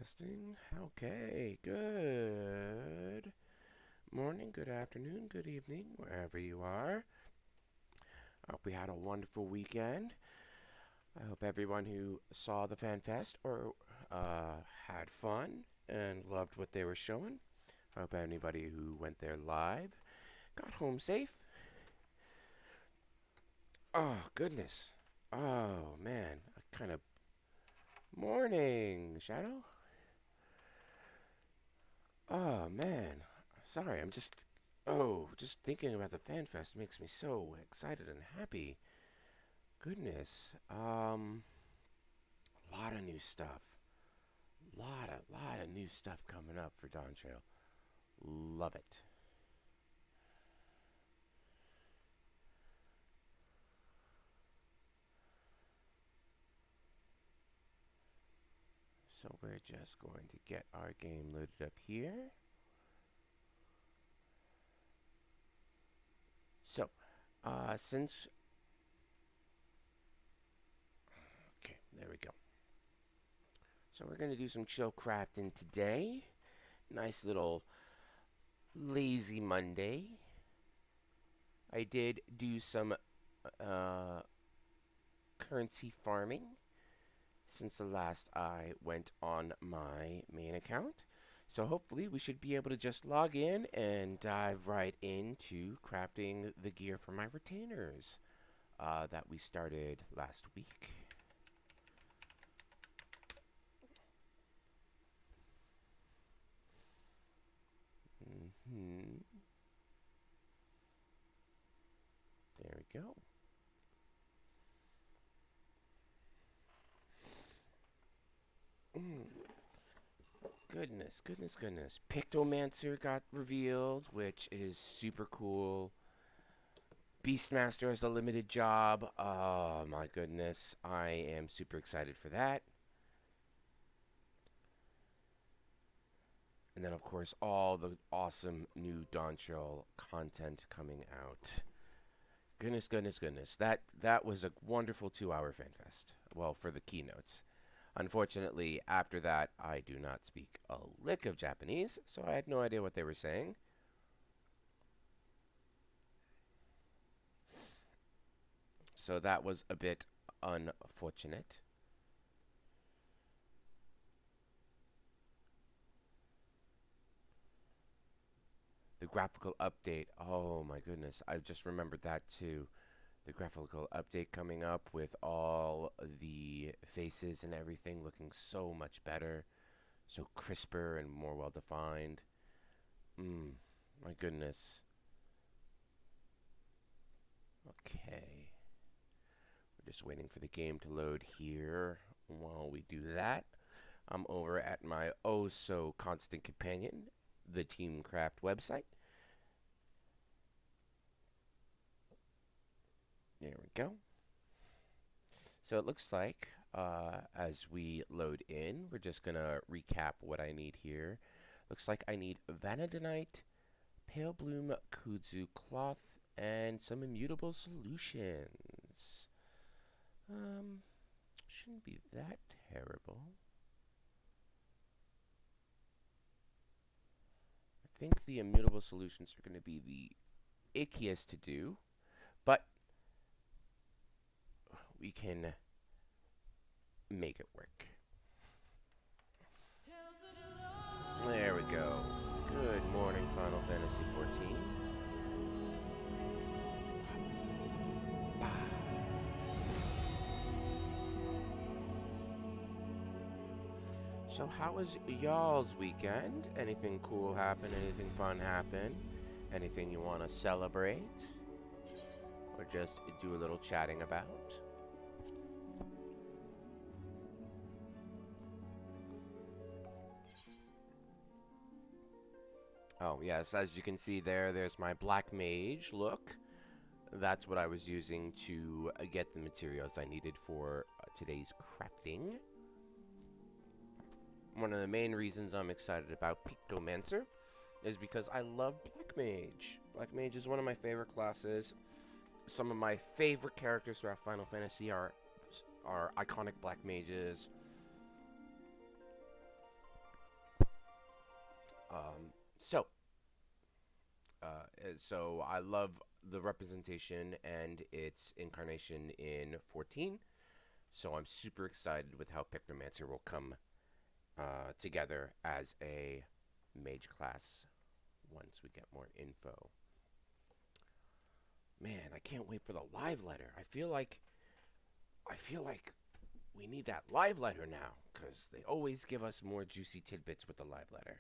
Testing. Okay, good morning, good afternoon, good evening, wherever you are. I hope we had a wonderful weekend. I hope everyone who saw the Fan Fest or had fun and loved what they were showing. I hope anybody who went there live got home safe. Oh, goodness. Oh, man. I kind of. Morning, Shadow. Oh, man. Sorry, I'm just. Oh, just thinking about the Fan Fest makes me so excited and happy. Goodness. A lot of new stuff. Lot of new stuff coming up for Dawn Trail. Love it. So we're just going to get our game loaded up here. So, since... Okay, there we go. So we're going to do some chill crafting today. Nice little lazy Monday. I did do some currency farming since the last I went on my main account. So hopefully we should be able to just log in and dive right into crafting the gear for my retainers that we started last week. There we go. Goodness. Pictomancer got revealed, which is super cool. Beastmaster has a limited job. Oh my goodness. I am super excited for that. And then, of course, all the awesome new Dawn Trail content coming out. Goodness. That was a wonderful 2-hour fan fest. Well, for the keynotes. Unfortunately, after that, I do not speak a lick of Japanese, so I had no idea what they were saying. So that was a bit unfortunate. The graphical update, oh my goodness, I just remembered that too. The graphical update coming up with all the faces and everything looking so much better, so crisper and more well defined. My goodness. Okay. We're just waiting for the game to load here. While we do that, I'm over at my oh so constant companion, the Teamcraft website. There we go. So it looks like as we load in, we're just going to recap what I need here. Looks like I need Vanadinite, Pale Bloom Kudzu cloth, and some immutable solutions. Shouldn't be that terrible. I think the immutable solutions are going to be the ickiest to do, but we can make it work. There we go. Good morning, Final Fantasy XIV. So how was y'all's weekend? Anything cool happen? Anything fun happen? Anything you want to celebrate? Or just do a little chatting about? Oh, yes, as you can see there's my Black Mage look. That's what I was using to get the materials I needed for today's crafting. One of the main reasons I'm excited about Pictomancer is because I love Black Mage. Black Mage is one of my favorite classes. Some of my favorite characters throughout Final Fantasy are iconic Black Mages. So, so I love the representation and its incarnation in 14. So I'm super excited with how Picnomancer will come together as a mage class once we get more info. Man, I can't wait for the live letter. I feel like we need that live letter now because they always give us more juicy tidbits with the live letter.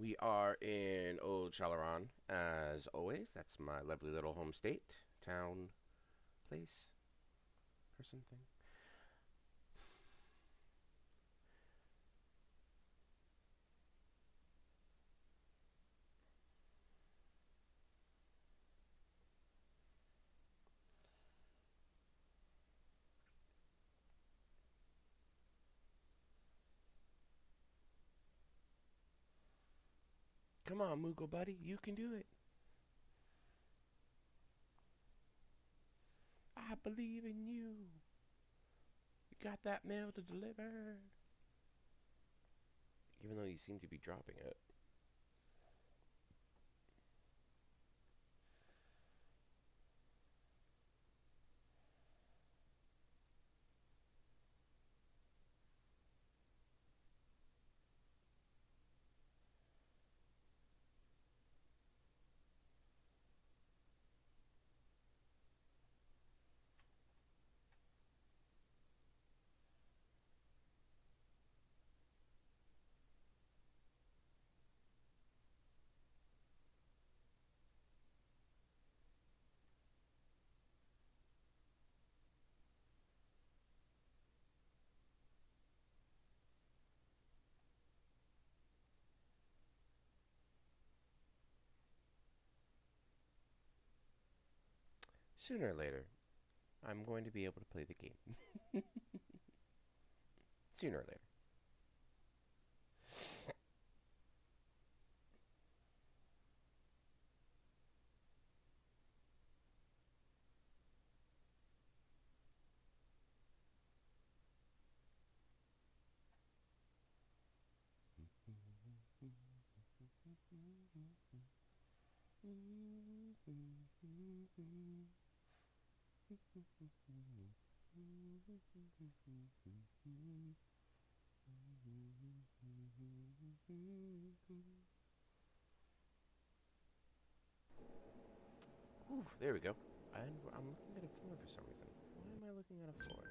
We are in Old Chalaran, as always. That's my lovely little home state, town, place, person, thing. Come on, Moogle buddy, you can do it. I believe in you. You got that mail to deliver. Even though you seem to be dropping it. Sooner or later, I'm going to be able to play the game. Sooner or later. Ooh, there we go. I'm looking at a floor for some reason. Why am I looking at a floor?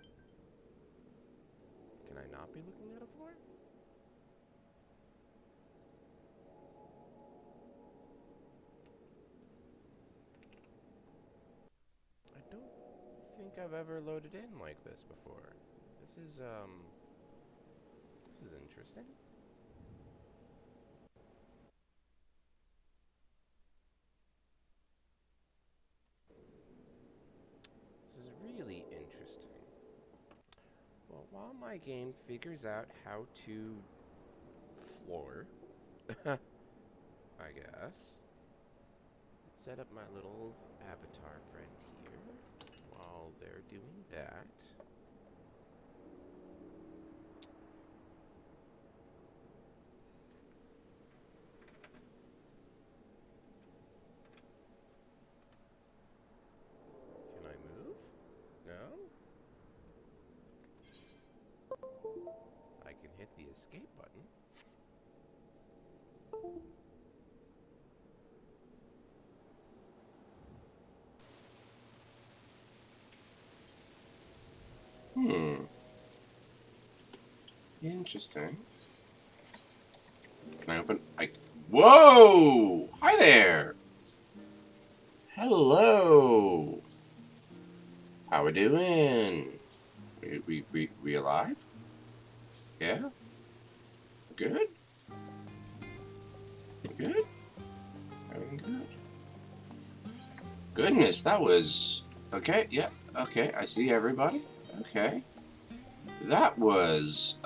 Can I not be looking at a floor? I don't think I've ever loaded in like this before. This is interesting. This is really interesting. Well, while my game figures out how to floor, I guess, set up my little avatar friend here while they're doing that. Can I move? No? I can hit the escape button. Interesting. Can I open? Whoa! Hi there! Hello! How we doing? We alive? Yeah? Good? Good? Everything good? Goodness, that was... Okay, yeah, okay, I see everybody. Okay. That was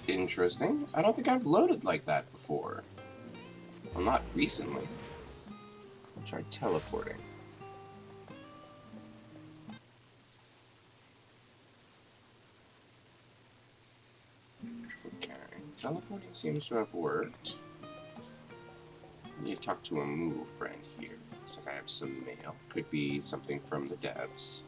interesting. I don't think I've loaded like that before. Well, not recently. I'll try teleporting. Teleporting seems to have worked. I need to talk to a Moo friend here. Looks like I have some mail. Could be something from the devs.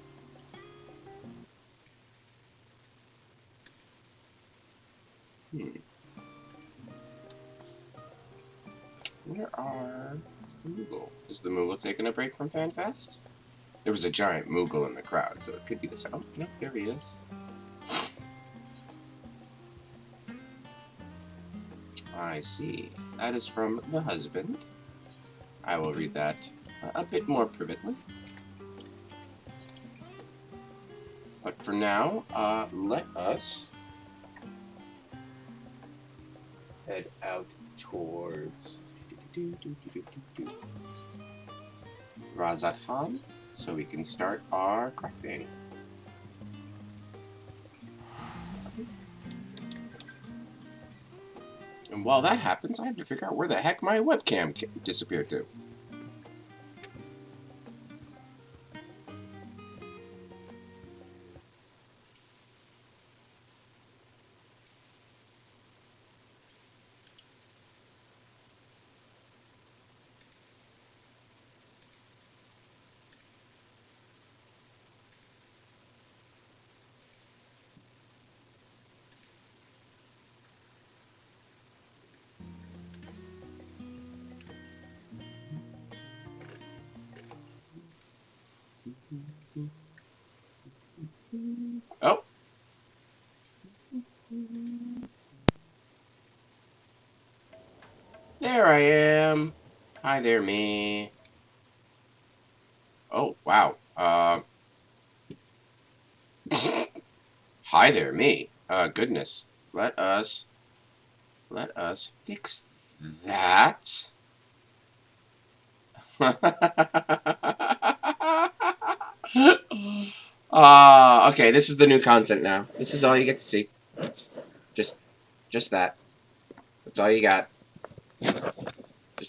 Where are the Moogle? Is the Moogle taking a break from FanFest? There was a giant Moogle in the crowd, so it could be this. Oh, no, there he is. I see. That is from the husband. I will read that a bit more privately. But for now, let us head out towards Razatan so we can start our crafting. And while that happens, I have to figure out where the heck my webcam disappeared to. Oh! There I am! Hi there, me. Oh, wow. Hi there, me. Goodness. Let us fix that. Okay, this is the new content now. This is all you get to see. Just that. That's all you got.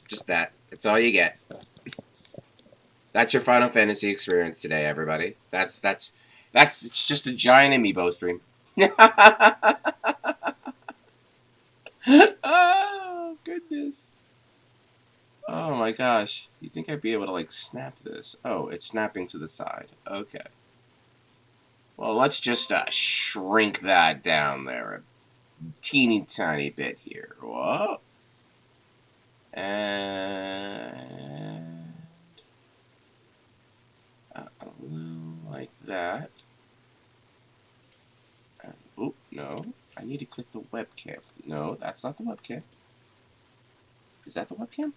Just that. That's all you get. That's your Final Fantasy experience today, everybody. It's just a giant amiibo stream. Oh, goodness. Oh my gosh. You think I'd be able to, like, snap this? Oh, it's snapping to the side. Okay. Well, let's just shrink that down there a teeny tiny bit here. Whoa. And a little like that. And, oh, no. I need to click the webcam. No, that's not the webcam. Is that the webcam?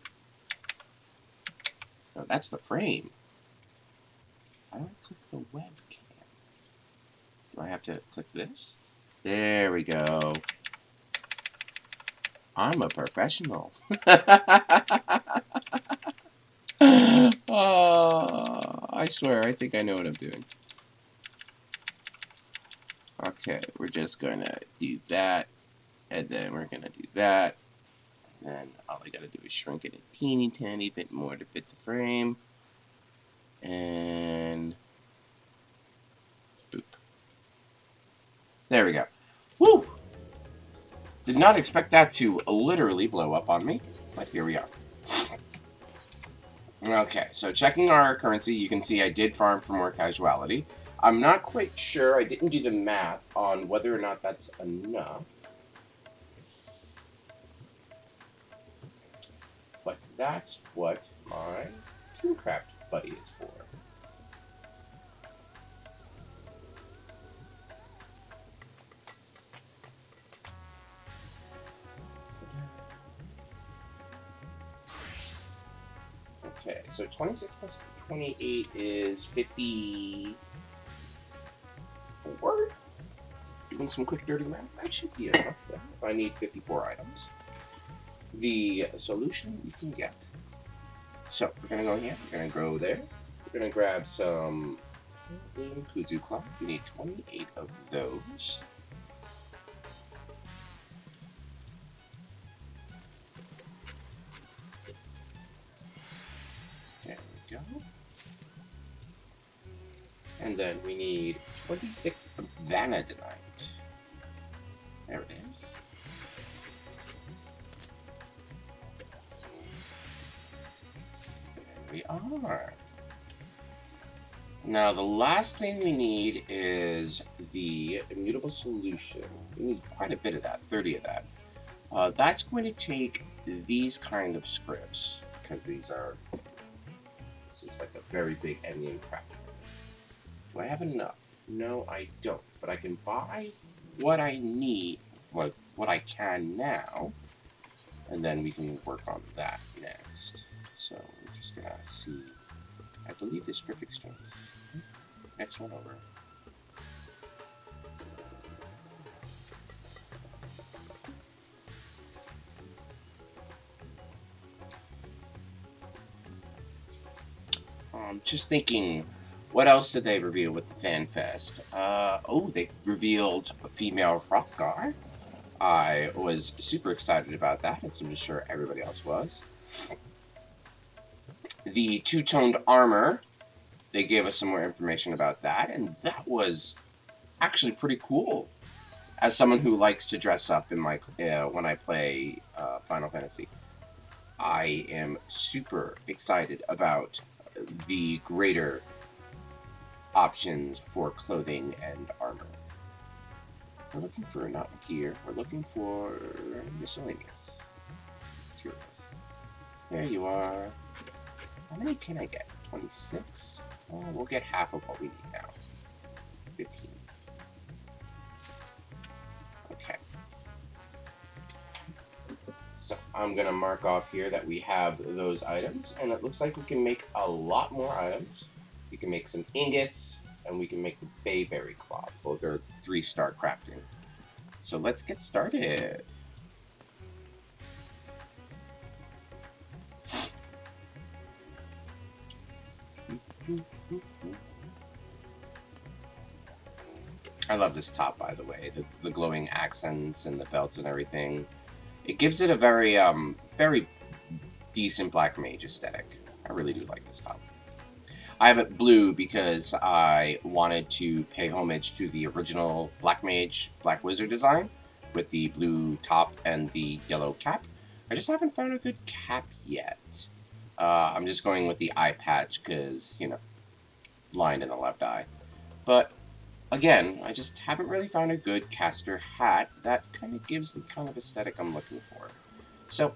No, that's the frame. How do I click the webcam? Do I have to click this? There we go. I'm a professional. Oh, I swear, I think I know what I'm doing. Okay, we're just gonna do that, and then we're gonna do that, and then all I gotta do is shrink it a teeny tiny bit more to fit the frame, and boop. There we go. Woo! Did not expect that to literally blow up on me, but here we are. Okay, so checking our currency, you can see I did farm for more casuality. I'm not quite sure, I didn't do the math on whether or not that's enough. But that's what my Teamcraft buddy is for. Okay, so 26 plus 28 is 54. Doing some quick dirty math, that should be enough then, if I need 54 items. The solution you can get. So, we're going to go here, we're going to go there, we're going to grab some kudzu cloth. We need 28 of those. There we go. And then we need 26 vanadinite. There it is. we are. Now, the last thing we need is the immutable solution. We need quite a bit of that, 30 of that. That's going to take these kind of scripts, because this is like a very big ending crap. Do I have enough? No, I don't. But I can buy what I need, what I can now, and then we can work on that next. So we're just gonna see. I believe this script exchange. Next one over. Just thinking, what else did they reveal with the Fan Fest? Oh, they revealed a female Hrothgar. I was super excited about that, as I'm sure everybody else was. The two-toned armor, they gave us some more information about that, and that was actually pretty cool. As someone who likes to dress up in my when I play Final Fantasy, I am super excited about the greater options for clothing and armor. We're looking for not gear, we're looking for miscellaneous materials. There you are. How many can I get? 26? Well, we'll get half of what we need now. 15. Okay. So I'm going to mark off here that we have those items, and it looks like we can make a lot more items. We can make some ingots, and we can make the bayberry cloth. Both are 3-star crafting. So let's get started. I love this top, by the way. The glowing accents and the belts and everything. It gives it a very, very decent black mage aesthetic. I really do like this top. I have it blue because I wanted to pay homage to the original Black Mage, Black Wizard design with the blue top and the yellow cap. I just haven't found a good cap yet. I'm just going with the eye patch because, you know, blind in the left eye. But again, I just haven't really found a good caster hat that kind of gives the kind of aesthetic I'm looking for. So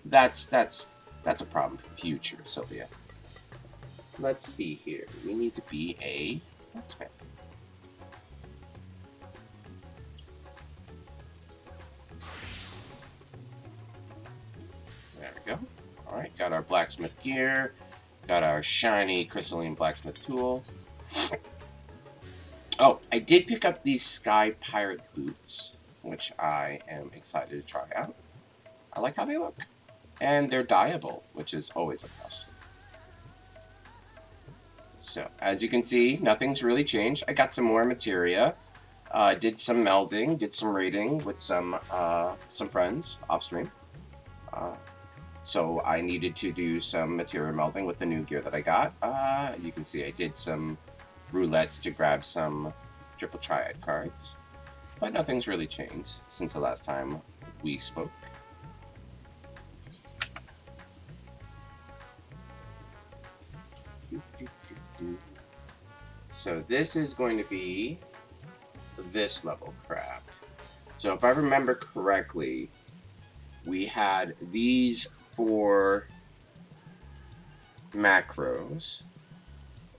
that's a problem for the future, Sylvia. Let's see here. We need to be a blacksmith. There we go. Alright, got our blacksmith gear. Got our shiny crystalline blacksmith tool. Oh, I did pick up these Sky Pirate boots, which I am excited to try out. I like how they look. And they're dyeable, which is always a plus. So, as you can see, nothing's really changed. I got some more materia, did some melding, did some raiding with some friends off stream. So I needed to do some materia melding with the new gear that I got. You can see I did some roulettes to grab some triple triad cards. But nothing's really changed since the last time we spoke. So this is going to be this level craft. So if I remember correctly, we had these 4 macros,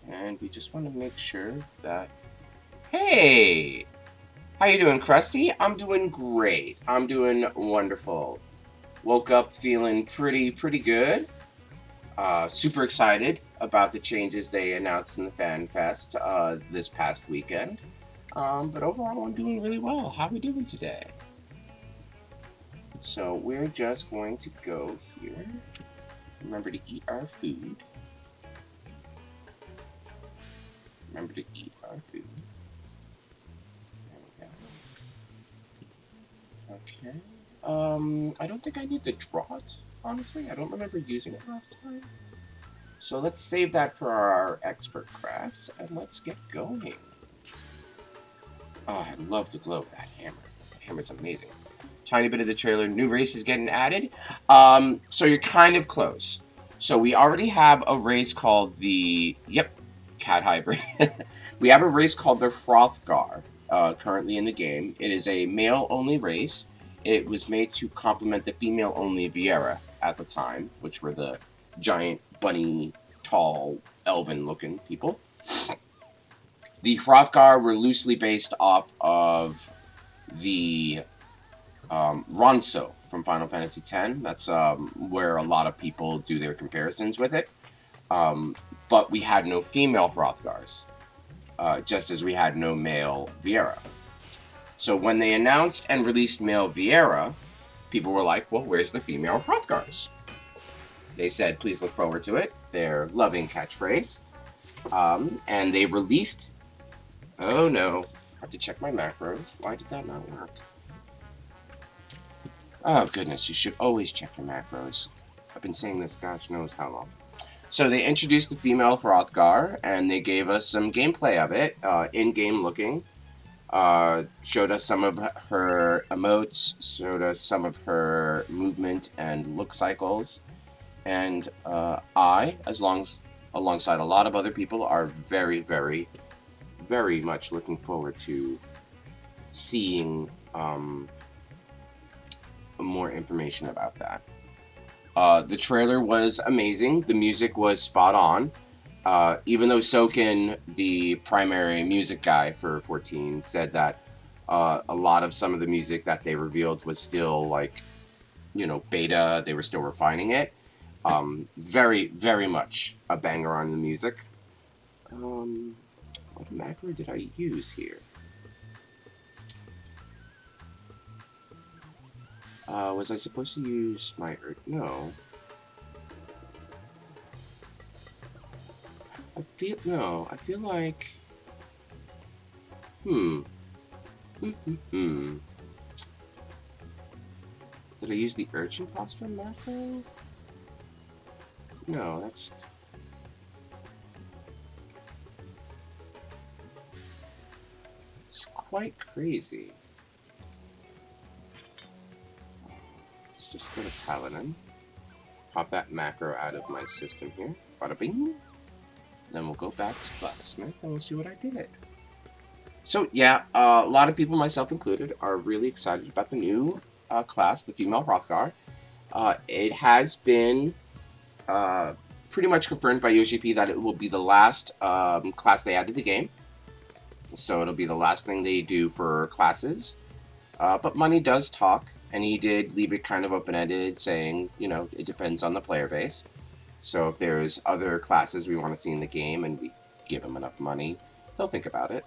and we just want to make sure that, hey, how you doing, Krusty? I'm doing great. I'm doing wonderful. Woke up feeling pretty good. Super excited about the changes they announced in the Fan Fest this past weekend. But overall, I'm doing really well. How are we doing today? So we're just going to go here. Remember to eat our food. Remember to eat our food. There we go. Okay. I don't think I need the draught, honestly. I don't remember using it last time. So let's save that for our expert crafts, and let's get going. Oh, I love the glow of that hammer. That hammer's amazing. Tiny bit of the trailer. New race is getting added. So you're kind of close. So we already have a race called the cat hybrid. We have a race called the Hrothgar currently in the game. It is a male-only race. It was made to complement the female-only Viera at the time, which were the giant, bunny, tall, elven-looking people. The Hrothgar were loosely based off of the Ronso from Final Fantasy X. That's where a lot of people do their comparisons with it. Um, but we had no female Hrothgars, just as we had no male Viera. So when they announced and released male Viera, people were like, well, where's the female Hrothgars? They said, please look forward to it. Their loving catchphrase. And they released. Oh no. I have to check my macros. Why did that not work? Oh goodness, you should always check your macros. I've been saying this gosh knows how long. So they introduced the female Hrothgar, and they gave us some gameplay of it, in-game looking. Showed us some of her emotes, showed us some of her movement and look cycles. And I, alongside a lot of other people, are very, very, very much looking forward to seeing more information about that. The trailer was amazing. The music was spot on. Even though Soken, the primary music guy for 14, said that a lot of some of the music that they revealed was still like, beta. They were still refining it. Very, very much a banger on the music. What macro did I use here? Was I supposed to use my... No. I feel like... Did I use the urchin posture macro? No, that's... It's quite crazy. Let's just go to Paladin. Pop that macro out of my system here. Bada bing. Then we'll go back to Blacksmith and we'll see what I did. So yeah, a lot of people, myself included, are really excited about the new class, the female Hrothgar. It has been pretty much confirmed by Yoshi P that it will be the last class they add to the game. So it'll be the last thing they do for classes. But money does talk, and he did leave it kind of open-ended, saying, it depends on the player base. So if there's other classes we want to see in the game and we give them enough money, they'll think about it.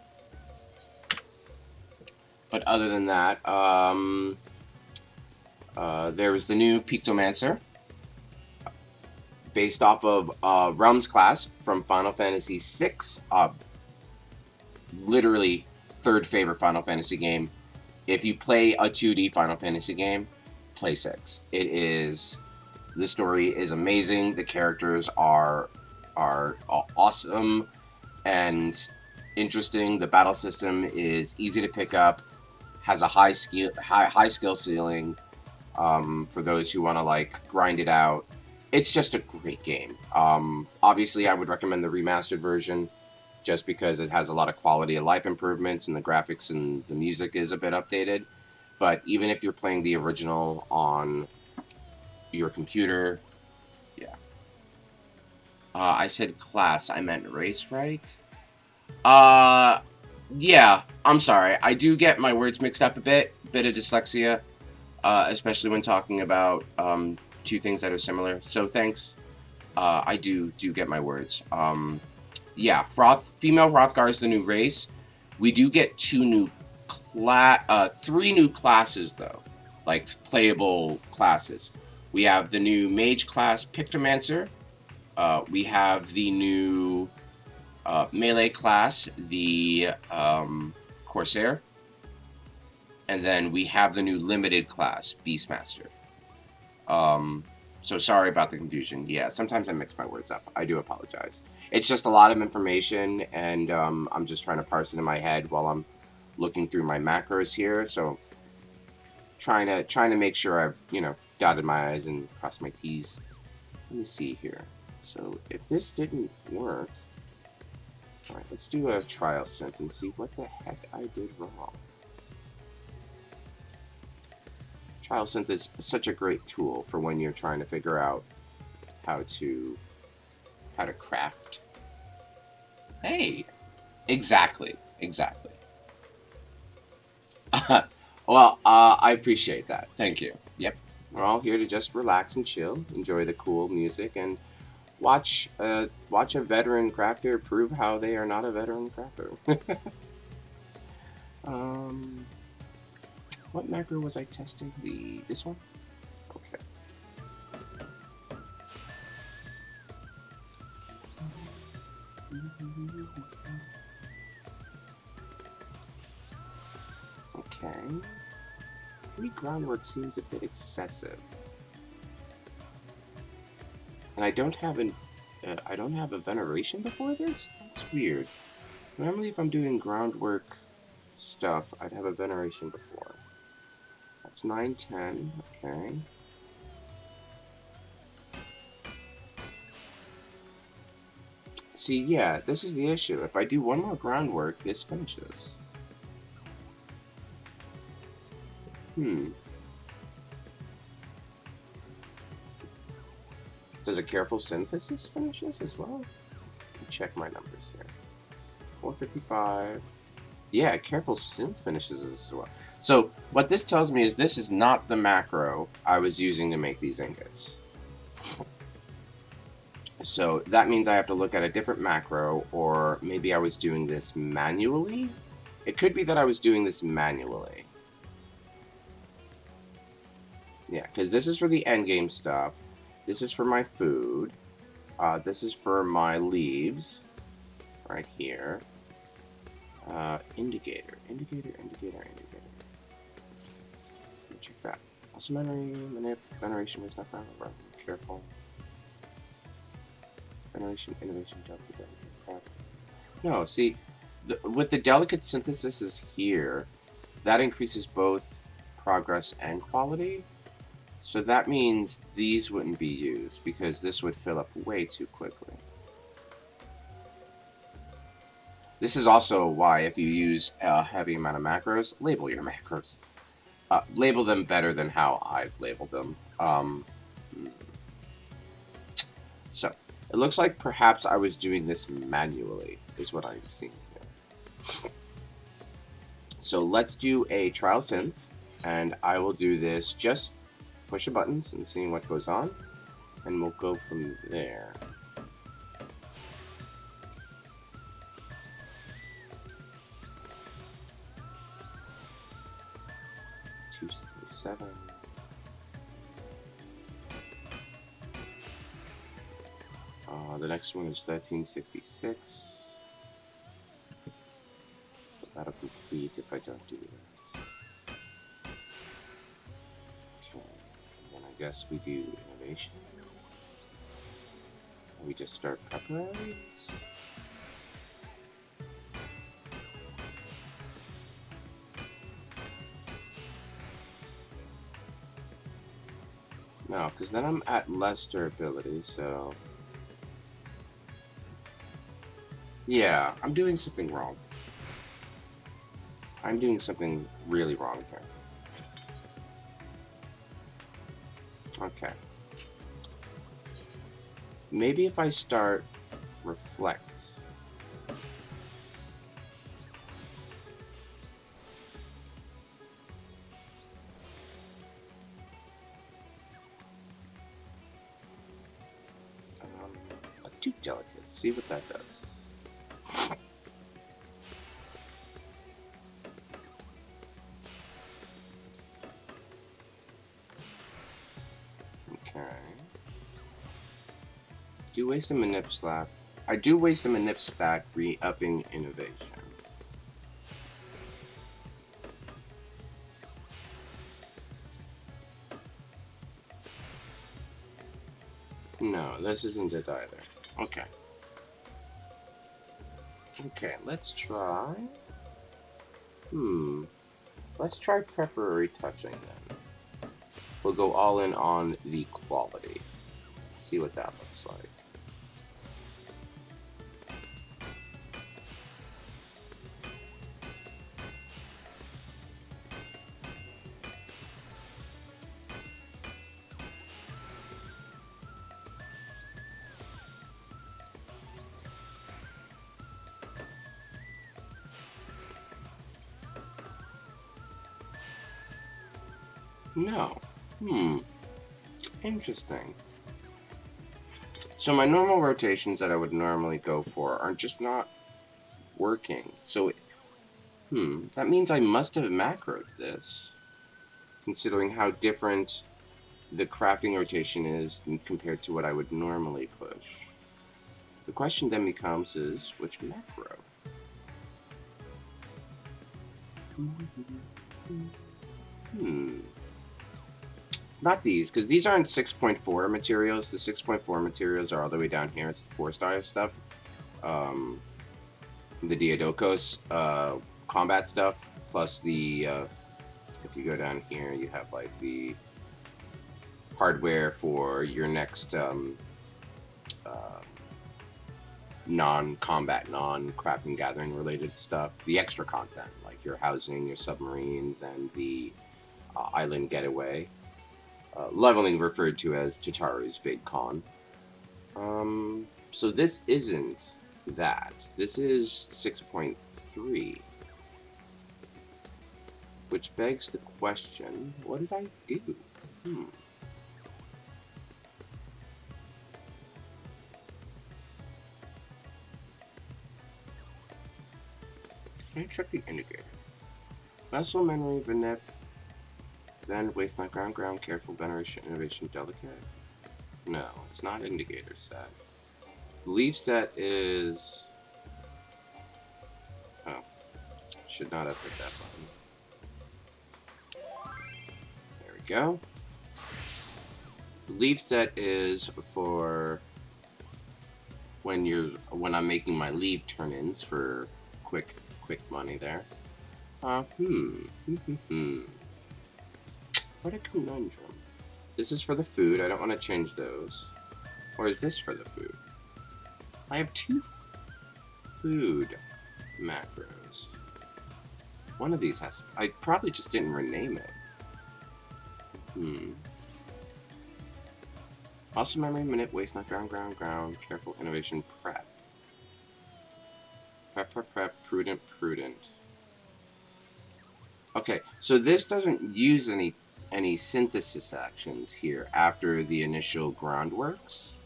But other than that, there was the new Pictomancer, based off of Realms class from Final Fantasy VI. Literally, third favorite Final Fantasy game. If you play a 2D Final Fantasy game, play 6. The story is amazing. The characters are awesome and interesting. The battle system is easy to pick up, has a high skill ceiling for those who want to grind it out. It's just a great game. Obviously, I would recommend the remastered version, just because it has a lot of quality of life improvements and the graphics and the music is a bit updated. But even if you're playing the original on your computer, yeah. I said class, I meant race, right? Yeah, I'm sorry. I do get my words mixed up a bit of dyslexia, especially when talking about two things that are similar. So thanks. I do get my words. Yeah, female Hrothgar is the new race. We do get three new classes though, like playable classes. We have the new mage class Pictomancer. We have the new melee class, the Corsair. And then we have the new limited class, Beastmaster. So sorry about the confusion. Yeah, sometimes I mix my words up. I do apologize. It's just a lot of information, and I'm just trying to parse it in my head while I'm looking through my macros here. So trying to make sure I've dotted my I's and crossed my T's. let me see here. So if this didn't work, all right, let's do a trial synth and see what the heck I did wrong. Trial synth is such a great tool for when you're trying to figure out how to craft. Hey, exactly. Well, I appreciate that. Thank you. Yep, we're all here to just relax and chill, enjoy the cool music, and watch a veteran crafter prove how they are not a veteran crafter. What macro was I testing? This one? Okay. Okay. 3 groundwork seems a bit excessive. And I don't have a veneration before this? That's weird. Normally if I'm doing groundwork stuff, I'd have a veneration before. That's 910, okay. See, yeah, this is the issue. If I do one more groundwork, this finishes. Does a careful synthesis finish this as well? Let me check my numbers here. 455. Yeah, careful synth finishes this as well. So what this tells me is this is not the macro I was using to make these ingots. So that means I have to look at a different macro, or maybe I was doing this manually. It could be that I was doing this manually. Yeah, because this is for the endgame stuff. This is for my food. This is for my leaves. Right here. Indicator. Let me check that. Also veneration was not found. Careful. Veneration, innovation, delicate. No, see, with the delicate synthesis is here, that increases both progress and quality. So that means these wouldn't be used because this would fill up way too quickly. This is also why if you use a heavy amount of macros, label your macros. Label them better than how I've labeled them. So it looks like perhaps I was doing this manually, is what I'm seeing here. So let's do a trial synth, and I will do this just push the buttons and seeing what goes on, and we'll go from there. $277. The next one is 1366. So that'll complete if I don't do that. Okay, and then I guess we do innovation. And we just start prepararies. No, because then I'm at less durability, so... Yeah, I'm doing something wrong. I'm doing something really wrong here. Okay. Maybe if I start reflect. Too delicate. See what that does. Okay. Do waste a manip slap. I do waste a manip stack re-upping innovation. No, this isn't it either. Okay. Okay, let's try... Let's try preparatory touching then. We'll go all in on the quality. see what that looks like. No. Interesting. So my normal rotations that I would normally go for are just not working. So, that means I must have macroed this, considering how different the crafting rotation is compared to what I would normally push. The question then becomes is, which macro? Not these, because these aren't 6.4 materials. The 6.4 materials are all the way down here. It's the 4-star stuff. The Diadocos combat stuff, plus the, if you go down here, you have like the hardware for your next non-combat, non-crafting gathering related stuff. The extra content, like your housing, your submarines, and the island getaway. Leveling referred to as Tataru's Big Con. So this isn't that. This is 6.3. Which begs the question, what did I do? Let me check the indicator. Vessel, memory, Venep, then wasteland, ground, careful, veneration, innovation, delicate. No, it's not indicator set. Leaf set is... Oh, should not have hit that button. There we go. Leaf set is for when I'm making my leave turn-ins for quick money there. What a conundrum. This is for the food. I don't want to change those. Or is this for the food? I have 2 food macros. One of these has... I probably just didn't rename it. Also memory, minute, waste, not ground, careful, innovation, prep. Prep, prudent. Okay, so this doesn't use any synthesis actions here after the initial groundworks.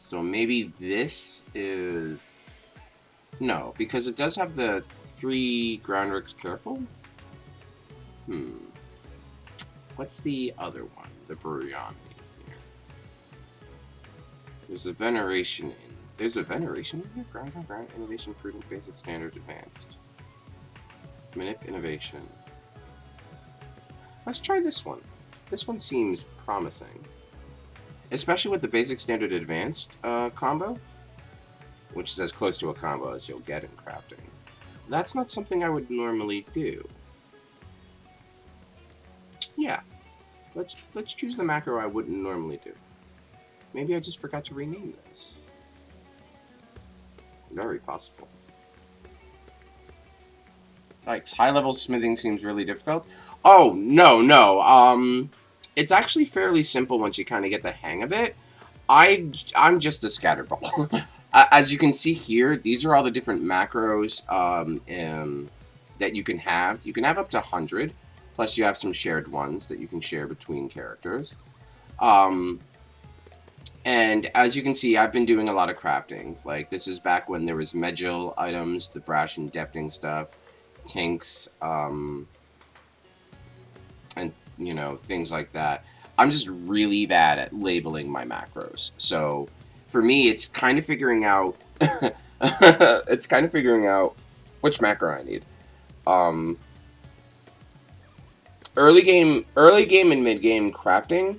So maybe this is... No, because it does have the 3 groundworks careful. What's the other one? The Briani here. There's a veneration in... There's a veneration in here? Ground, innovation, prudent, basic, standard, advanced. Manip, innovation. Let's try this one. This one seems promising. Especially with the basic, standard, advanced combo. Which is as close to a combo as you'll get in crafting. That's not something I would normally do. Yeah. Let's choose the macro I wouldn't normally do. Maybe I just forgot to rename this. Very possible. Like, high-level smithing seems really difficult. Oh, no. It's actually fairly simple once you kind of get the hang of it. I'm just a scatterball. As you can see here, these are all the different macros that you can have. You can have up to 100, plus you have some shared ones that you can share between characters. And as you can see, I've been doing a lot of crafting. Like, this is back when there was Medjil items, the brash and depting stuff, tanks, and, you know, things like that. I'm just really bad at labeling my macros. So, for me, it's kind of figuring out... it's kind of figuring out which macro I need. Early game and mid game crafting,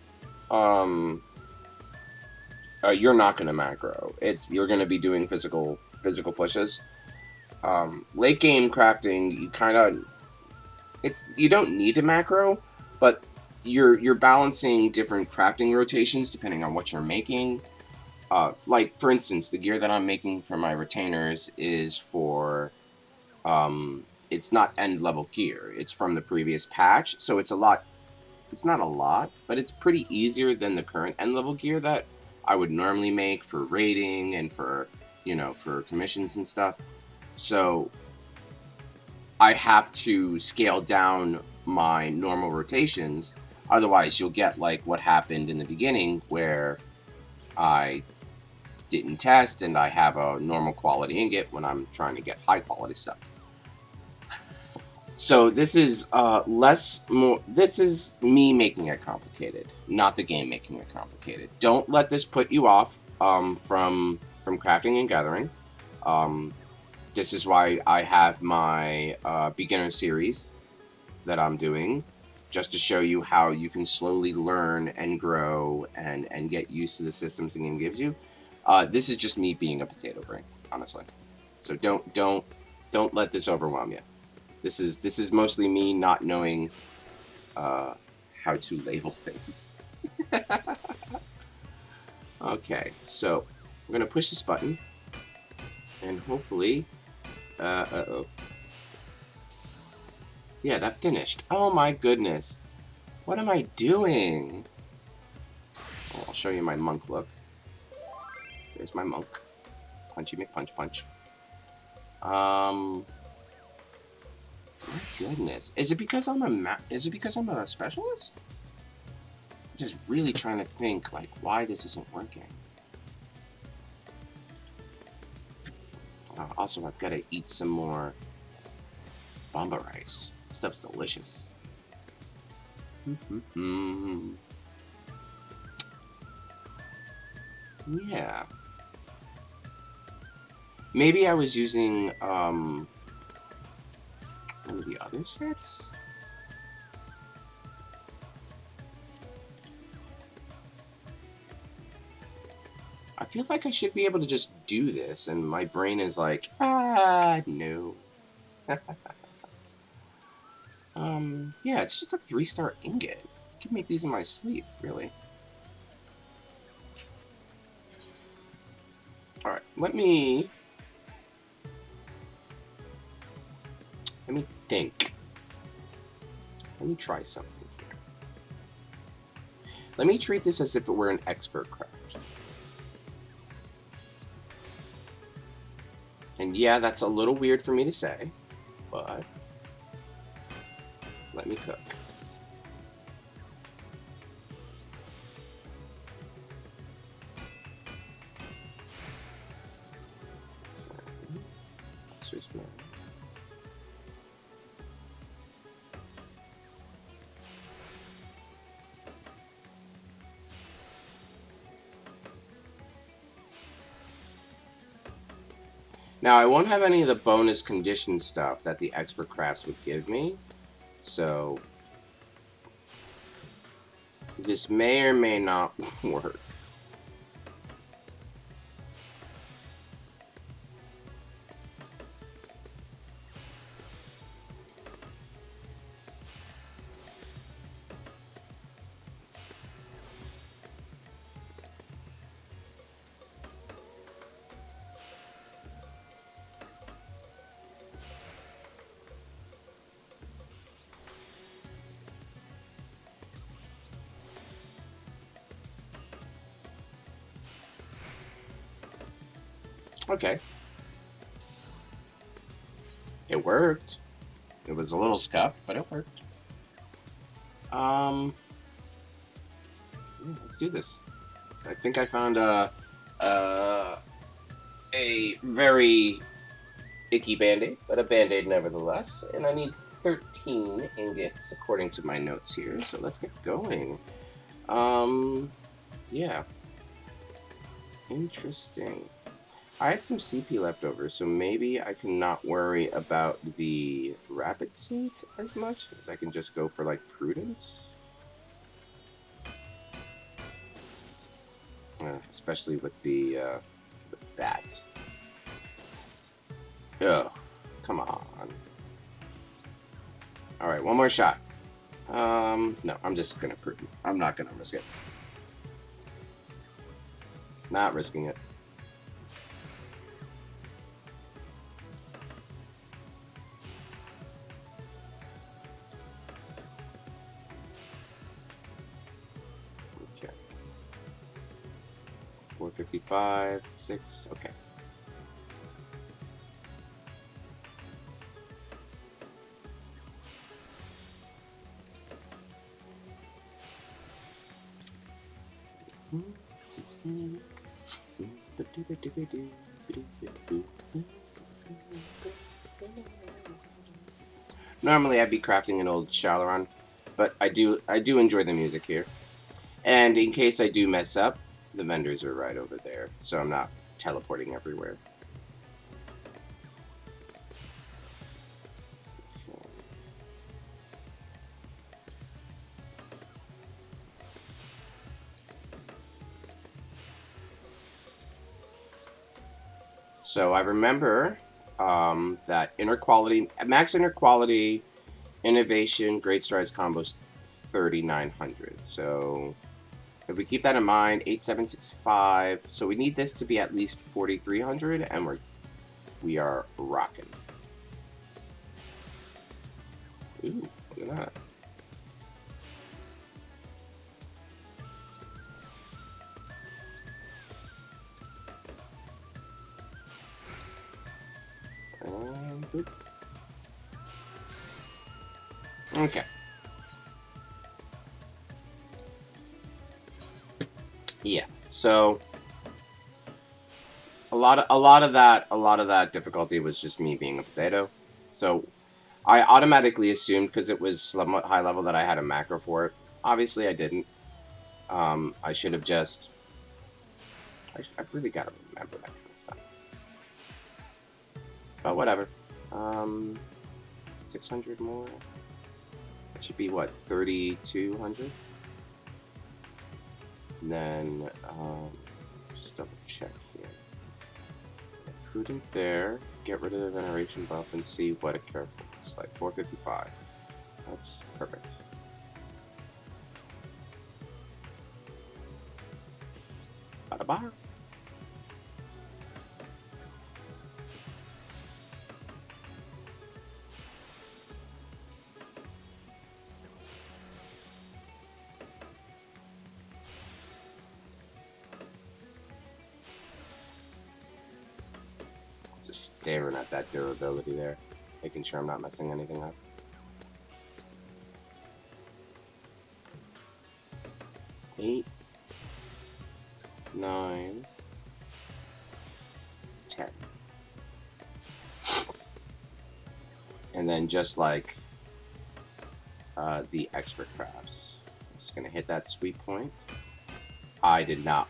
you're not going to macro. You're going to be doing physical pushes. Late game crafting, you don't need to macro, but you're balancing different crafting rotations depending on what you're making. Like for instance, the gear that I'm making for my retainers is for it's not end level gear. It's from the previous patch, so it's a lot. It's not a lot, but it's pretty easier than the current end level gear that I would normally make for raiding and for for commissions and stuff. So I have to scale down my normal rotations. Otherwise, you'll get like what happened in the beginning where I didn't test and I have a normal quality ingot when I'm trying to get high quality stuff. So this is this is me making it complicated, not the game making it complicated. Don't let this put you off from crafting and gathering. This is why I have my beginner series that I'm doing, just to show you how you can slowly learn and grow and get used to the systems the game gives you. This is just me being a potato brain, honestly. So don't let this overwhelm you. This is mostly me not knowing how to label things. Okay, so we're gonna push this button, and hopefully, uh-oh. Yeah, that finished. Oh my goodness. What am I doing? Oh, I'll show you my monk look. There's my monk. Punchy McPunch punch. My goodness. Is it because I'm a specialist? I'm just really trying to think like why this isn't working. Also, I've got to eat some more bomba rice. Stuff's delicious. Yeah. Maybe I was using one of the other sets? I feel like I should be able to just do this, and my brain is like, no. Yeah, it's just a 3-star ingot. I can make these in my sleep, really. Alright, let me think. Let me try something here. Let me treat this as if it were an expert craft. And yeah, that's a little weird for me to say, but let me cook. Now, I won't have any of the bonus condition stuff that the expert crafts would give me, so this may or may not work. Okay. It worked. It was a little scuffed, but it worked. Yeah, let's do this. I think I found a very icky band-aid, but a band-aid nevertheless. And I need 13 ingots according to my notes here, so let's get going. Yeah. Interesting. I had some CP left over, so maybe I can not worry about the rapid sync as much, as I can just go for, like, prudence. Especially with the, with that. Ugh, come on. Alright, one more shot. No, I'm just gonna prove it. I'm not gonna risk it. Not risking it. Okay. 455, 6, okay. Normally I'd be crafting an old Shalaron, but I do enjoy the music here. And in case I do mess up, the vendors are right over there, so I'm not teleporting everywhere. So I remember that max inner quality, innovation, great strides combos 3,900. So if we keep that in mind, 8,765. So we need this to be at least 4,300, and we are rocking. Ooh, look at that. And boop. Okay. Yeah. So a lot of that difficulty was just me being a potato. So I automatically assumed, because it was somewhat high level, that I had a macro for it. Obviously, I didn't. I should have just. I've really got to remember that kind of stuff. But whatever. 600 more. That should be what, 3,200. And then just double check here. Prudent there. Get rid of the veneration buff and see what a careful looks like. 455. That's perfect. Bada bye. Just staring at that durability there, making sure I'm not messing anything up. 8, 9, 10. And then just like the expert crafts, just gonna hit that sweet point. I did not.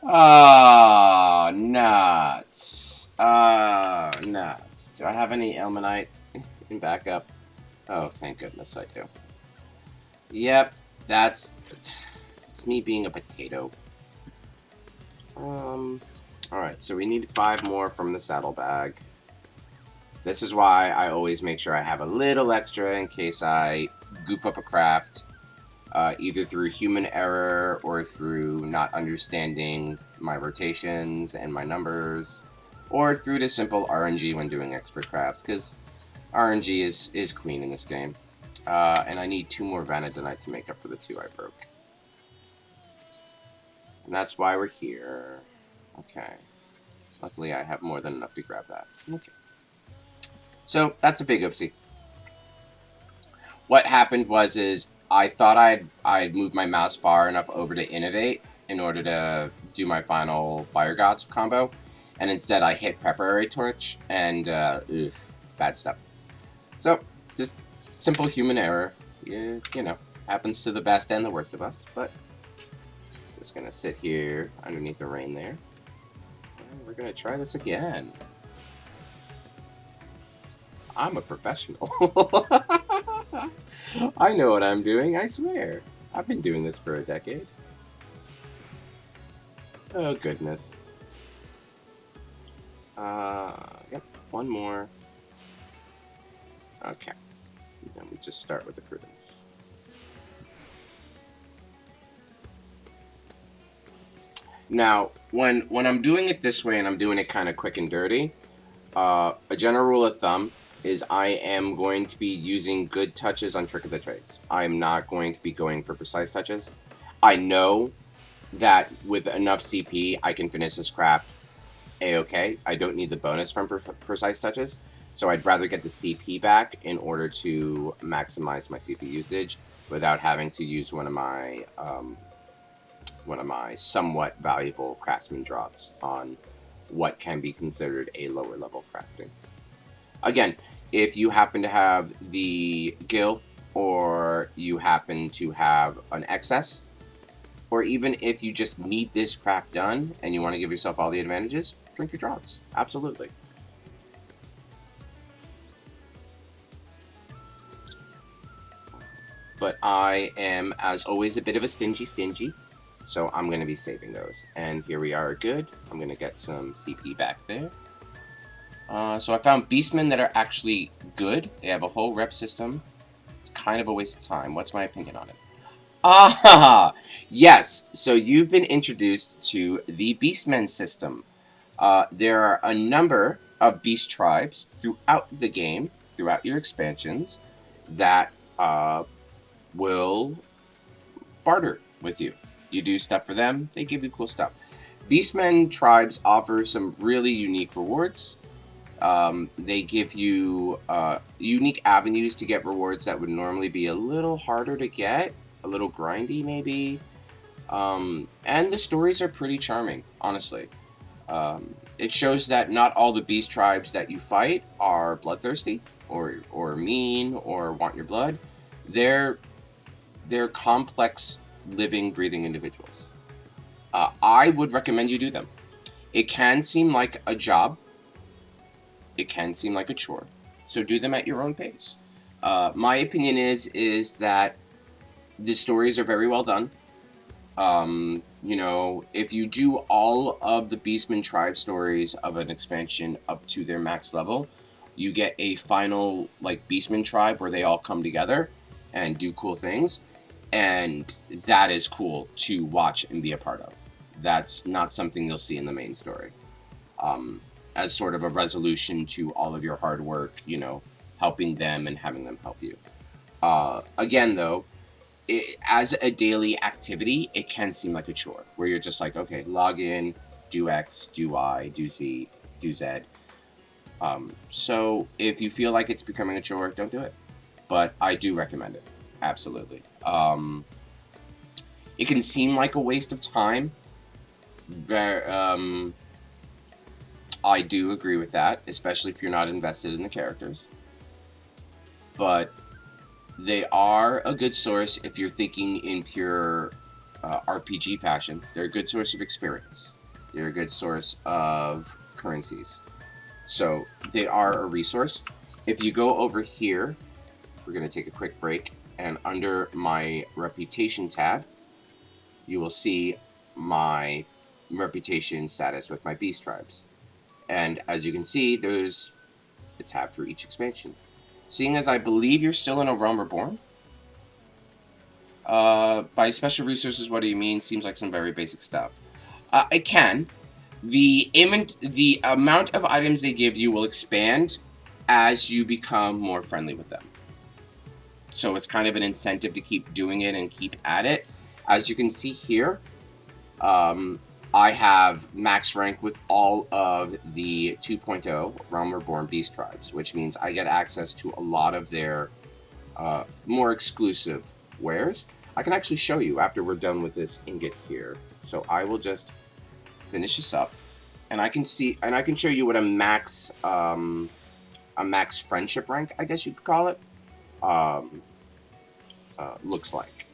Oh, nuts. Nuts. Do I have any Elmanite in backup? Oh, thank goodness I do. Yep, it's me being a potato. Alright, so we need 5 more from the saddlebag. This is why I always make sure I have a little extra in case I goof up a craft, either through human error or through not understanding my rotations and my numbers, or through the simple RNG when doing expert crafts, because RNG is queen in this game. And I need 2 more Vanadinite to make up for the 2 I broke. And that's why we're here. Okay. Luckily I have more than enough to grab that. Okay. So, that's a big oopsie. What happened was I thought I'd moved my mouse far enough over to innovate in order to do my final Fire Gods combo, and instead I hit Preparatory Torch, and bad stuff. So, just simple human error. You know, happens to the best and the worst of us, but just gonna sit here underneath the rain there. And we're gonna try this again. I'm a professional. I know what I'm doing, I swear. I've been doing this for a decade. Oh, goodness. Yep. one more. Okay. Then we just start with the prudence. Now, when I'm doing it this way and I'm doing it kind of quick and dirty, a general rule of thumb is I am going to be using good touches on Trick of the Trades. I am not going to be going for precise touches. I know that with enough CP, I can finish this craft A-okay. I don't need the bonus from precise touches, so I'd rather get the CP back in order to maximize my CP usage without having to use one of my somewhat valuable craftsman drops on what can be considered a lower level crafting. Again, if you happen to have the gil, or you happen to have an excess, or even if you just need this craft done and you want to give yourself all the advantages, drink your draughts. Absolutely. But I am, as always, a bit of a stingy. So I'm going to be saving those. And here we are, good. I'm going to get some CP back there. So I found beastmen that are actually good. They have a whole rep system. It's kind of a waste of time. What's my opinion on it? Ah, yes. So you've been introduced to the beastmen system. There are a number of beast tribes throughout the game, throughout your expansions, that will barter with you. You do stuff for them, they give you cool stuff. Beastmen tribes offer some really unique rewards. They give you unique avenues to get rewards that would normally be a little harder to get, a little grindy maybe. And the stories are pretty charming, honestly. It shows that not all the beast tribes that you fight are bloodthirsty or mean or want your blood. They're complex, living, breathing individuals. I would recommend you do them. It can seem like a job. It can seem like a chore. So do them at your own pace. My opinion is that the stories are very well done. You know, if you do all of the Beastman tribe stories of an expansion up to their max level, you get a final, like, Beastman tribe where they all come together and do cool things. And that is cool to watch and be a part of. That's not something you'll see in the main story. As sort of a resolution to all of your hard work, you know, helping them and having them help you. Again, though, as a daily activity, it can seem like a chore, where you're just like, okay, log in, do X, do Y, do Z, do Z. So if you feel like it's becoming a chore, don't do it. But I do recommend it. Absolutely. It can seem like a waste of time. I do agree with that, especially if you're not invested in the characters. But they are a good source if you're thinking in pure RPG fashion. They're a good source of experience. They're a good source of currencies. So they are a resource. If you go over here, we're going to take a quick break, and under my reputation tab, you will see my reputation status with my beast tribes. And as you can see, there's a tab for each expansion. Seeing as I believe you're still in a Realm Reborn, by special resources, what do you mean? Seems like some very basic stuff. It can. The amount of items they give you will expand as you become more friendly with them. So it's kind of an incentive to keep doing it and keep at it. As you can see here, I have max rank with all of the 2.0 Realm Reborn Beast Tribes, which means I get access to a lot of their more exclusive wares. I can actually show you after we're done with this ingot here. So I will just finish this up, and I can show you what a max friendship rank, I guess you could call it, looks like.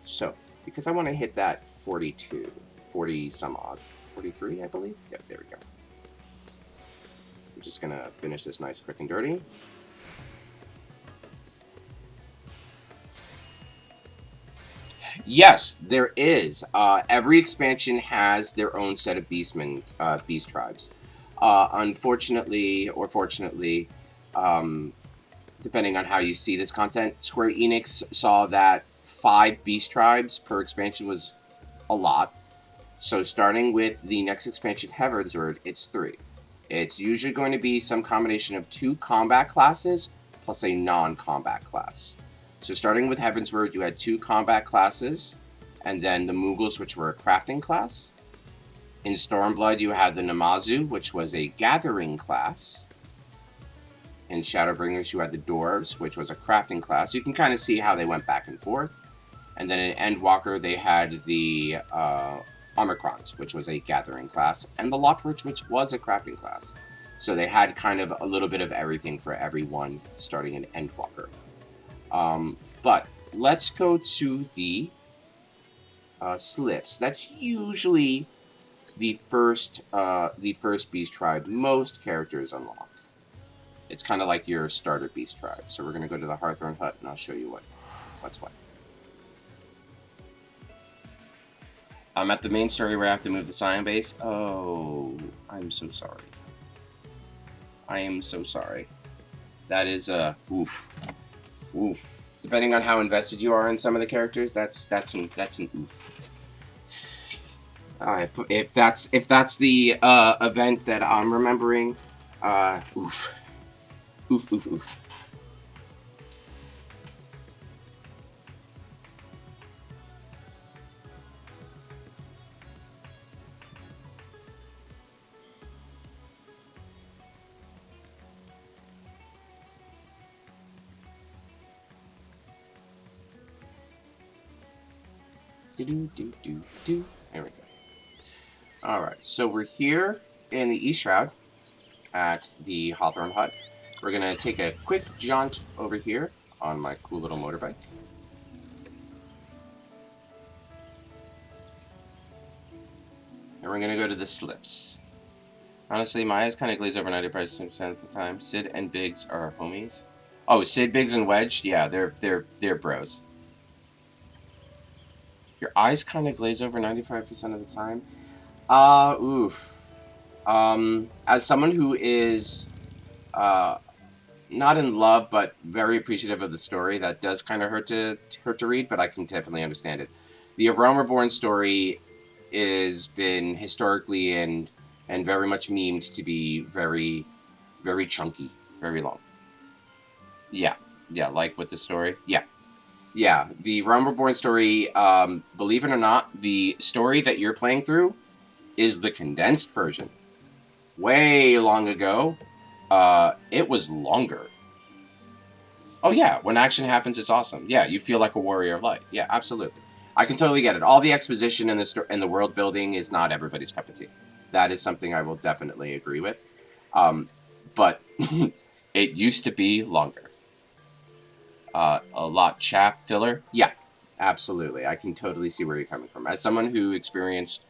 So because I want to hit that 40 some odd, 43, I believe. Yep, there we go. I'm just gonna finish this nice, quick, and dirty. Yes, there is. Every expansion has their own set of beast tribes. Unfortunately, or fortunately, um, depending on how you see this content, Square Enix saw that 5 beast tribes per expansion was a lot. So starting with the next expansion, Heavensward, it's 3. It's usually going to be some combination of 2 combat classes plus a non-combat class. So starting with Heavensward, you had 2 combat classes, and then the Mughals, which were a crafting class. In Stormblood, you had the Namazu, which was a gathering class. In Shadowbringers, you had the Dwarves, which was a crafting class. You can kind of see how they went back and forth. And then in Endwalker, they had the Omicrons, which was a gathering class, and the Lockridge, which was a crafting class. So they had kind of a little bit of everything for everyone starting in Endwalker. But let's go to the Slips. That's usually the first beast tribe most characters unlock. It's kind of like your starter beast tribe. So we're going to go to the Hawthorne Hut, and I'll show you what's what. I'm at the main story where I have to move the Scion base. Oh, I'm so sorry. I am so sorry. That is oof. Depending on how invested you are in some of the characters, that's an oof. If that's the event that I'm remembering, oof. Oof. There we go. Alright, so we're here in the East Shroud at the Hawthorne Hut. We're going to take a quick jaunt over here on my cool little motorbike. And we're going to go to the Slips. Honestly, my eyes kind of glaze over 90% of the time. Sid and Biggs are homies. Oh, Sid, Biggs, and Wedge? Yeah, they're bros. Your eyes kind of glaze over 95% of the time? Oof. As someone who is not in love, but very appreciative of the story, that does kind of hurt to read, but I can definitely understand it. The Of Realm Reborn story has been historically and very much memed to be very, very chunky, very long. Yeah, like with the story. Yeah. The Realm Reborn story, believe it or not, the story that you're playing through is the condensed version. Way long ago, it was longer. Oh yeah, when action happens, it's awesome. Yeah, you feel like a warrior of light. Yeah, absolutely. I can totally get it. All the exposition and the world building is not everybody's cup of tea. That is something I will definitely agree with. But it used to be longer. A lot chap filler. Yeah, absolutely. I can totally see where you're coming from. As someone who experienced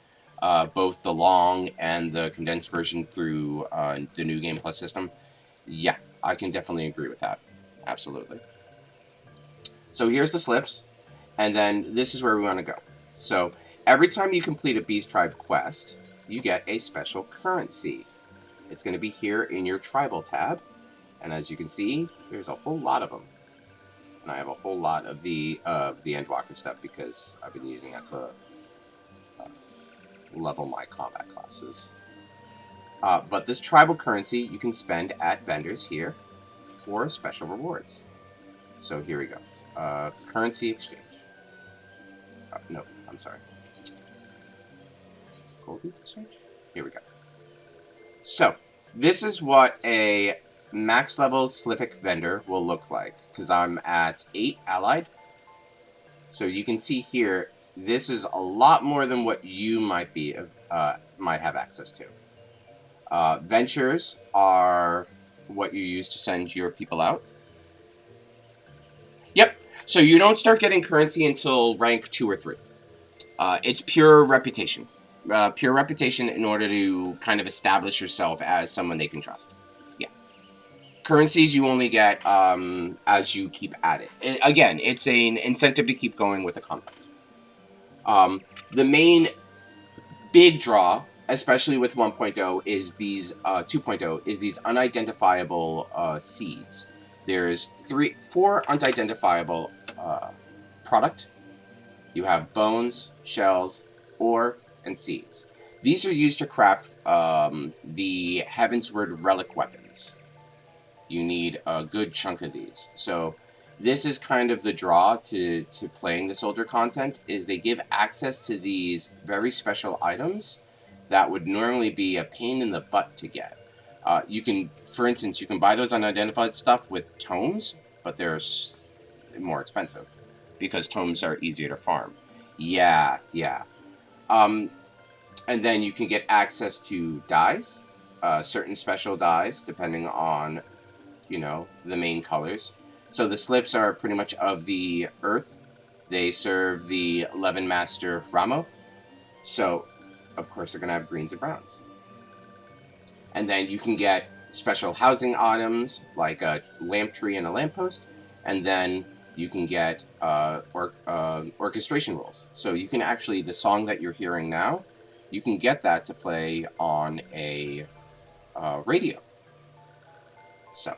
both the long and the condensed version through the New Game Plus system, yeah, I can definitely agree with that. Absolutely. So here's the Slips, and then this is where we want to go. So every time you complete a Beast Tribe quest, you get a special currency. It's going to be here in your Tribal tab, and as you can see, there's a whole lot of them. And I have a whole lot of the Endwalker stuff because I've been using that to level my combat classes. But this tribal currency you can spend at vendors here for special rewards. So here we go. Currency exchange. No, I'm sorry. Gold exchange? Here we go. So, this is what a max level Slific vendor will look like. Because I'm at 8 allied. So you can see here, this is a lot more than what you might have access to. Ventures are what you use to send your people out. Yep. So you don't start getting currency until rank 2 or 3. It's pure reputation. Pure reputation in order to kind of establish yourself as someone they can trust. Yeah. Currencies you only get as you keep at it. Again, it's an incentive to keep going with the content. The main big draw especially with 1.0, is these 2.0 is these unidentifiable seeds. There's four unidentifiable product. You have bones, shells, ore, and seeds. These are used to craft the Heavensward relic weapons. You need a good chunk of these. So this is kind of the draw to playing the soldier content, is they give access to these very special items that would normally be a pain in the butt to get. You can, for instance, you can buy those unidentified stuff with tomes, but they're more expensive because tomes are easier to farm. Yeah, yeah. Um, and then you can get access to dyes, certain special dyes, depending on, the main colors. So the slips are pretty much of the earth. They serve the Levin Master Ramo. So, of course, they're going to have greens and browns. And then you can get special housing items like a lamp tree and a lamppost. And then you can get orchestration rolls. So you can actually, the song that you're hearing now, you can get that to play on a radio. So,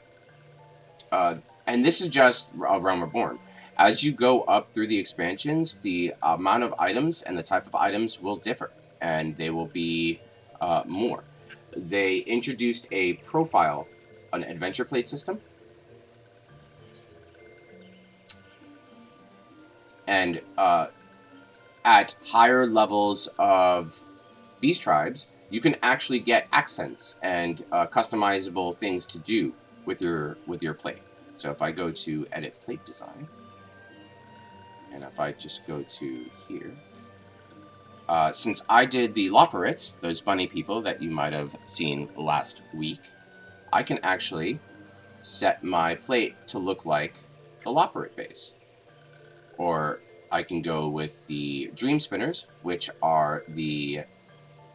and this is just Realm Reborn. As you go up through the expansions, the amount of items and the type of items will differ, and they will be more. They introduced a profile, an adventure plate system, and at higher levels of these tribes, you can actually get accents and customizable things to do with your plate. So if I go to edit plate design, and if I just go to here, since I did the Loporits, those bunny people that you might have seen last week, I can actually set my plate to look like the Loporit base. Or I can go with the Dream Spinners, which are the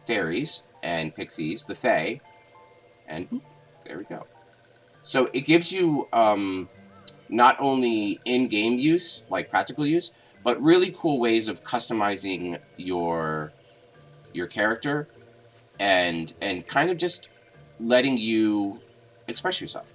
fairies and pixies, the fae, and boop, there we go. So it gives you not only in-game use, like practical use, but really cool ways of customizing your character and kind of just letting you express yourself,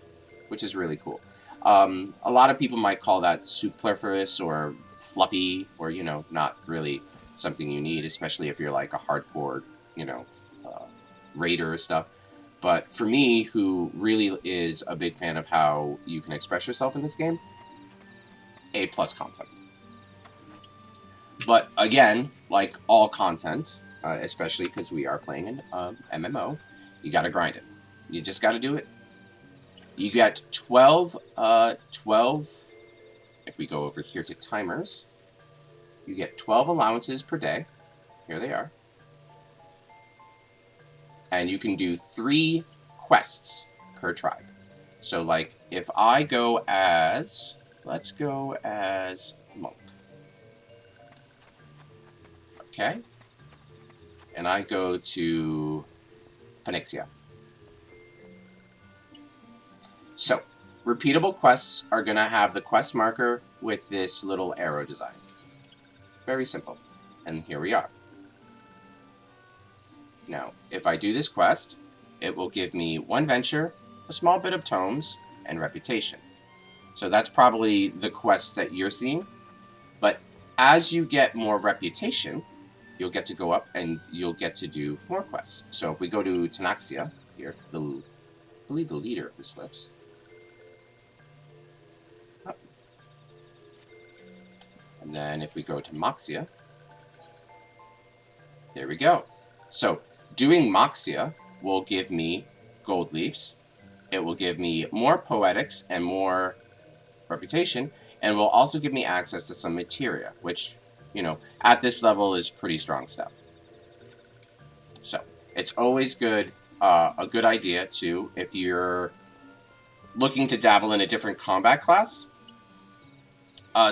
which is really cool. A lot of people might call that superfluous or fluffy, or not really something you need, especially if you're like a hardcore, uh, raider or stuff. But for me, who really is a big fan of how you can express yourself in this game, A+ content. But again, like all content, especially because we are playing an MMO, you got to grind it. You just got to do it. You get 12, if we go over here to timers, you get 12 allowances per day. Here they are. And you can do 3 quests per tribe. So like if I go as, let's go as monk. Okay. And I go to Panyxia. So, repeatable quests are going to have the quest marker with this little arrow design. Very simple. And here we are. Now, if I do this quest, it will give me 1 venture, a small bit of tomes, and reputation. So that's probably the quest that you're seeing. But as you get more reputation, you'll get to go up and you'll get to do more quests. So if we go to Tanaxia here, I believe the leader of the slips. Oh. And then if we go to Moxia, there we go. So doing Moxia will give me gold leaves. It will give me more poetics and more reputation, and will also give me access to some materia, which, at this level is pretty strong stuff. So it's always good, a good idea too, if you're looking to dabble in a different combat class.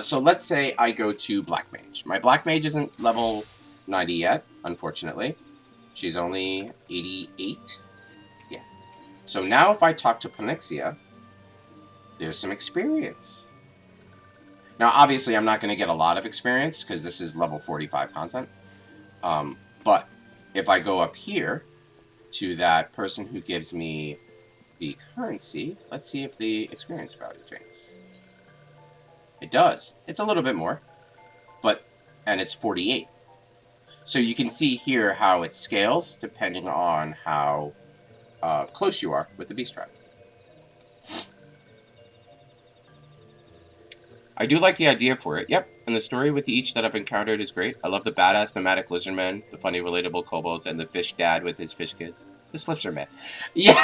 So let's say I go to Black Mage. My Black Mage isn't level 90 yet, unfortunately. She's only 88. Yeah. So now if I talk to Panyxia, there's some experience. Now, obviously, I'm not going to get a lot of experience because this is level 45 content. But if I go up here to that person who gives me the currency, let's see if the experience value changes. It does. It's a little bit more, but, and it's 48. So you can see here how it scales depending on how close you are with the beast tribe. I do like the idea for it. Yep, and the story with each that I've encountered is great. I love the badass nomadic lizardmen, the funny relatable kobolds, and the fish dad with his fish kids. The slips are meh. Yeah.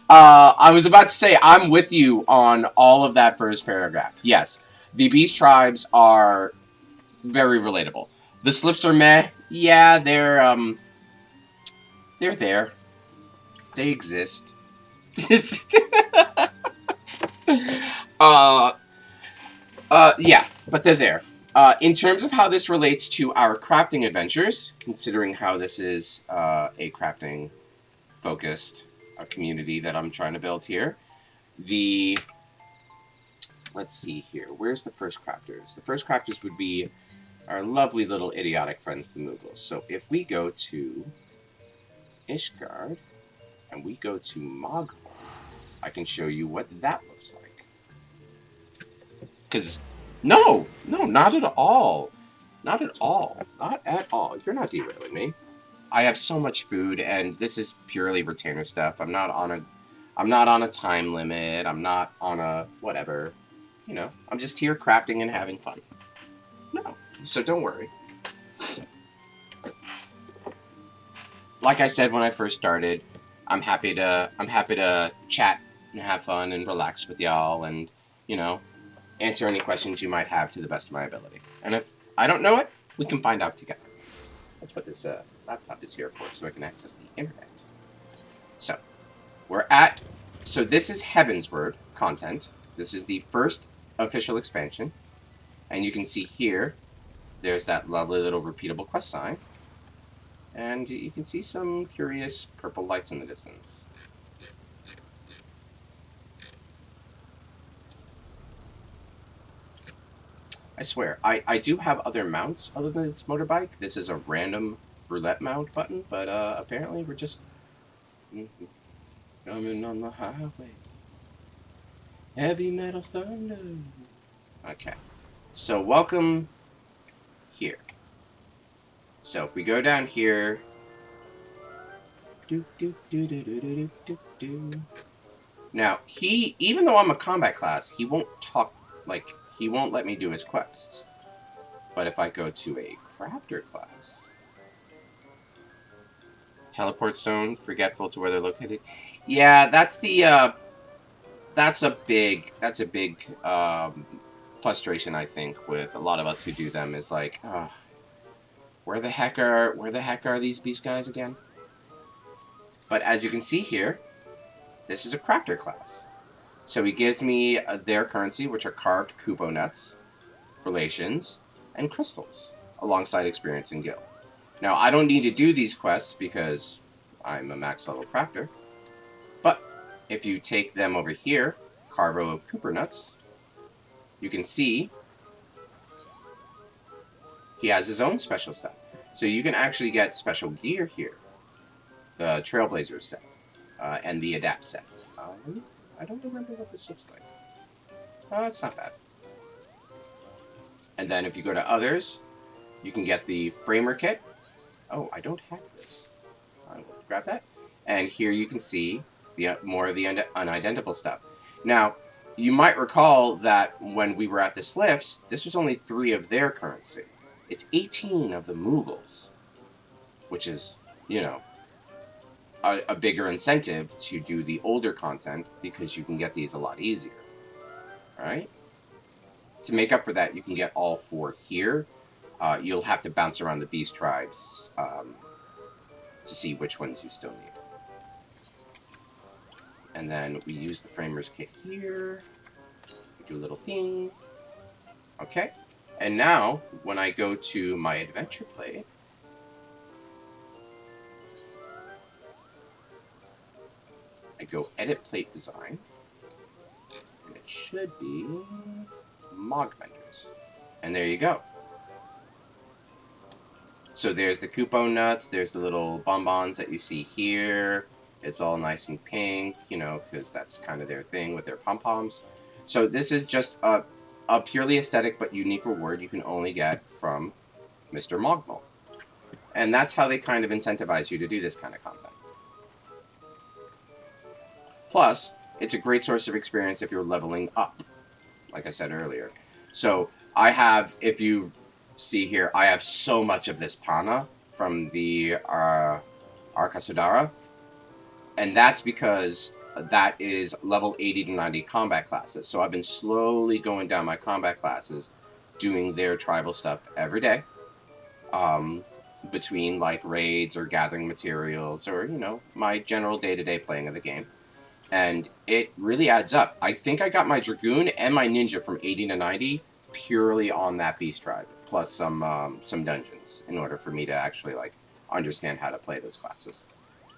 I was about to say I'm with you on all of that first paragraph. Yes, the beast tribes are very relatable. The slips are meh. Yeah, they're there. They exist. uh, yeah, but they're there. In terms of how this relates to our crafting adventures, considering how this is a crafting focused community that I'm trying to build here, let's see here. Where's the first crafters? The first crafters would be our lovely little idiotic friends, the Mughals. So if we go to Ishgard and we go to Moghul, I can show you what that looks like. Because, no, not at all. Not at all. Not at all. You're not derailing me. I have so much food, and this is purely retainer stuff. I'm not on a time limit. I'm not on a whatever. You know, I'm just here crafting and having fun. No, so don't worry. Like I said when I first started, I'm happy to chat and have fun and relax with y'all, and you know, answer any questions you might have to the best of my ability. And if I don't know it, we can find out together. That's what this laptop is here for, so I can access the internet. So, so this is Heavensward content. This is the first official expansion. And you can see here, there's that lovely little repeatable quest sign. And you can see some curious purple lights in the distance. I swear, I do have other mounts other than this motorbike. This is a random roulette mount button, but apparently we're just coming on the highway. Heavy metal thunder. Okay, so welcome here. So if we go down here, now even though I'm a combat class, he won't talk, like, he won't let me do his quests. But if I go to a crafter class, teleport stone, forgetful to where they're located. Yeah, that's a big frustration, I think, with a lot of us who do them, is like, where the heck are these beast guys again? But as you can see here, this is a crafter class. So he gives me their currency, which are carved kubo nuts, relations, and crystals, alongside experience and guild. Now, I don't need to do these quests because I'm a max level crafter, but if you take them over here, carvo of Cooper nuts, you can see he has his own special stuff. So you can actually get special gear here, the Trailblazer set, and the Adapt set. I don't remember what this looks like. It's not bad. And then if you go to others, you can get the Framer kit. Oh, I don't have this. I will grab that. And here you can see the more of the unidentifiable stuff. Now, you might recall that when we were at the Sliffs, this was only 3 of their currency. It's 18 of the Mughals, which is, you know, a bigger incentive to do the older content because you can get these a lot easier. Alright? To make up for that, you can get all 4 here. You'll have to bounce around the beast tribes to see which ones you still need. And then we use the Framers kit here. We do a little thing. Okay. And now, when I go to my adventure plate, I go edit plate design, and it should be Mog Vendors. And there you go. So there's the coupon nuts, there's the little bonbons that you see here. It's all nice and pink, you know, because that's kind of their thing with their pom-poms. So this is just a purely aesthetic but unique reward you can only get from Mr. Mogmal. And that's how they kind of incentivize you to do this kind of content. Plus, it's a great source of experience if you're leveling up, like I said earlier. So I have, if you see here, I have so much of this Pana from the Arkasudara, and that's because that is level 80 to 90 combat classes. So I've been slowly going down my combat classes, doing their tribal stuff every day, between like raids or gathering materials or, you know, my general day-to-day playing of the game. And it really adds up. I think I got my Dragoon and my Ninja from 80 to 90 purely on that Beast Tribe, plus some dungeons in order for me to actually like understand how to play those classes.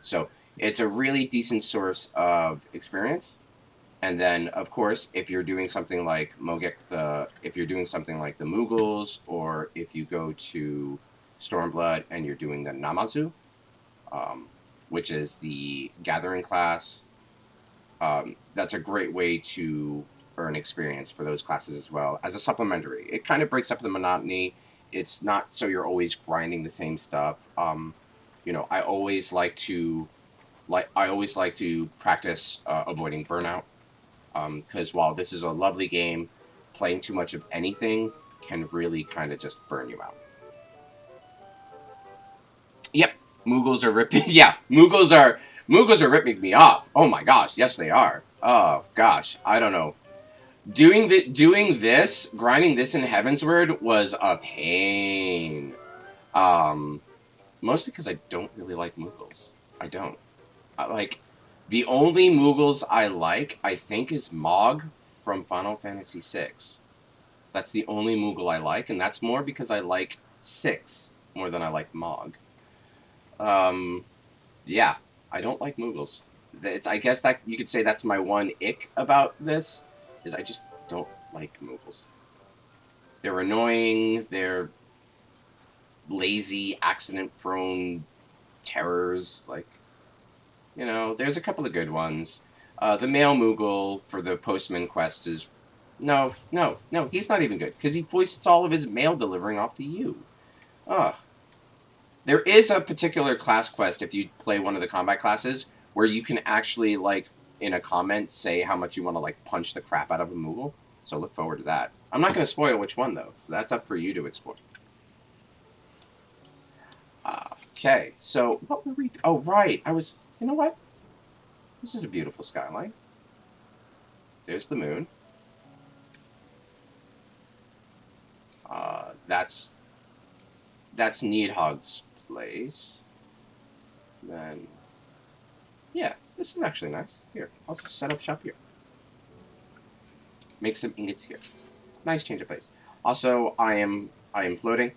So it's a really decent source of experience. And then, of course, if you're doing something like if you're doing something like the Mughals, or if you go to Stormblood and you're doing the Namazu, which is the Gathering class, that's a great way to earn experience for those classes as well as a supplementary. It kind of breaks up the monotony. It's not so you're always grinding the same stuff. You know, I always like to practice avoiding burnout, because while this is a lovely game, playing too much of anything can really kind of just burn you out. Yep, Mughals are ripping. Yeah, Mughals are ripping me off. Oh my gosh, yes they are. Oh gosh, I don't know. Doing this, grinding this in Heavensward was a pain. Um, Mostly because I don't really like Mughals. I don't. Like, the only Mughals I like, I think, is Mog from Final Fantasy VI. That's the only Moogle I like, and that's more because I like 6 more than I like Mog. Um, yeah, I don't like Mughals. I guess that you could say that's my one ick about this, is I just don't like Mughals. They're annoying. They're lazy, accident-prone terrors. Like, you know, there's a couple of good ones. The male Moogle for the Postman quest is no. He's not even good because he voiced all of his mail delivering off to you. Ugh. There is a particular class quest if you play one of the combat classes where you can actually, like, in a comment say how much you want to, like, punch the crap out of a Moogle. So look forward to that. I'm not going to spoil which one, though. So that's up for you to explore. Okay, so what were we... Oh, right. You know what? This is a beautiful skyline. There's the moon. That's Needhog's place. Then, yeah, this is actually nice. Here, I'll just set up shop here. Make some ingots here. Nice change of place. Also, I am floating.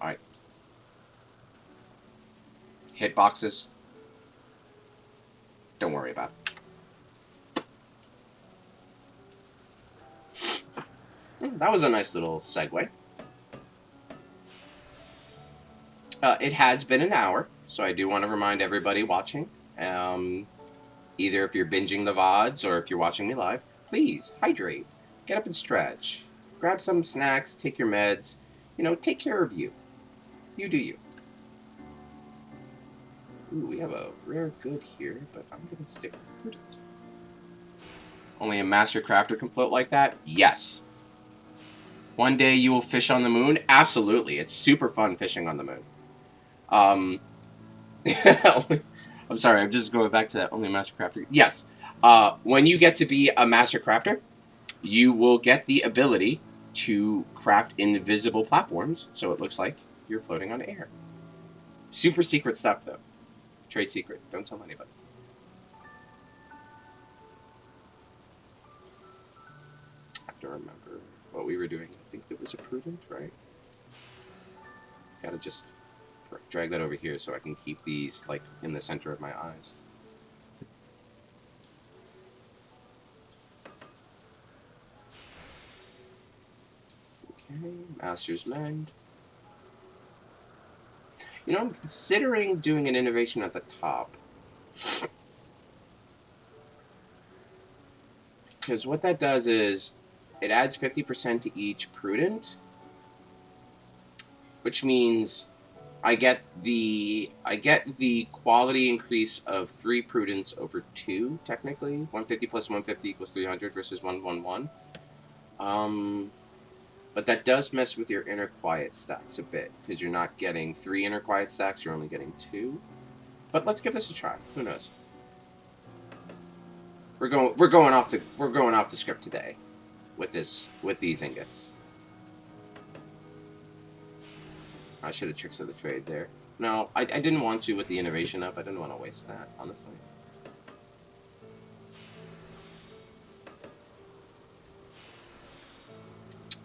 Alright. Hitboxes. Don't worry about it. That was a nice little segue. It has been an hour, so I do want to remind everybody watching, either if you're binging the VODs or if you're watching me live, please hydrate, get up and stretch, grab some snacks, take your meds, you know, take care of you. You do you. Ooh, we have a rare good here, but I'm going to stick with prudent. Only a master crafter can float like that? Yes. One day you will fish on the moon? Absolutely. It's super fun fishing on the moon. I'm sorry, I'm just going back to that only master crafter. Yes. When you get to be a master crafter, you will get the ability to craft invisible platforms, so it looks like you're floating on air. Super secret stuff, though. Trade secret. Don't tell anybody. I have to remember what we were doing. I think it was a prudent, right? Gotta just drag that over here so I can keep these, like, in the center of my eyes. Okay, Master's Mend. You know, I'm considering doing an innovation at the top. Because what that does is it adds 50% to each prudent, which means I get the quality increase of 3 prudence over 2, technically. 150 plus 150 equals 300 versus 111. But that does mess with your inner quiet stacks a bit, because you're not getting 3 inner quiet stacks, you're only getting 2. But let's give this a try. Who knows? We're going off the script today with these ingots. I should have tricks of the trade there. No, I didn't want to with the innovation up. I didn't want to waste that, honestly.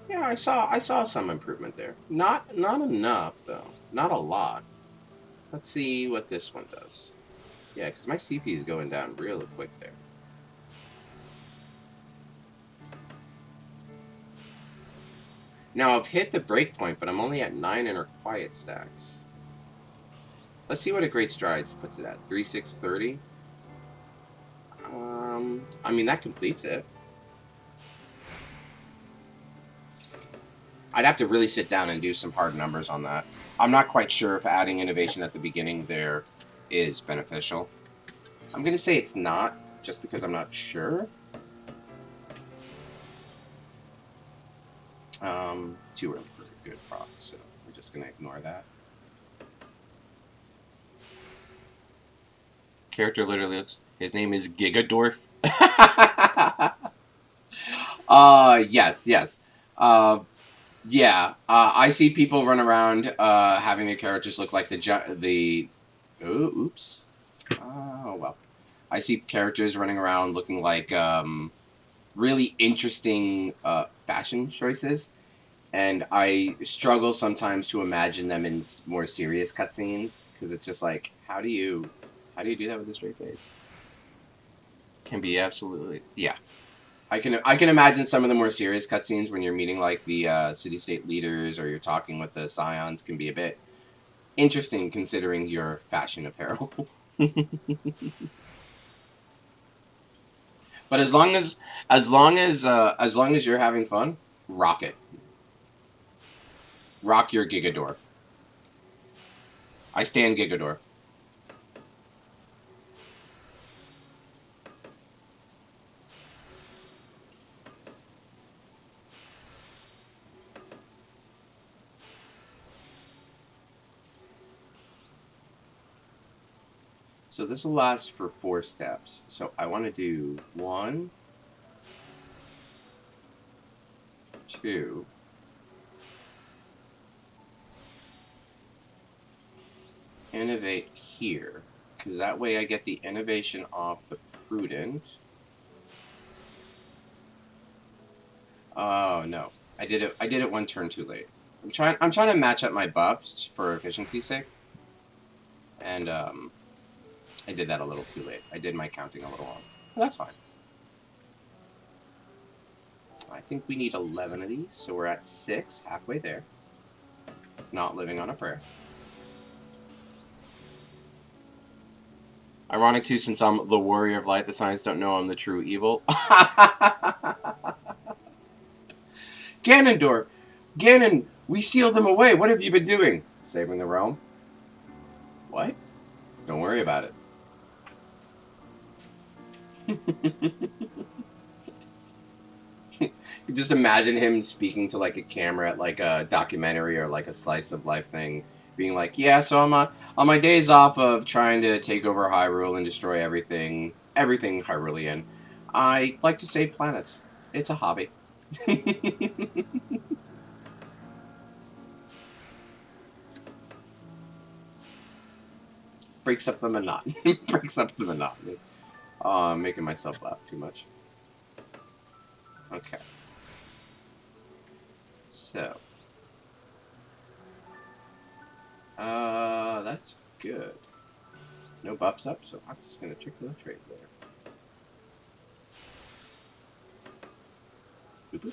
Yeah, I saw some improvement there. Not enough though. Not a lot. Let's see what this one does. Yeah, because my CP is going down really quick there. Now I've hit the breakpoint, but I'm only at 9 inner quiet stacks. Let's see what a great strides puts it at. 3630. I mean that completes it. I'd have to really sit down and do some hard numbers on that. I'm not quite sure if adding innovation at the beginning there is beneficial. I'm going to say it's not, just because I'm not sure. Too early for a good proc, so we're just going to ignore that. Character literally looks... His name is Gigadorf. Yes. Yeah, I see people run around having their characters look like the. Oh, oops. Oh well. I see characters running around looking like really interesting fashion choices, and I struggle sometimes to imagine them in more serious cutscenes because it's just like, how do you do that with a straight face? Can be absolutely, yeah. I can imagine some of the more serious cutscenes when you're meeting like the city-state leaders or you're talking with the scions can be a bit interesting considering your fashion apparel. But as long as you're having fun, rock it. Rock your Gigadorf. I stand Gigadorf. So this will last for 4 steps. So I want to do 1, 2, innovate here, because that way I get the innovation off the prudent. Oh no, I did it 1 turn too late. I'm trying to match up my buffs for efficiency's sake, and I did that a little too late. I did my counting a little wrong. But that's fine. I think we need 11 of these, so we're at 6, halfway there. Not living on a prayer. Ironic too, since I'm the warrior of light, the signs don't know I'm the true evil. Ganondorf! Ganon, we sealed them away. What have you been doing? Saving the realm? What? Don't worry about it. Just imagine him speaking to like a camera at like a documentary or like a slice of life thing, being like, "Yeah, so on my days off of trying to take over Hyrule and destroy everything Hyrulean, I like to save planets. It's a hobby." Breaks up the monotony. Breaks up the monotony. Oh, I'm making myself laugh too much. Okay. So. That's good. No buffs up, so I'm just gonna trick the trade there. Boop boop.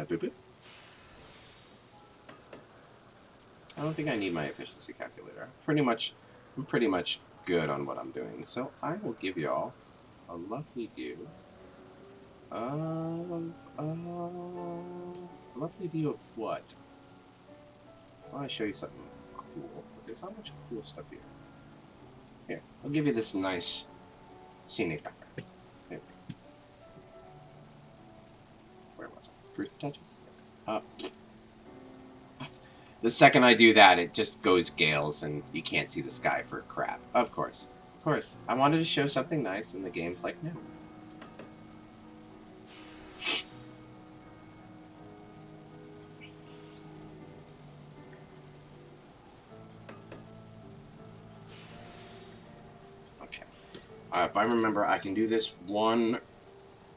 Boop boop. I don't think I need my efficiency calculator. I'm pretty much good on what I'm doing. So I will give y'all a lovely view of a lovely view of what? I want to show you something cool, but there's not much cool stuff here. Here, I'll give you this nice scenic background. Here. Where was it? Fruit touches? The second I do that, it just goes gales and you can't see the sky for crap. Of course. Of course. I wanted to show something nice and the game's like, no. Okay. If I remember, I can do this one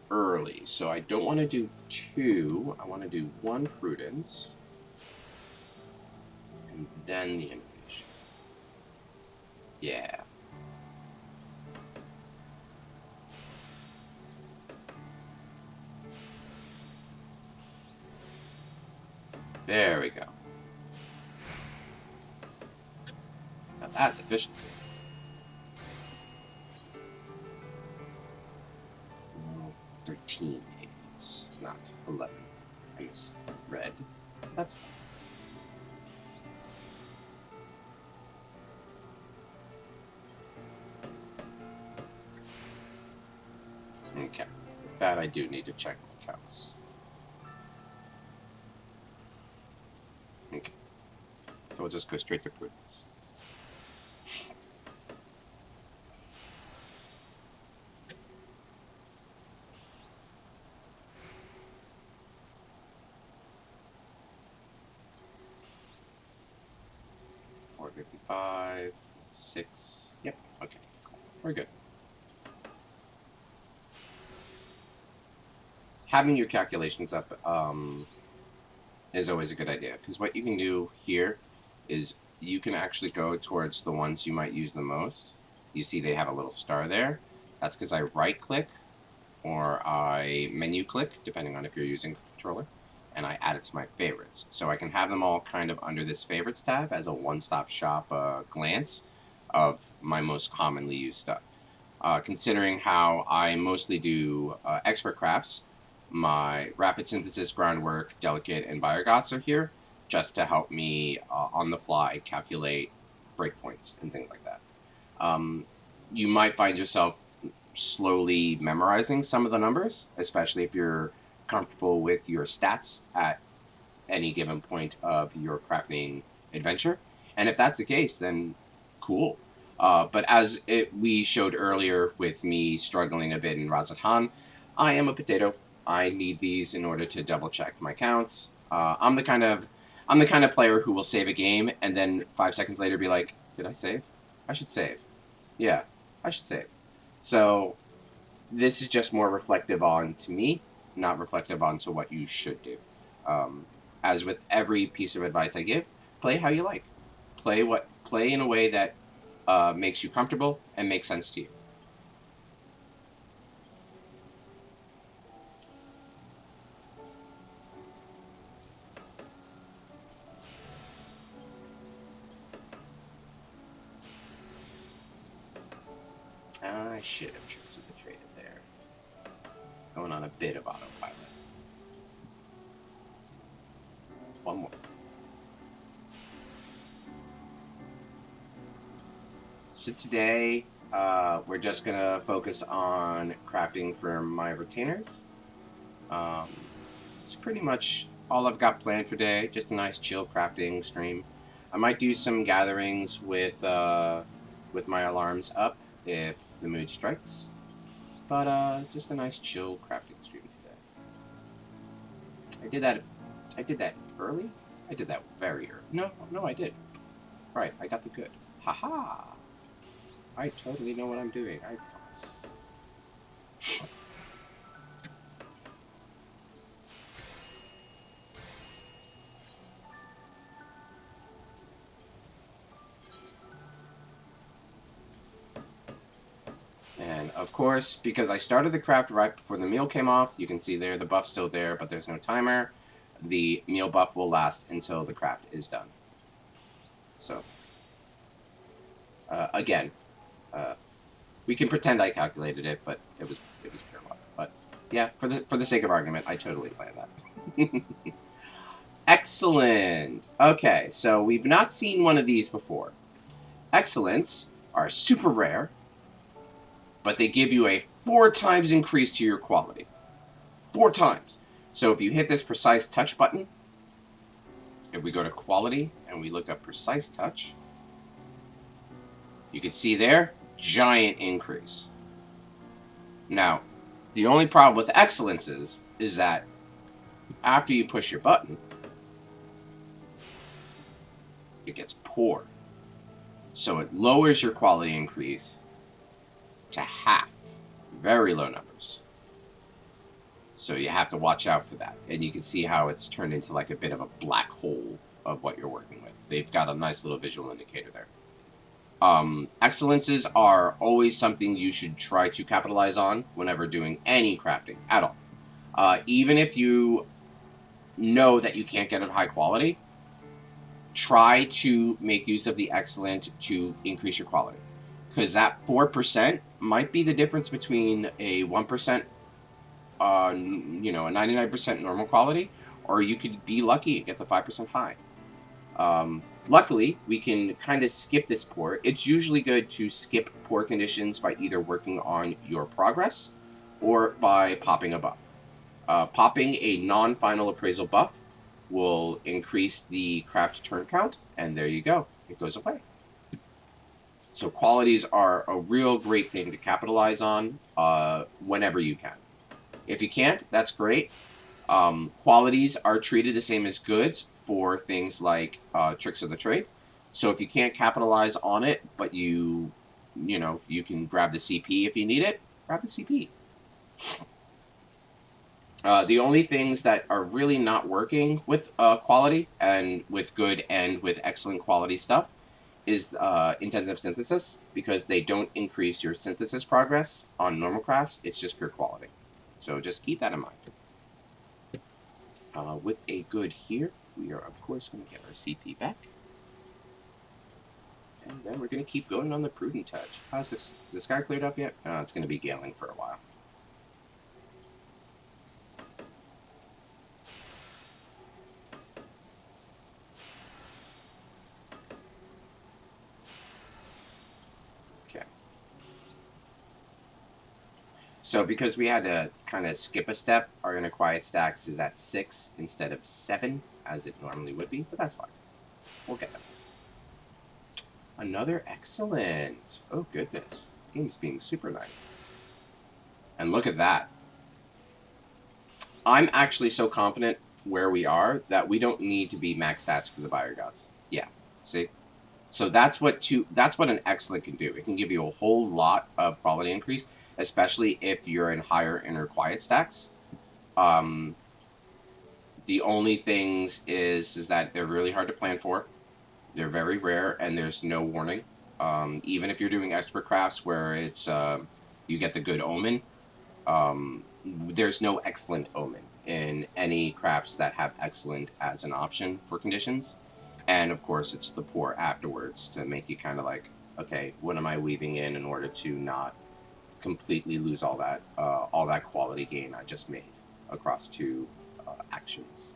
early. So I don't want to do two. I want to do one prudence. And then the innovation. Yeah. There we go. Now that's efficiency. 13 aids, not 11. I miss red. That's fine. Okay. With that, I do need to check the counts. Okay. So we'll just go straight to prudence. $4.55, 6. Yep. Okay. Cool. We're good. Having your calculations up is always a good idea, because what you can do here is you can actually go towards the ones you might use the most. You see they have a little star there. That's because I right click or I menu click, depending on if you're using a controller, and I add it to my favorites. So I can have them all kind of under this favorites tab as a one-stop shop glance of my most commonly used stuff. Considering how I mostly do expert crafts, my rapid synthesis, groundwork, delicate, and biogoths are here just to help me on the fly calculate breakpoints and things like that. You might find yourself slowly memorizing some of the numbers, especially if you're comfortable with your stats at any given point of your crafting adventure. And if that's the case, then cool. But as we showed earlier with me struggling a bit in Razatan, I am a potato. I need these in order to double check my counts. I'm the kind of player who will save a game and then 5 seconds later be like, did I save? I should save. Yeah, I should save. So this is just more reflective on to me, not reflective on to what you should do. As with every piece of advice I give, play how you like. Play in a way that makes you comfortable and makes sense to you. I should have precipitated there. Going on a bit of autopilot. One more. So today, we're just gonna focus on crafting for my retainers. It's pretty much all I've got planned for today. Just a nice chill crafting stream. I might do some gatherings with my alarms up if the mood strikes. But just a nice chill crafting stream today. I did that early? I did that very early. No, I did. Right, I got the good. Haha! I totally know what I'm doing, I promise. And of course, because I started the craft right before the meal came off, you can see there the buff's still there, but there's no timer. The meal buff will last until the craft is done. So again, we can pretend I calculated it, but it was pure luck. But yeah, for the sake of argument, I totally planned that. Excellent. Okay, so we've not seen one of these before. Excellents are super rare, but they give you a 4 times increase to your quality. 4 times. So if you hit this precise touch button, if we go to quality and we look up precise touch, you can see there, giant increase. Now, the only problem with excellence is that after you push your button, it gets poor. So it lowers your quality increase to half. Very low numbers. So you have to watch out for that. And you can see how it's turned into like a bit of a black hole of what you're working with. They've got a nice little visual indicator there. Excellences are always something you should try to capitalize on whenever doing any crafting at all. Even if you know that you can't get it high quality, try to make use of the excellent to increase your quality. Because that 4% might be the difference between a 1%, a 99% normal quality, or you could be lucky and get the 5% high. Luckily, we can kind of skip this poor. It's usually good to skip poor conditions by either working on your progress or by popping a buff. Popping a non-final appraisal buff will increase the craft turn count, and there you go. It goes away. So qualities are a real great thing to capitalize on whenever you can. If you can't, that's great. Qualities are treated the same as goods for things like tricks of the trade. So if you can't capitalize on it, but you can grab the CP if you need it, grab the CP. The only things that are really not working with quality and with good and with excellent quality stuff is intensive synthesis, because they don't increase your synthesis progress on normal crafts. It's just pure quality. So just keep that in mind. With a good here, we are of course going to get our CP back. And then we're going to keep going on the Prudent Touch. How's this? Is the sky cleared up yet? It's going to be galing for a while. Okay. So because we had to kind of skip a step, our inner quiet stacks is at 6 instead of 7, as it normally would be, but that's fine. We'll get them. Another excellent. Oh, goodness. The game's being super nice. And look at that. I'm actually so confident where we are that we don't need to be max stats for the Buyer Gods. Yeah, see? So that's what an excellent can do. It can give you a whole lot of quality increase, especially if you're in higher inner quiet stacks. The only things is that they're really hard to plan for. They're very rare, and there's no warning. Even if you're doing expert crafts where it's you get the good omen, there's no excellent omen in any crafts that have excellent as an option for conditions. And of course, it's the poor afterwards to make you kind of like, okay, what am I weaving in order to not completely lose all that quality gain I just made across 2 actions.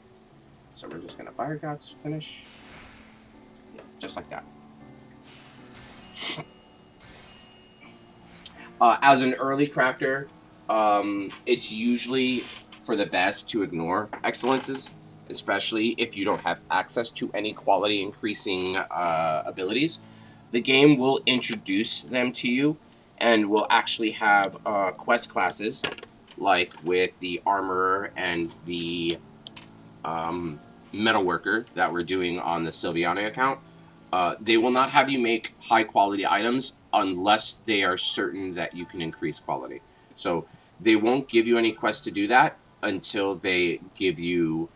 So we're just gonna Fire Gods finish. Just like that. As an early crafter, it's usually for the best to ignore excellences, especially if you don't have access to any quality increasing abilities. The game will introduce them to you and will actually have quest classes, like with the armorer and the metalworker that we're doing on the Sylviane account. They will not have you make high quality items unless they are certain that you can increase quality. So they won't give you any quests to do that until they give you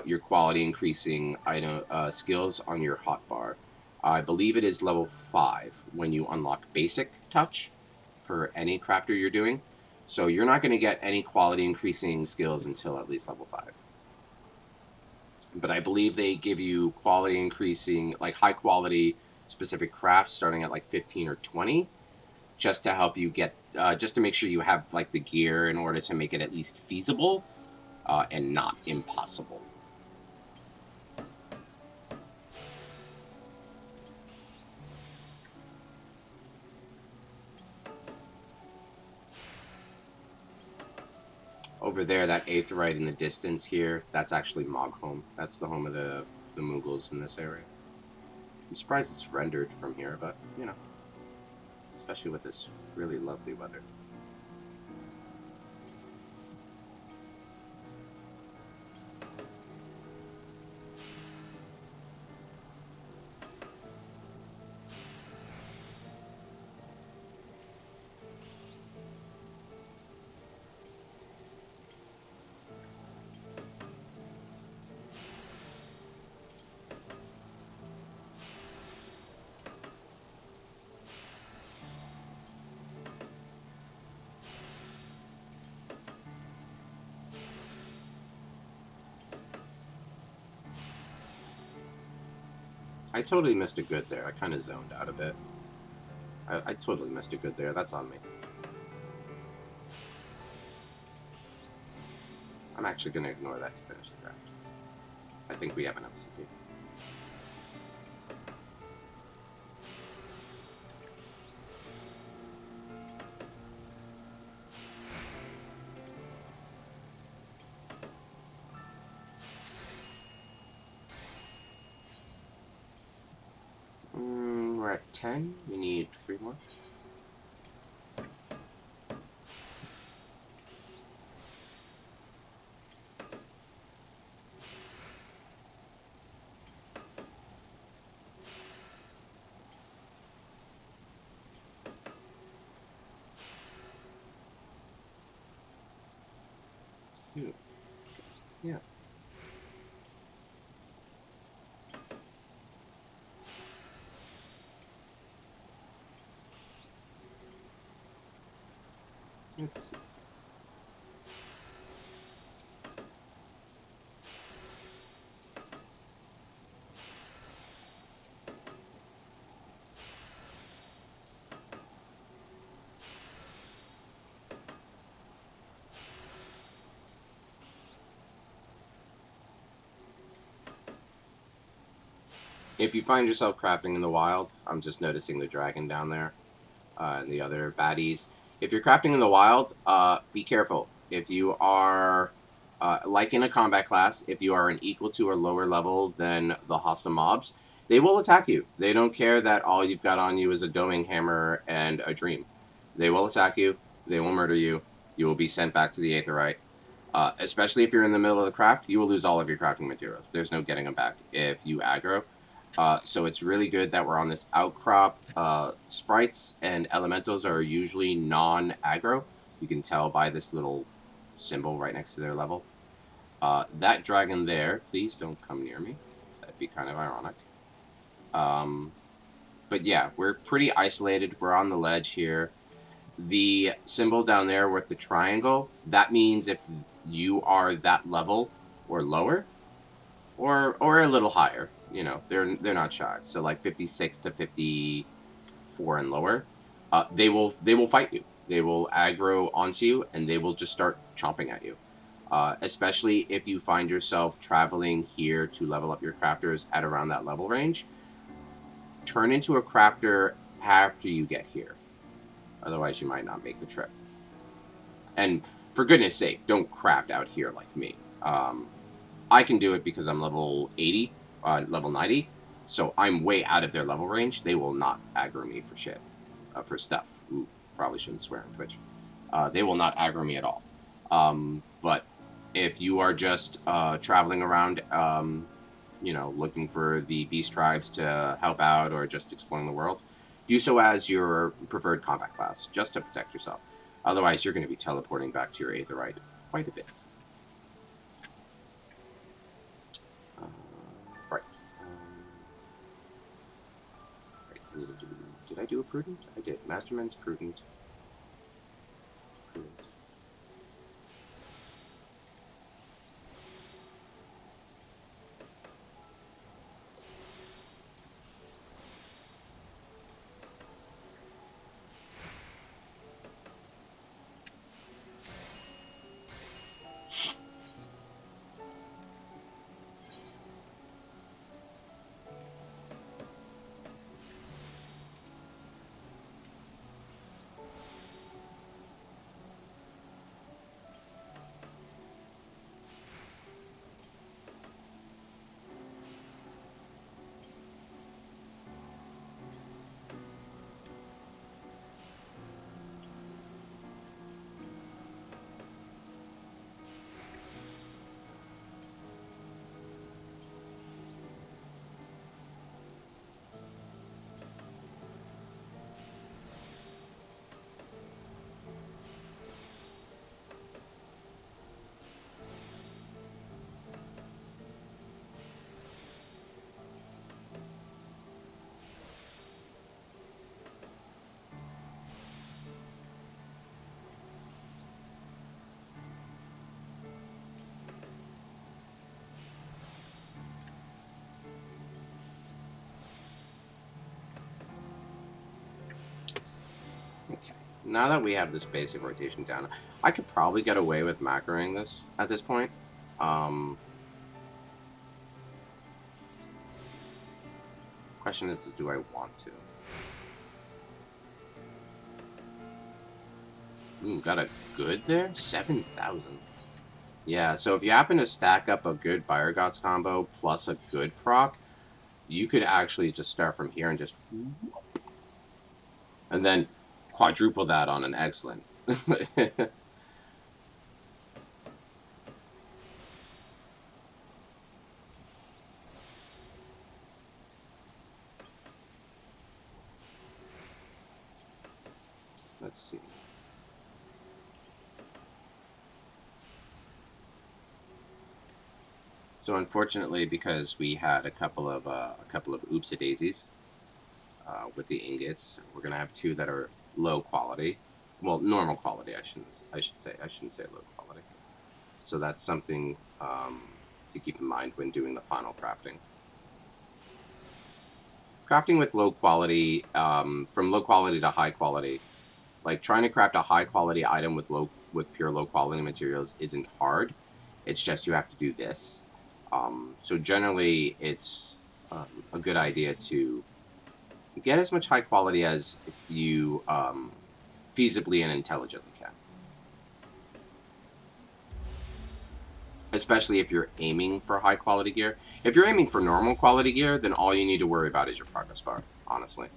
your quality increasing item skills on your hotbar. I believe it is level 5 when you unlock basic touch for any crafter you're doing. So you're not going to get any quality increasing skills until at least level 5. but I believe they give you quality increasing, like high quality specific crafts starting at like 15 or 20, just to help you get, just to make sure you have like the gear in order to make it at least feasible and not impossible. Over there, that aetheryte in the distance here, that's actually Mogholm. That's the home of the Mughals in this area. I'm surprised it's rendered from here, but, you know, especially with this really lovely weather. I totally missed a good there. I kind of zoned out a bit. I totally missed a good there. That's on me. I'm actually going to ignore that to finish the craft. I think we have enough CP. We're at 10. We need 3 more. Yeah. Let's see. If you find yourself crafting in the wild, I'm just noticing the dragon down there and the other baddies. If you're crafting in the wild, be careful. If you are, like in a combat class, if you are an equal to or lower level than the hostile mobs, they will attack you. They don't care that all you've got on you is a doming hammer and a dream. They will attack you. They will murder you. You will be sent back to the aetheryte. Especially if you're in the middle of the craft, you will lose all of your crafting materials. There's no getting them back if you aggro. So it's really good that we're on this outcrop. Sprites and elementals are usually non-aggro. You can tell by this little symbol right next to their level. That dragon there, please don't come near me. That'd be kind of ironic. But yeah, we're pretty isolated. We're on the ledge here. The symbol down there with the triangle, that means if you are that level or lower, or a little higher, you know, they're not shy. So like 56 to 54 and lower, they will fight you. They will aggro onto you, and they will just start chomping at you. Especially if you find yourself traveling here to level up your crafters at around that level range. Turn into a crafter after you get here. Otherwise, you might not make the trip. And for goodness sake, don't craft out here like me. I can do it because I'm level 80, level 90, so I'm way out of their level range. They will not aggro me for shit, for stuff. Ooh, probably shouldn't swear on Twitch. They will not aggro me at all. But if you are just traveling around, looking for the beast tribes to help out or just exploring the world, do so as your preferred combat class, just to protect yourself. Otherwise, you're going to be teleporting back to your aetheryte quite a bit. Right. Did I do a prudent? I did. Masterman's prudent. Prudent. Now that we have this basic rotation down, I could probably get away with macroing this at this point. Question is, do I want to? Ooh, got a good there? 7,000. Yeah, so if you happen to stack up a good Fire Gods combo plus a good proc, you could actually just start from here and just... And then quadruple that on an excellent. Let's see. So unfortunately, because we had a couple of oopsie daisies with the ingots, we're gonna have two that are low quality. Well, normal quality. I shouldn't say low quality. So that's something to keep in mind when doing the final crafting. Crafting with low quality, from low quality to high quality, like trying to craft a high quality item with pure low quality materials isn't hard. It's just you have to do this. So generally, it's a good idea to get as much high quality as you feasibly and intelligently can. Especially if you're aiming for high quality gear. If you're aiming for normal quality gear, then all you need to worry about is your progress bar, honestly.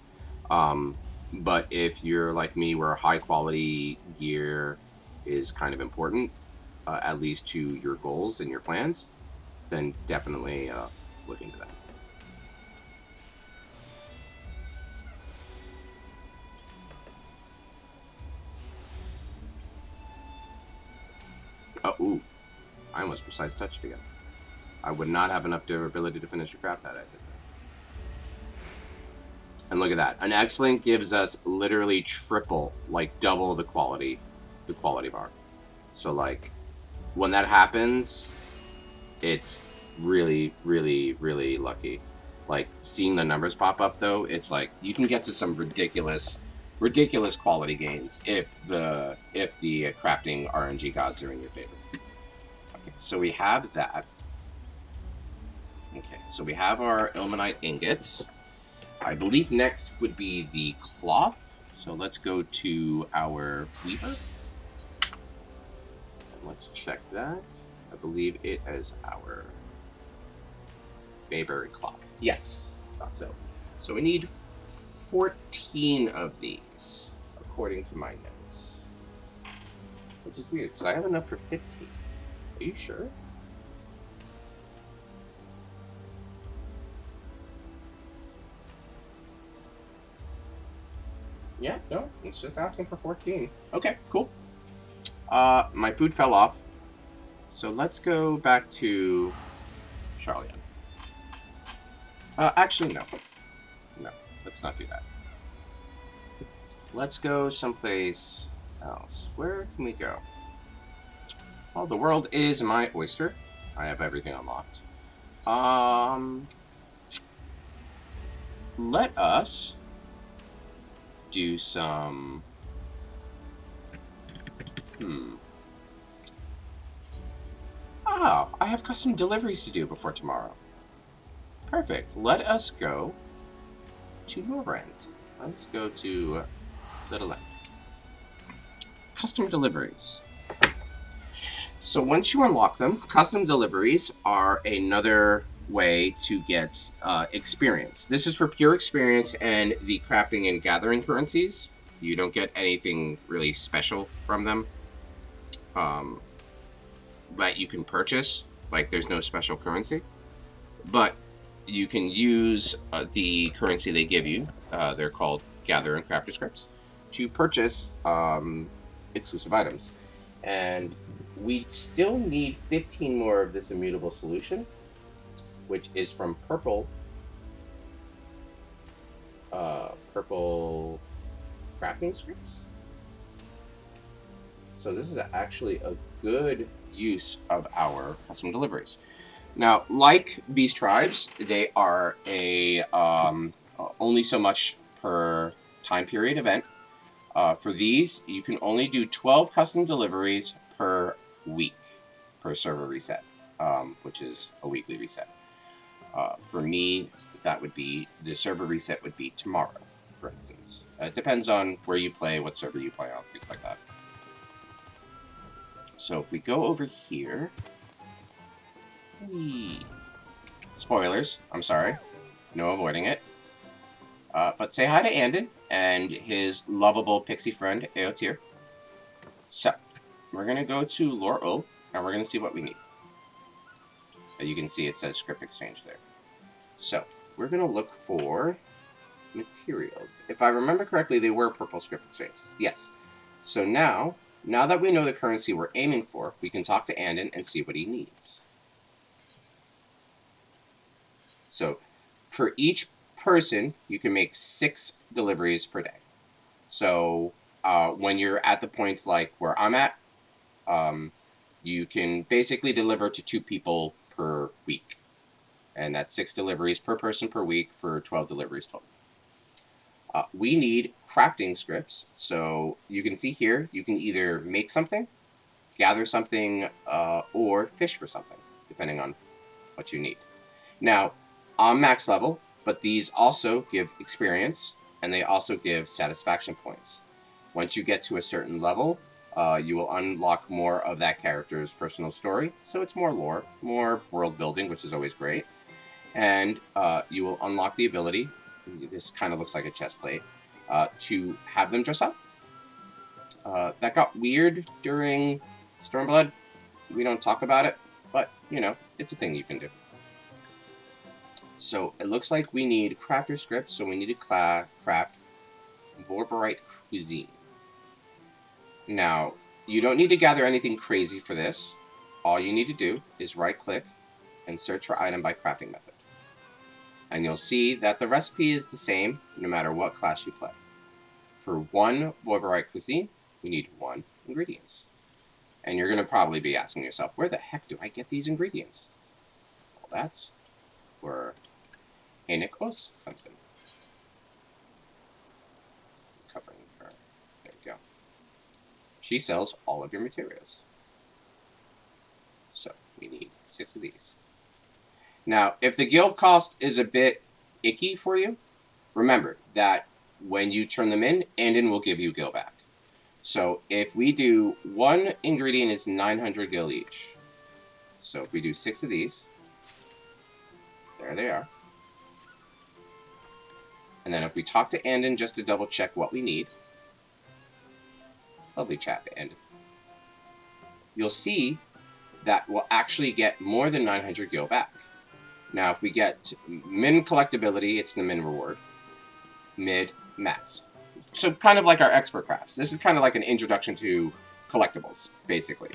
But if you're like me, where high quality gear is kind of important, at least to your goals and your plans, then definitely look into that. Oh, ooh. I almost precise touched again. I would not have enough durability to finish a craft had I did that. And look at that. An excellent gives us literally triple, like double the quality bar. So like when that happens, it's really, really, really lucky. Like seeing the numbers pop up though, it's like you can get to some ridiculous quality gains if the crafting RNG gods are in your favor. Okay, so we have that. Okay, so we have our ilmenite ingots. I believe next would be the cloth. So let's go to our weaver. And let's check that. I believe it is our bayberry cloth. Yes, thought so. So we need 14 of these, according to my notes. Which is weird, because I have enough for 15. Are you sure? Yeah, no, it's just asking for 14. Okay, cool. My food fell off. So let's go back to Charlian. Actually, no. No, let's not do that. Let's go someplace else. Where can we go? Well, the world is my oyster. I have everything unlocked. Let us do some... Oh, I have custom deliveries to do before tomorrow. Perfect. Let us go to Norbrand. Let's go to Little End. Custom deliveries. So once you unlock them, custom deliveries are another way to get experience. This is for pure experience and the crafting and gathering currencies. You don't get anything really special from them that you can purchase. Like there's no special currency, but you can use the currency they give you. They're called Gather and Crafter scripts to purchase exclusive items. And we still need 15 more of this immutable solution, which is from purple crafting scripts. So this is actually a good use of our custom deliveries. Now, like Beast Tribes, they are a only so much per time period event. For these, you can only do 12 custom deliveries per week, per server reset, which is a weekly reset. For me, that would be, the server reset would be tomorrow, for instance. It depends on where you play, what server you play on, things like that. So if we go over here, spoilers, I'm sorry, no avoiding it. But say hi to Andon and his lovable pixie friend, Aotir. So, we're going to go to Lore O, and we're going to see what we need. You can see it says script exchange there. So, we're going to look for materials. If I remember correctly, they were purple script exchanges. Yes. So now that we know the currency we're aiming for, we can talk to Andon and see what he needs. So, for each person, you can make 6 deliveries per day. So, when you're at the point like where I'm at, you can basically deliver to 2 people per week. And that's 6 deliveries per person per week for 12 deliveries total. We need crafting scripts. So you can see here, you can either make something, gather something, or fish for something, depending on what you need. Now, I'm max level, but these also give experience, and they also give satisfaction points. Once you get to a certain level, you will unlock more of that character's personal story, so it's more lore, more world building, which is always great. And you will unlock the ability, this kind of looks like a chest plate, to have them dress up. That got weird during Stormblood. We don't talk about it, but, you know, it's a thing you can do. So it looks like we need crafter scripts, so we need to craft Borborite cuisine. Now, you don't need to gather anything crazy for this. All you need to do is right-click and search for item by crafting method. And you'll see that the recipe is the same no matter what class you play. For 1 Borborite cuisine, we need 1 ingredients. And you're going to probably be asking yourself, where the heck do I get these ingredients? Well, that's where Enikos comes in. Covering her. There we go. She sells all of your materials. So we need 6 of these. Now, if the guild cost is a bit icky for you, remember that when you turn them in, Andon will give you gil back. So if we do 1 ingredient is 900 gil each. So if we do 6 of these, there they are. And then if we talk to Andon just to double check what we need, lovely chat to Andon, you'll see that we'll actually get more than 900 gil back. Now, if we get min collectability, it's the min reward. Mid, max. So kind of like our expert crafts. This is kind of like an introduction to collectibles, basically.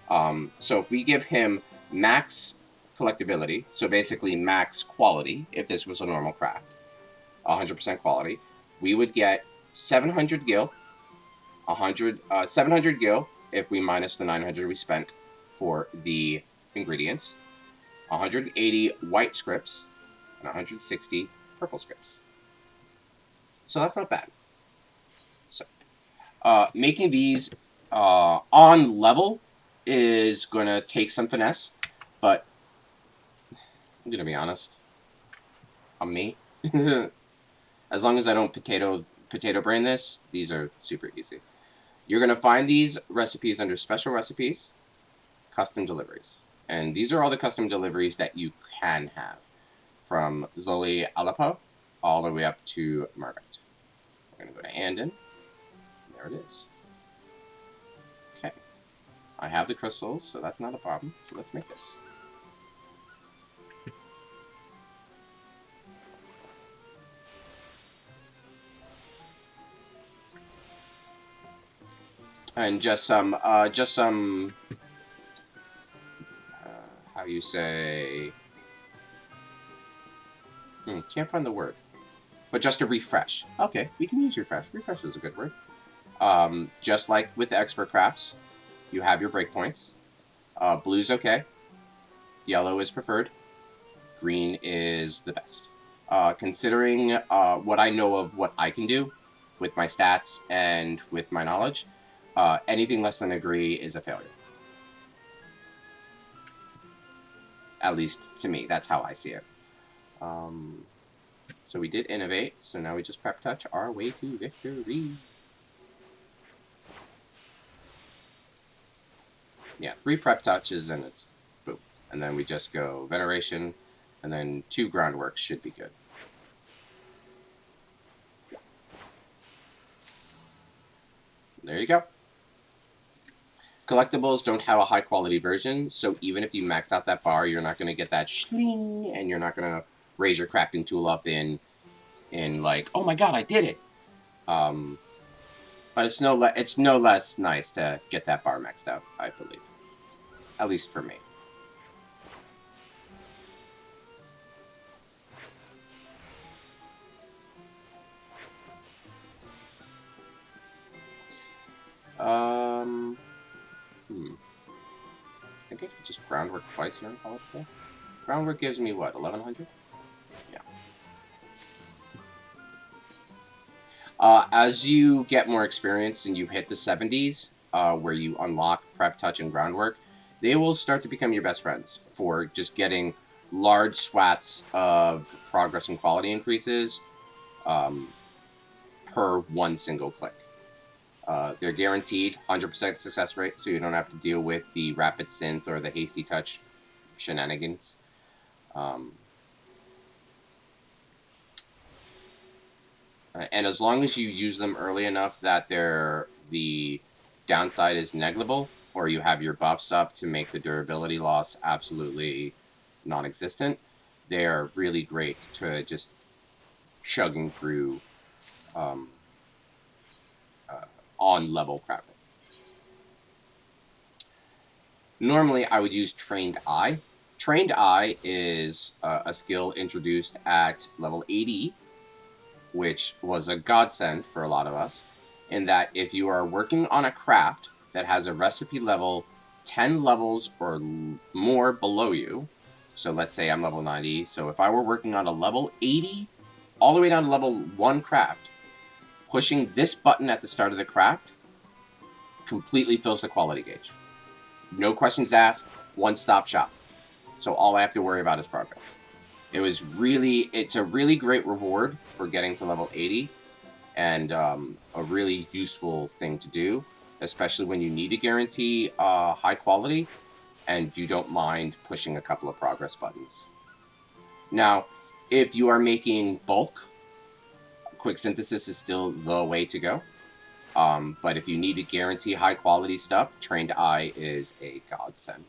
So if we give him max collectability, so basically max quality, if this was a normal craft, 100% quality, we would get 700 gil, 700 gil if we minus the 900 we spent for the ingredients, 180 white scripts, and 160 purple scripts. So that's not bad. So, making these on level is going to take some finesse, but I'm going to be honest. I'm me. As long as I don't potato brain this, these are super easy. You're going to find these recipes under special recipes, custom deliveries. And these are all the custom deliveries that you can have, from Zoli Alapo all the way up to Margaret. We're going to go to Andon. There it is. Okay. I have the crystals, so that's not a problem. So let's make this. And just some how you say, can't find the word, but just a refresh. Okay, we can use refresh. Refresh is a good word. Just like with the expert crafts, you have your breakpoints. Blue's okay. Yellow is preferred. Green is the best. Considering what I know of what I can do, with my stats and with my knowledge, anything less than agree is a failure. At least to me, that's how I see it. So we did innovate, so now we just prep touch our way to victory. Yeah, 3 prep touches and it's boom. And then we just go veneration, and then 2 groundwork should be good. There you go. Collectibles don't have a high quality version, so even if you max out that bar, you're not going to get that shling, and you're not going to raise your crafting tool up in like, oh my god, I did it. But it's no less nice to get that bar maxed out, I believe. At least for me. I think I could just groundwork twice here and call it full. Groundwork gives me what, 1100? Yeah. As you get more experience and you hit the 70s, where you unlock prep, touch, and groundwork, they will start to become your best friends for just getting large swats of progress and quality increases per one single click. They're guaranteed 100% success rate, so you don't have to deal with the rapid synth or the hasty touch shenanigans. And as long as you use them early enough that the downside is negligible, or you have your buffs up to make the durability loss absolutely non-existent, they are really great to just chugging through on-level crafting. Normally, I would use Trained Eye. Trained Eye is a skill introduced at level 80, which was a godsend for a lot of us, in that if you are working on a craft that has a recipe level 10 levels or more below you, so let's say I'm level 90, so if I were working on a level 80 all the way down to level 1 craft, pushing this button at the start of the craft completely fills the quality gauge. No questions asked, one-stop shop. So all I have to worry about is progress. It's a really great reward for getting to level 80, and a really useful thing to do, especially when you need to guarantee high quality and you don't mind pushing a couple of progress buttons. Now, if you are making bulk, quick synthesis is still the way to go. But if you need to guarantee high quality stuff, Trained Eye is a godsend.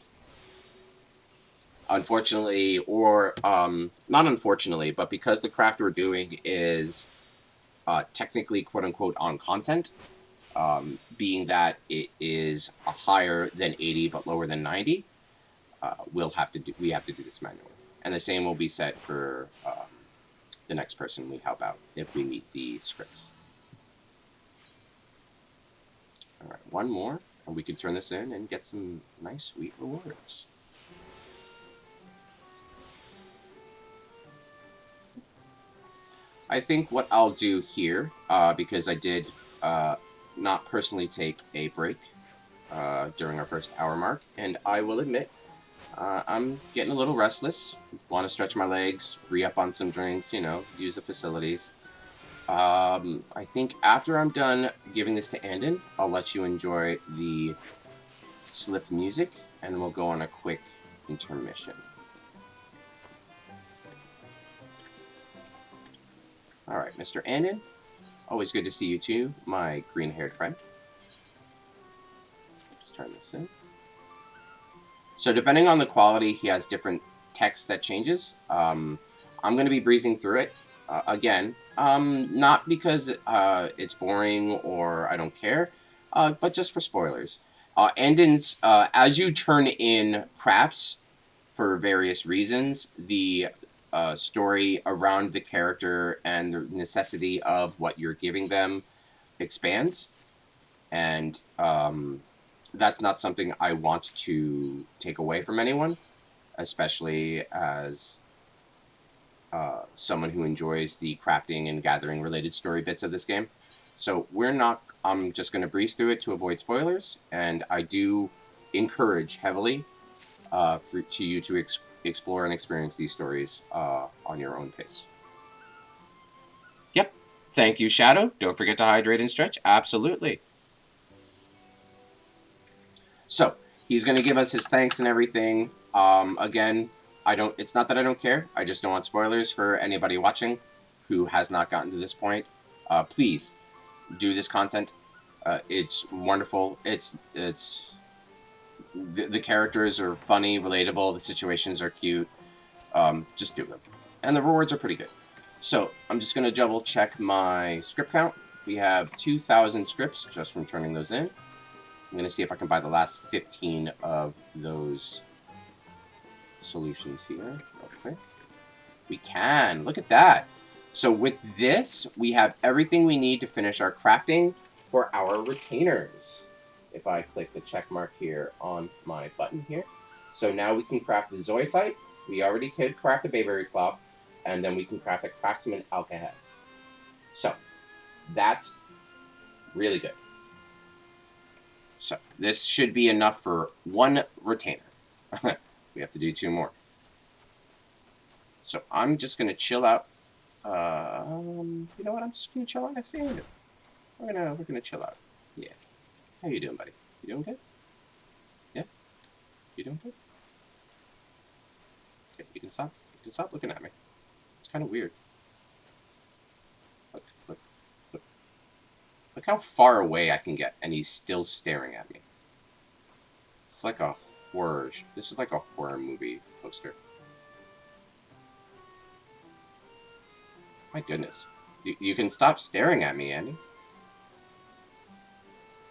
Unfortunately, or not unfortunately, but because the craft we're doing is technically quote unquote on content, being that it is higher than 80 but lower than 90, we have to do this manually. And the same will be said for the next person we help out if we meet the scripts. All right, one more, and we can turn this in and get some nice, sweet rewards. I think what I'll do here, because I did not personally take a break during our first hour mark, and I will admit, I'm getting a little restless. Want to stretch my legs, re-up on some drinks, use the facilities. I think after I'm done giving this to Andon, I'll let you enjoy the slip music, and we'll go on a quick intermission. All right, Mr. Andon, always good to see you too, my green-haired friend. Let's turn this in. So depending on the quality, he has different text that changes. I'm going to be breezing through it. Again, not because it's boring or I don't care, but just for spoilers. Andon's, as you turn in crafts for various reasons, the story around the character and the necessity of what you're giving them expands. And that's not something I want to take away from anyone, especially as someone who enjoys the crafting and gathering related story bits of this game. So I'm just going to breeze through it to avoid spoilers, and I do encourage heavily to you to explore and experience these stories on your own pace. Yep. Thank you, Shadow. Don't forget to hydrate and stretch. Absolutely. So he's going to give us his thanks and everything. Again, I don't. It's not that I don't care. I just don't want spoilers for anybody watching who has not gotten to this point. Please do this content. It's wonderful. The characters are funny, relatable. The situations are cute. Just do them, and the rewards are pretty good. So I'm just going to double check my script count. We have 2,000 scripts just from turning those in. I'm going to see if I can buy the last 15 of those solutions here real quick. We can. Look at that. So with this, we have everything we need to finish our crafting for our retainers. If I click the check mark here on my button here. So now we can craft the Zoisite. We already could craft the Bayberry Cloth. And then we can craft a Craftsman Alkahest. So that's really good. So this should be enough for one retainer. We have to do 2 more. So I'm just going to chill out. You know what? I'm just going to chill out next to you. We're gonna chill out. Yeah. How you doing, buddy? You doing good? Yeah. You doing good? Okay. You can stop. You can stop looking at me. It's kind of weird. Look, look, look. Look how far away I can get, and he's still staring at me. It's like a horror. This is like a horror movie poster. My goodness. You can stop staring at me, Andy.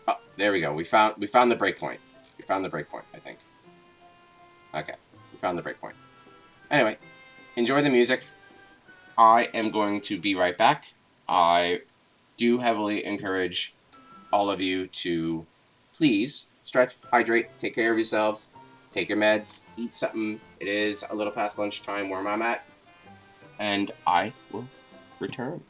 Oh, there we go. We found the breakpoint. We found the breakpoint, I think. Okay. We found the breakpoint. Anyway, enjoy the music. I am going to be right back. I do heavily encourage all of you to please stretch, hydrate, take care of yourselves, take your meds, eat something. It is a little past lunchtime where I'm at, and I will return.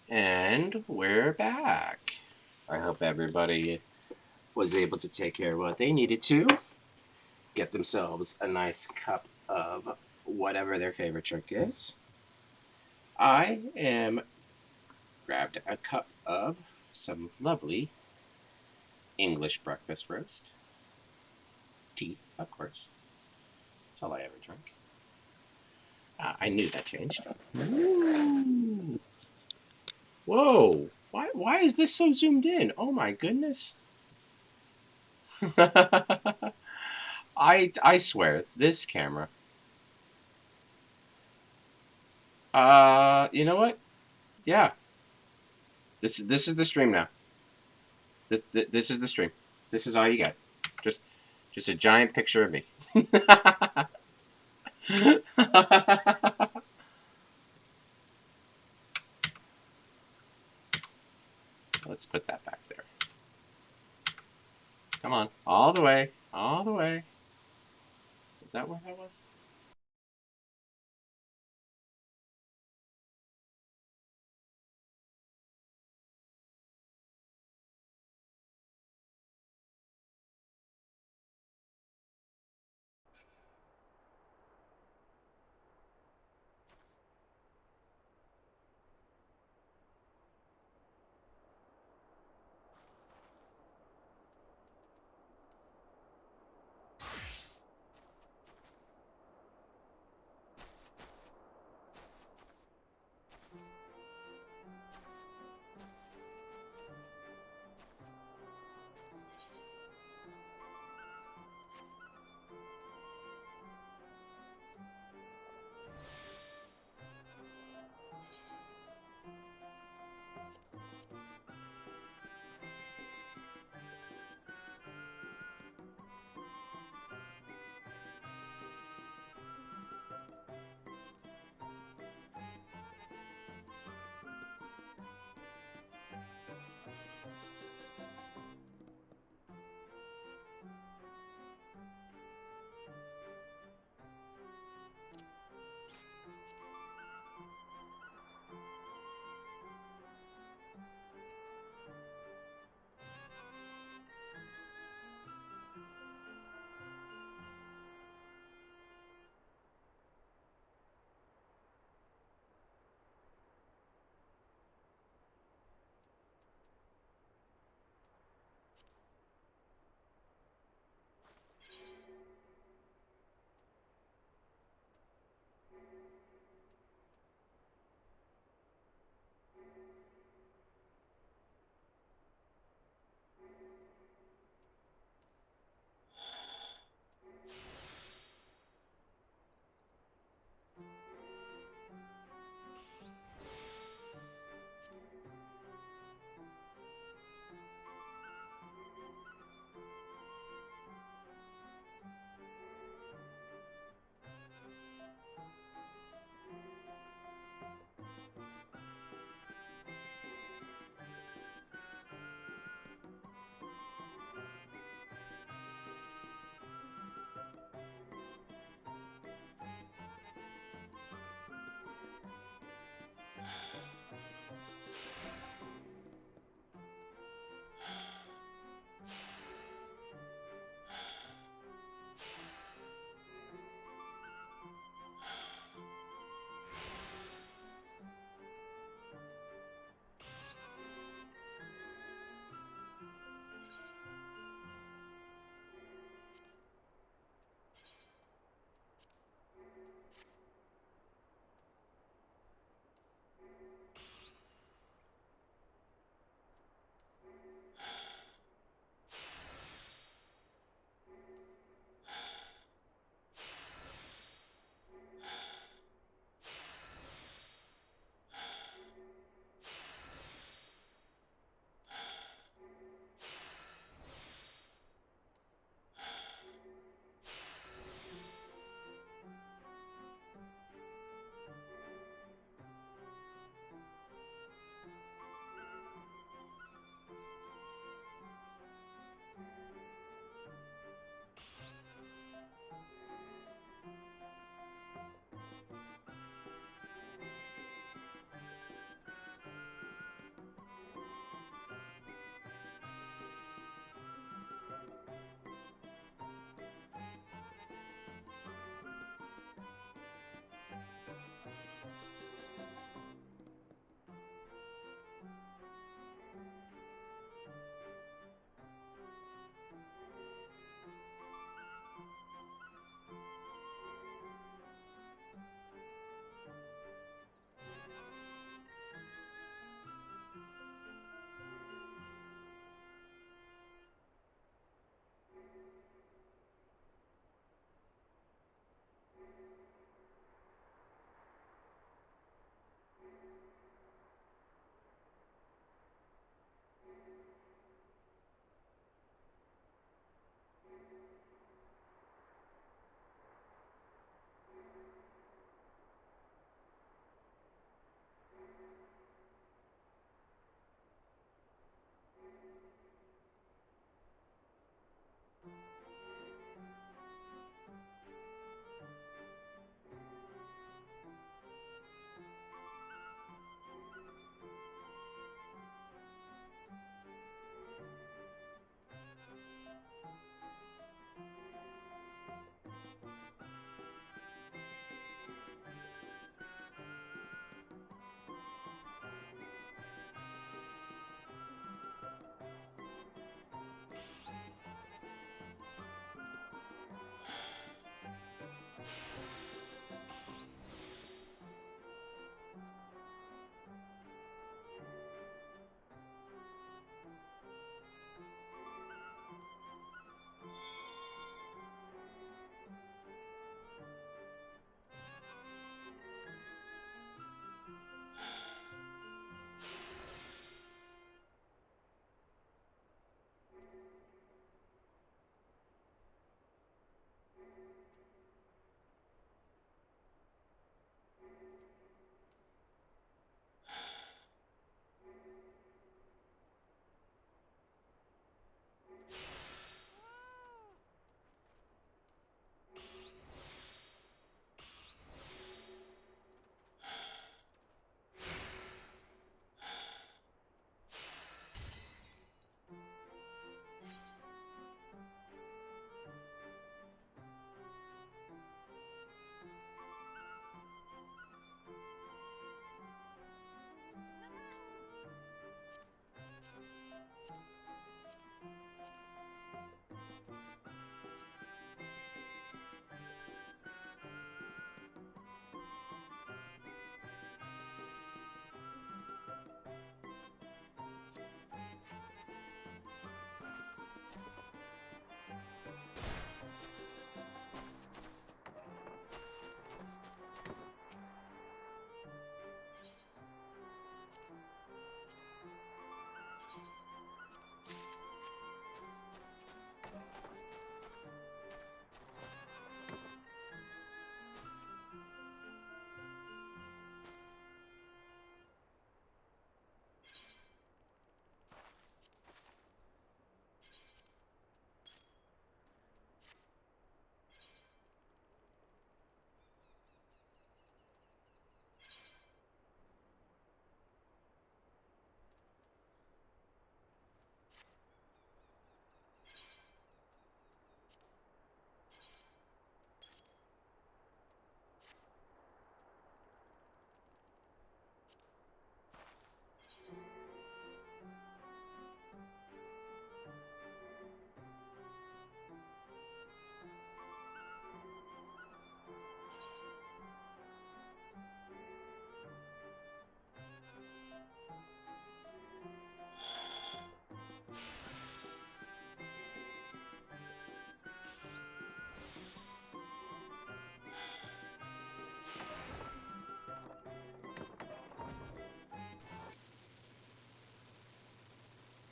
And we're back. I hope everybody was able to take care of what they needed to. Get themselves a nice cup of whatever their favorite drink is. I am grabbed a cup of some lovely English breakfast roast. Tea, of course. That's all I ever drink. I knew that changed. Ooh. Whoa! Why is this so zoomed in? Oh my goodness! I swear this camera. You know what? Yeah, this is the stream now. This is the stream. This is all you get. Just just a giant picture of me. Let's put that back there. Come on, all the way, all the way. Is that where that was?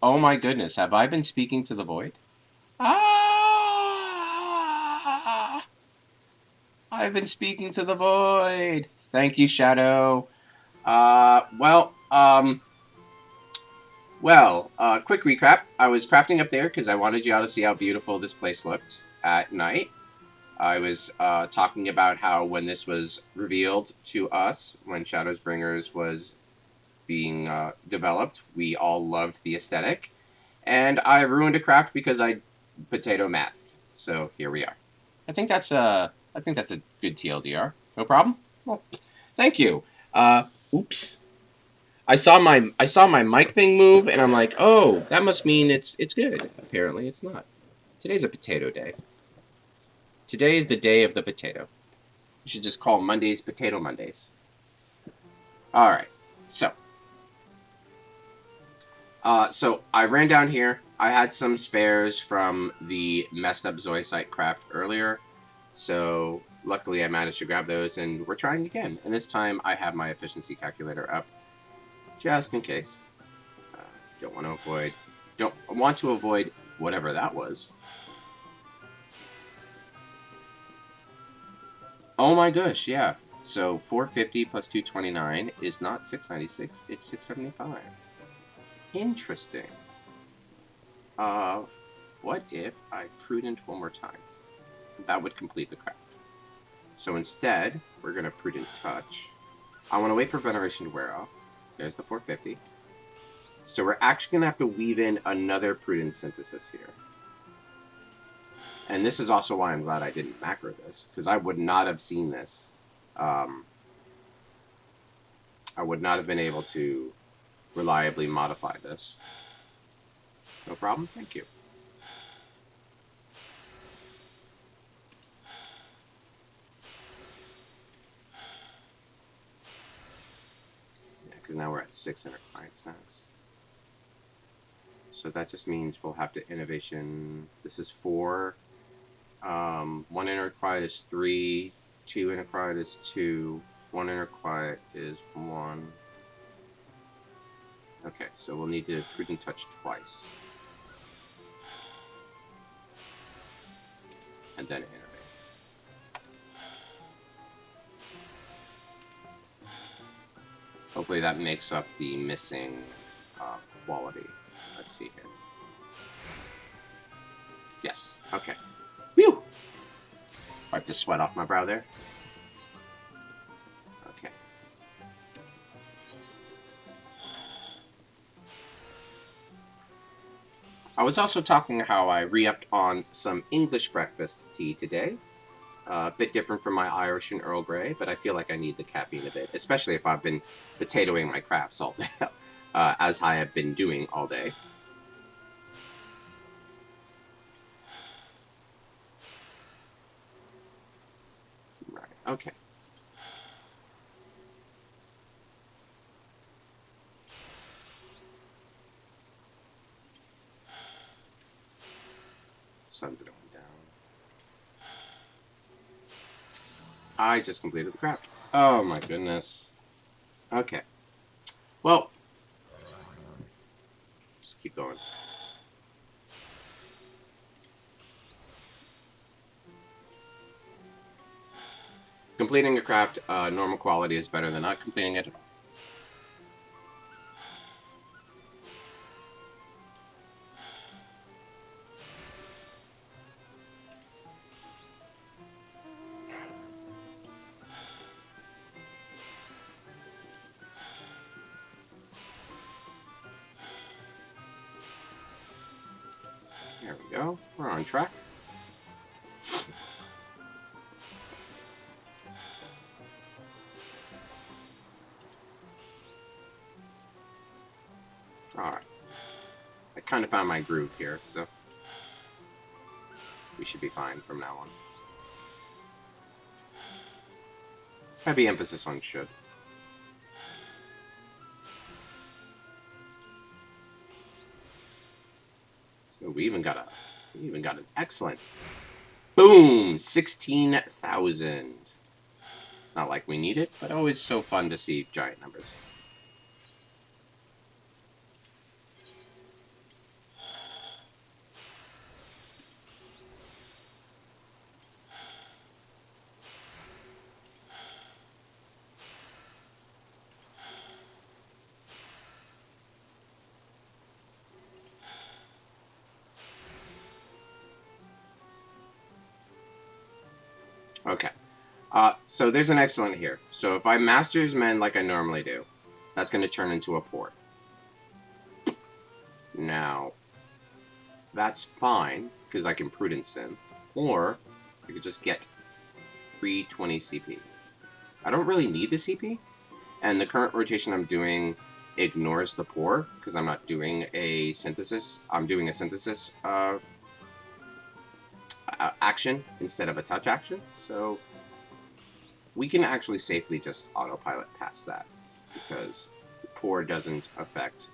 Oh my goodness, have I been speaking to the void? Ah! I've been speaking to the void. Thank you, Shadow. Quick recap. I was crafting up there because I wanted y'all to see how beautiful this place looked at night. I was talking about how when this was revealed to us, when Shadows Bringers was being developed, we all loved the aesthetic. And I ruined a craft because I potato mathed. So here we are. I think that's a good TLDR. No problem. Well, thank you. Oops. I saw my mic thing move, and I'm like, oh, that must mean it's good. Apparently, it's not. Today's a potato day. Today is the day of the potato. You should just call Mondays Potato Mondays. All right. So I ran down here. I had some spares from the messed up Zoisite craft earlier, so luckily I managed to grab those, and we're trying again. And this time I have my efficiency calculator up, just in case. Don't want to avoid whatever that was. Oh my gosh, yeah. So 450 plus 229 is not 696, it's 675. Interesting. What if I prudent one more time? That would complete the craft. So instead, we're going to prudent touch. I want to wait for veneration to wear off. There's the 450. So we're actually going to have to weave in another prudent synthesis here. And this is also why I'm glad I didn't macro this, because I would not have seen this. I would not have been able to reliably modify this. No problem. Thank you. Yeah, because now we're at 600 clients now. So that just means we'll have to innovation. This is 4. 1 inner quiet is 3. 2 inner quiet is 2. 1 inner quiet is 1. Okay, so we'll need to prudent touch twice. And then innovate. Hopefully that makes up the missing quality. Let's see here. Yes, okay. Whew! Wipe the sweat off my brow there. Okay. I was also talking how I re-upped on some English breakfast tea today. A bit different from my Irish and Earl Grey, but I feel like I need the caffeine a bit, especially if I've been potatoing my crafts all day, as I have been doing all day. Right, okay. Sun's going down. I just completed the craft. Oh my goodness. Okay. Well, just keep going. Completing a craft normal quality is better than not completing it at all. There we go. We're on track. Alright. I kind of found my groove here, so we should be fine from now on. Heavy emphasis on should. Ooh, we even got an excellent. Boom! 16,000. Not like we need it, but always so fun to see giant numbers. Okay. So there's an excellent here. So if I Master's Men like I normally do, that's going to turn into a port. Now, that's fine, because I can Prudence Synth. Or, I could just get 320 CP. I don't really need the CP, and the current rotation I'm doing ignores the pour, because I'm not doing a synthesis. I'm doing a synthesis action instead of a touch action, so we can actually safely just autopilot past that, because the pour doesn't affect,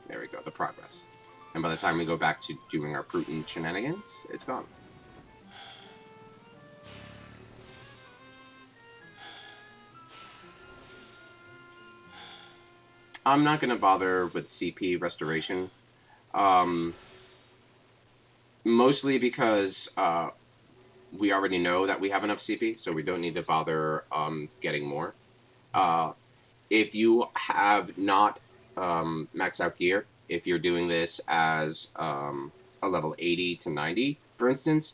there we go, the progress. And by the time we go back to doing our prudent shenanigans, it's gone. I'm not going to bother with CP restoration, mostly because we already know that we have enough CP, so we don't need to bother getting more. If you have not maxed out gear, if you're doing this as a level 80 to 90, for instance,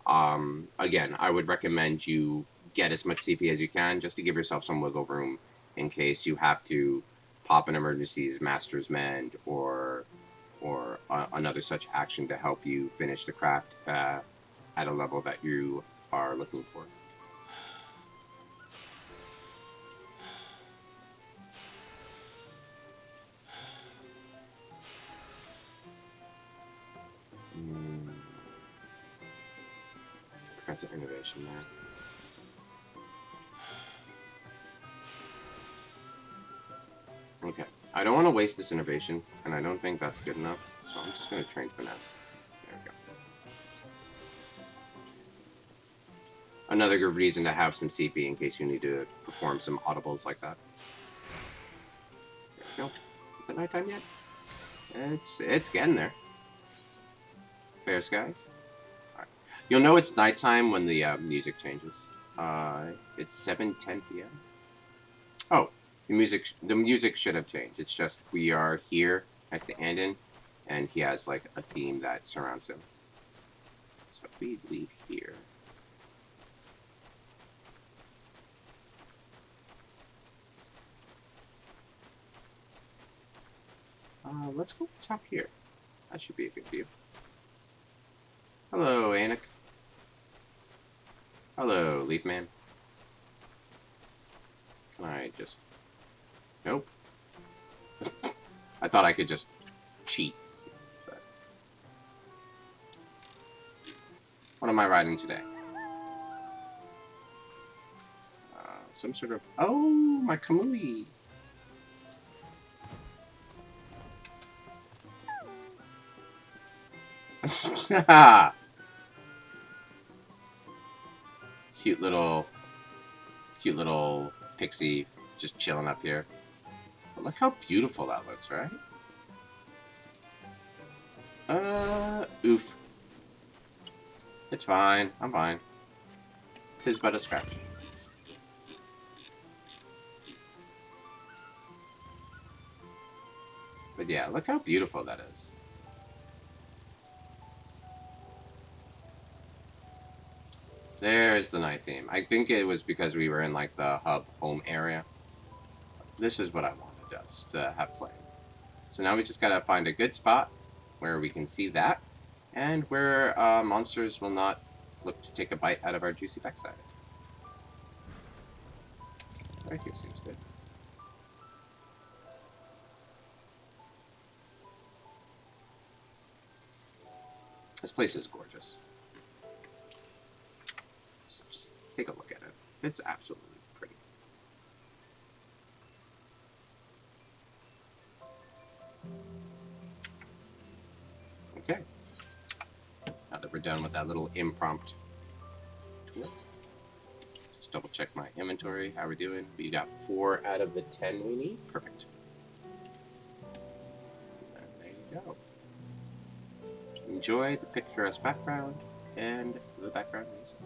again, I would recommend you get as much CP as you can, just to give yourself some wiggle room in case you have to pop an emergencies Master's Mend or another such action to help you finish the craft at a level that you are looking for. That's an innovation there. Okay, I don't want to waste this innovation, and I don't think that's good enough, so I'm just going to train finesse. There we go. Another good reason to have some CP in case you need to perform some audibles like that. There we go. Is it nighttime yet? It's getting there. Fair skies. All right. You'll know it's nighttime when the music changes. It's 7:10 p.m. Oh, the music should have changed. It's just we are here next to Andon, and he has like a theme that surrounds him. So if we leave here. Let's go top here. That should be a good view. Hello, Anik. Hello, Leafman. Can I just... Nope. I thought I could just cheat. But... What am I riding today? Some sort of... Oh, my Kamui! Cute little pixie just chilling up here. But look how beautiful that looks, right? Oof. It's fine. I'm fine. Tis but a scratch. But yeah, look how beautiful that is. There's the night theme. I think it was because we were in like the hub home area. This is what I wanted us to have playing. So now we just gotta find a good spot where we can see that, and where monsters will not look to take a bite out of our juicy backside. Right here seems good. This place is gorgeous. Just take a look at it. It's absolutely pretty. Okay. Now that we're done with that little impromptu tour, just double check my inventory. How we doing? We got 4 out of the 10 we need. Perfect. And there you go. Enjoy the picturesque background and the background music.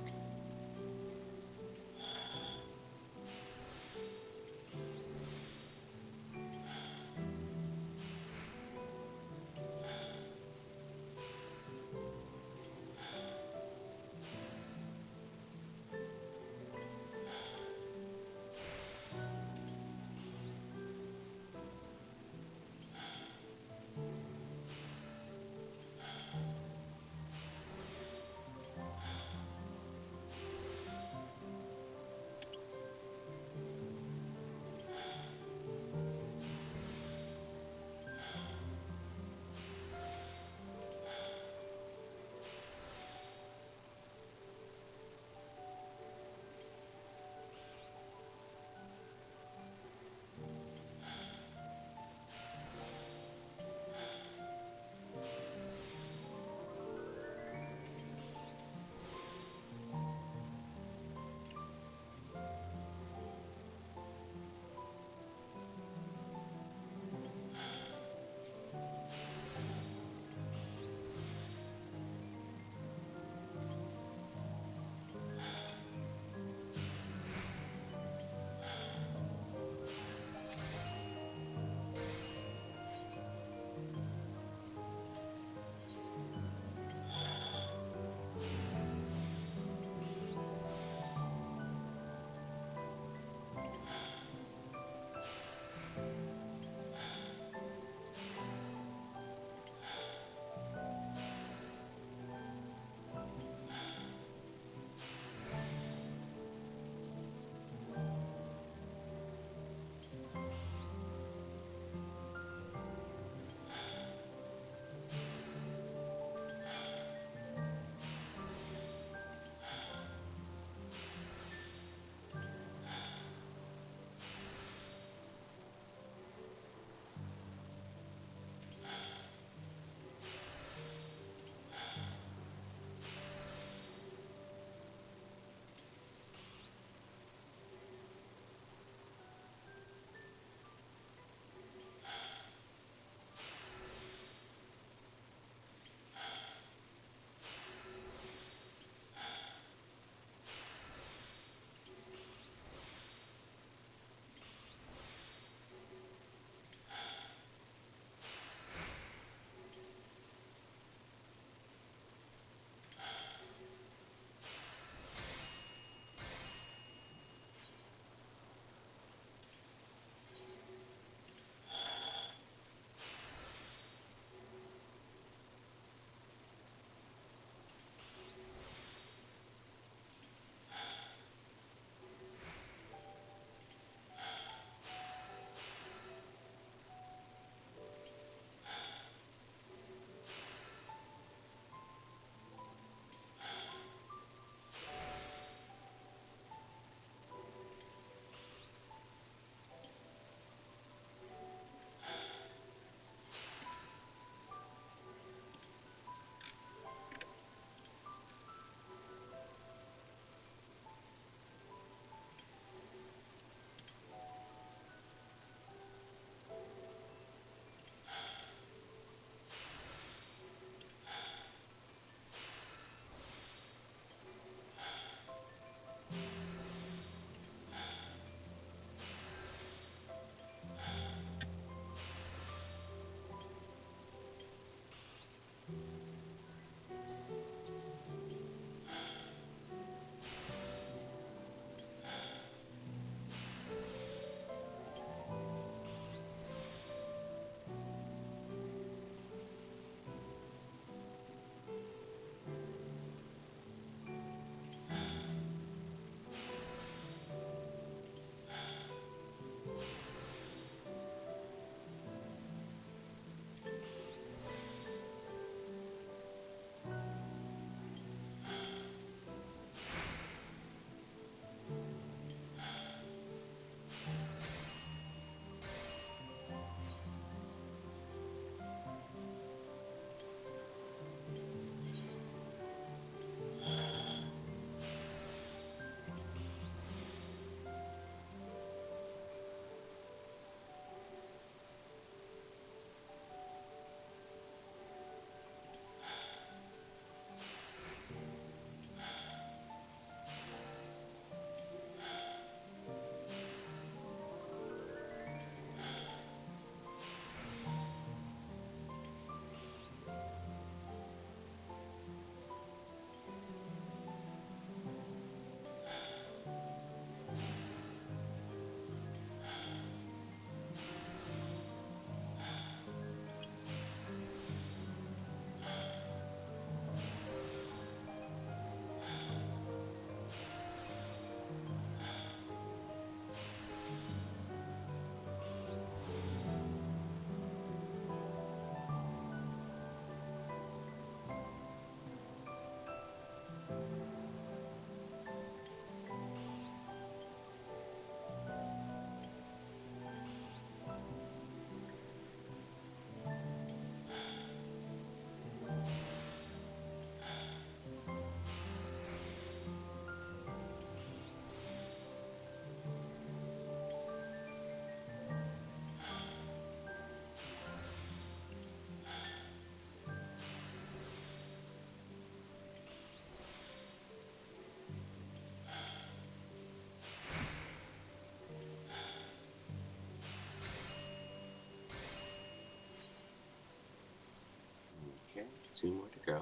2 more to go.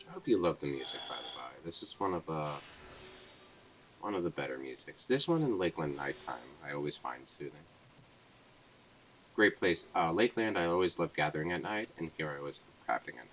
I hope you love the music, by the by. This is one of the better musics. This one in Lakeland Nighttime I always find soothing. Great place. Lakeland, I always love gathering at night, and here I always love crafting at night.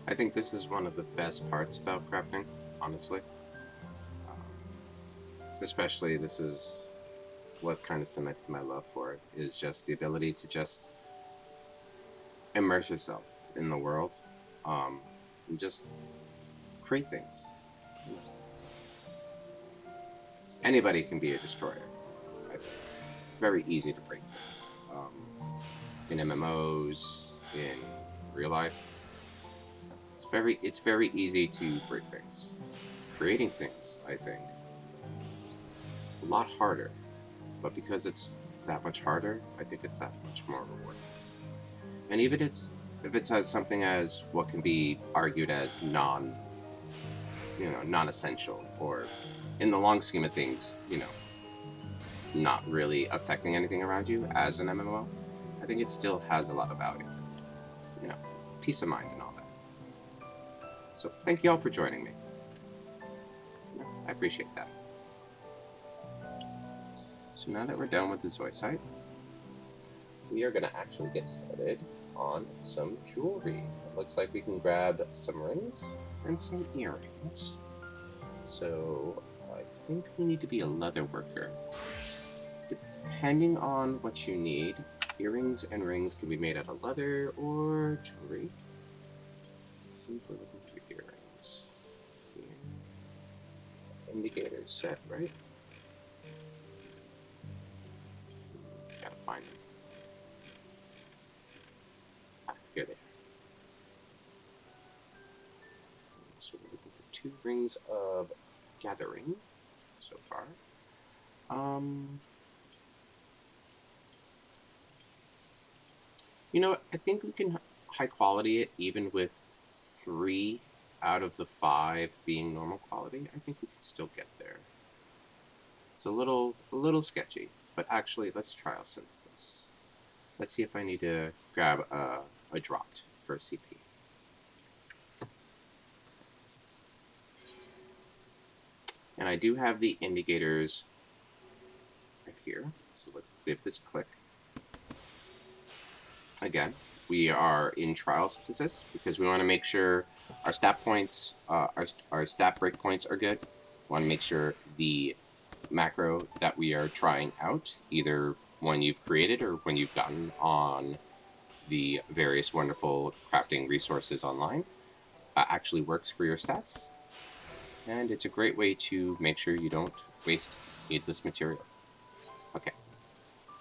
I think this is one of the best parts about crafting, honestly. Especially, this is what kind of cemented my love for it, is just the ability to just immerse yourself in the world, and just create things. Anybody can be a destroyer, I think. It's very easy to break things. In MMOs, in real life, it's very easy to break things. Creating things, I think, a lot harder. But because it's that much harder, I think it's that much more rewarding. And even if it's as something as what can be argued as non-essential, or in the long scheme of things, not really affecting anything around you as an MMO, I think it still has a lot of value. Peace of mind and all that. So thank you all for joining me. I appreciate that. So now that we're done with the Zoisite, we are going to actually get started on some jewelry. It looks like we can grab some rings and some earrings. So I think we need to be a leather worker. Depending on what you need, earrings and rings can be made out of leather or jewelry. I think we're looking for earrings. Yeah. Indicator set, right? Gotta find them. Here they are. So we're looking for 2 rings of gathering so far. I think we can high quality it even with 3 out of the 5 being normal quality. I think we can still get there. It's a little sketchy, but actually let's trial synthesis. Let's see if I need to grab a dropped for a CP. And I do have the indicators right here, so let's give this a click. Again, we are in trial synthesis because we want to make sure our stat points, our stat breakpoints are good. We want to make sure the macro that we are trying out, either one you've created or one you've gotten on the various wonderful crafting resources online, actually works for your stats. And it's a great way to make sure you don't waste needless material. Okay,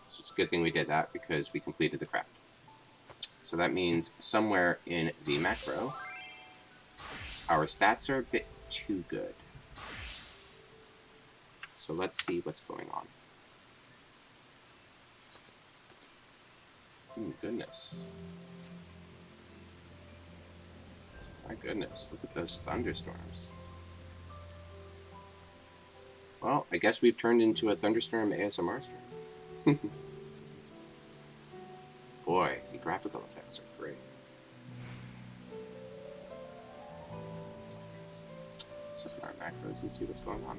so it's a good thing we did that because we completed the craft. So that means somewhere in the macro, our stats are a bit too good. So let's see what's going on. Goodness. My goodness, look at those thunderstorms. Well, I guess we've turned into a thunderstorm ASMR stream. Boy, the graphical effects are great. Let's open our macros and see what's going on.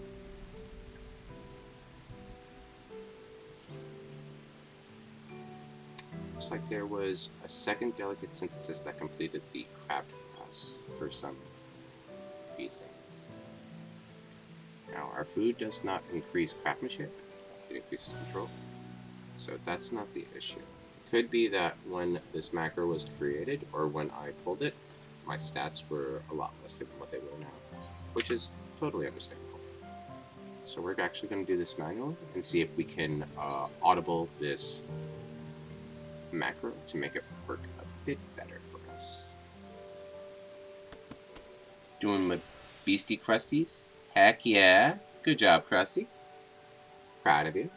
Looks like there was a second delicate synthesis that completed the craft class for some reason. Now, our food does not increase craftsmanship, it increases control, so that's not the issue. It could be that when this macro was created, or when I pulled it, my stats were a lot less than what they were now, which is totally understandable. So we're actually going to do this manually and see if we can audible this macro to make it work a bit better for us. Doing my beastie crusties? Heck yeah. Good job, Krusty. Proud of you.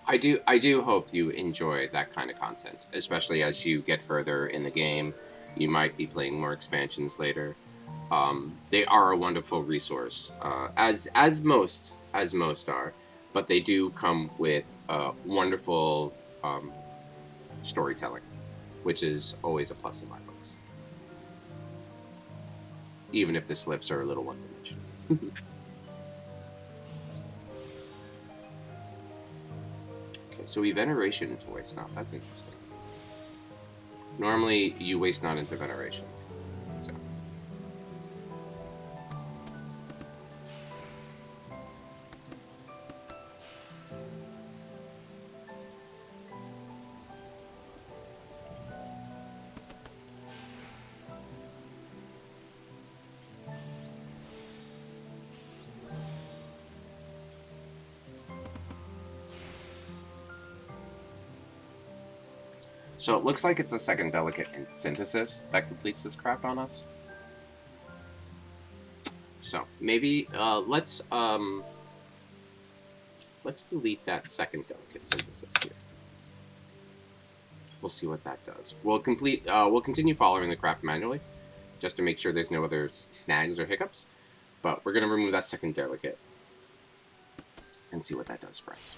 I do hope you enjoy that kind of content, especially as you get further in the game. You might be playing more expansions later. They are a wonderful resource, as most are, but they do come with wonderful storytelling, which is always a plus in my books, even if the slips are a little one-dimensional. Okay, so we veneration into waste not. That's interesting. Normally, you waste not into veneration. So. So it looks like it's the second delicate synthesis that completes this craft on us. So maybe let's delete that second delicate synthesis here. We'll see what that does. We'll continue following the craft manually, just to make sure there's no other snags or hiccups. But we're gonna remove that second delicate and see what that does for us.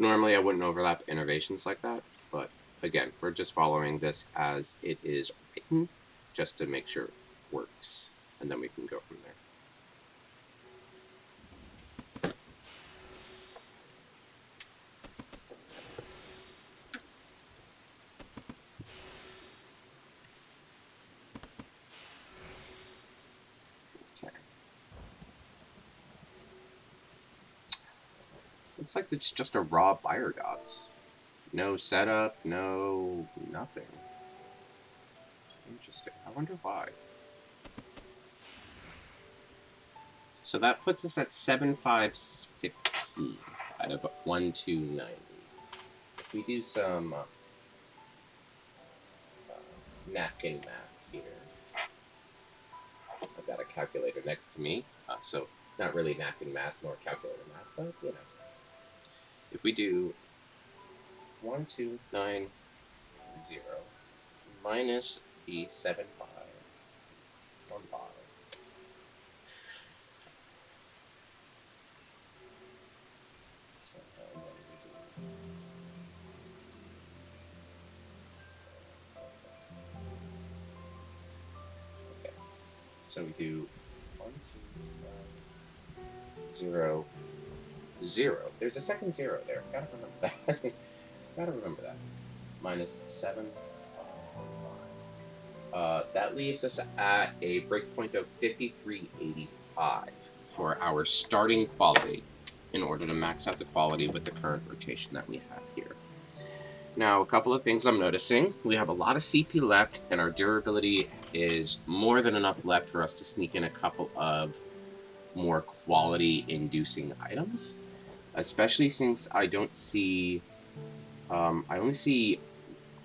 Normally I wouldn't overlap innovations like that, but again, we're just following this as it is written, just to make sure it works, and then we can go from there. Okay. Looks like it's just a raw buyer dots. No setup, no nothing. Interesting. I wonder why. So that puts us at 7,515 out of 1,290. If we do some napkin math here, I've got a calculator next to me, so not really napkin math nor calculator math, but you know. If we do 1,290 minus the 7,515. Okay, so we do 1,290,0. There's a second zero there. Gotta remember that. Gotta remember that. Minus 7. That leaves us at a breakpoint of 5385 for our starting quality in order to max out the quality with the current rotation that we have here. Now, a couple of things I'm noticing. We have a lot of CP left, and our durability is more than enough left for us to sneak in a couple of more quality-inducing items, especially since I don't see... I only see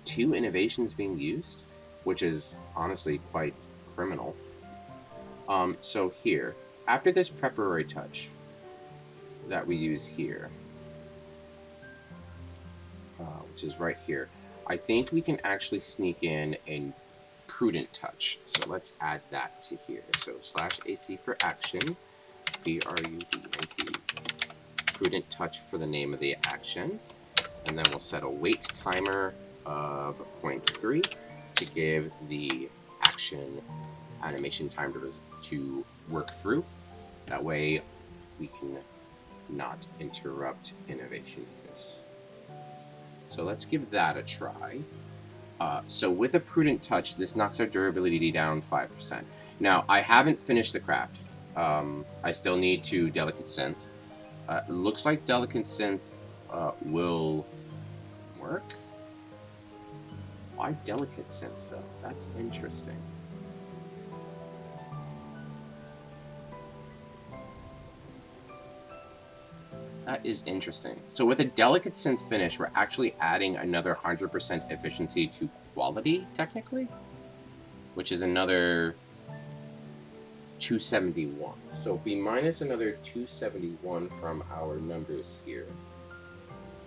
2 innovations being used, which is honestly quite criminal. So here, after this preparatory touch that we use here, which is right here, I think we can actually sneak in a prudent touch. So let's add that to here. So /AC for action, PRUDENT, prudent touch for the name of the action, and then we'll set a wait timer of 0.3 to give the action animation time to work through. That way we can not interrupt innovation use. So let's give that a try. So with a prudent touch, this knocks our durability down 5%. Now, I haven't finished the craft. I still need to Delicate Synth. It looks like Delicate Synth will work. Why Delicate Synth, though? That's interesting. That is interesting. So with a Delicate Synth finish, we're actually adding another 100% efficiency to quality, technically, which is another 271. So if we minus another 271 from our numbers here,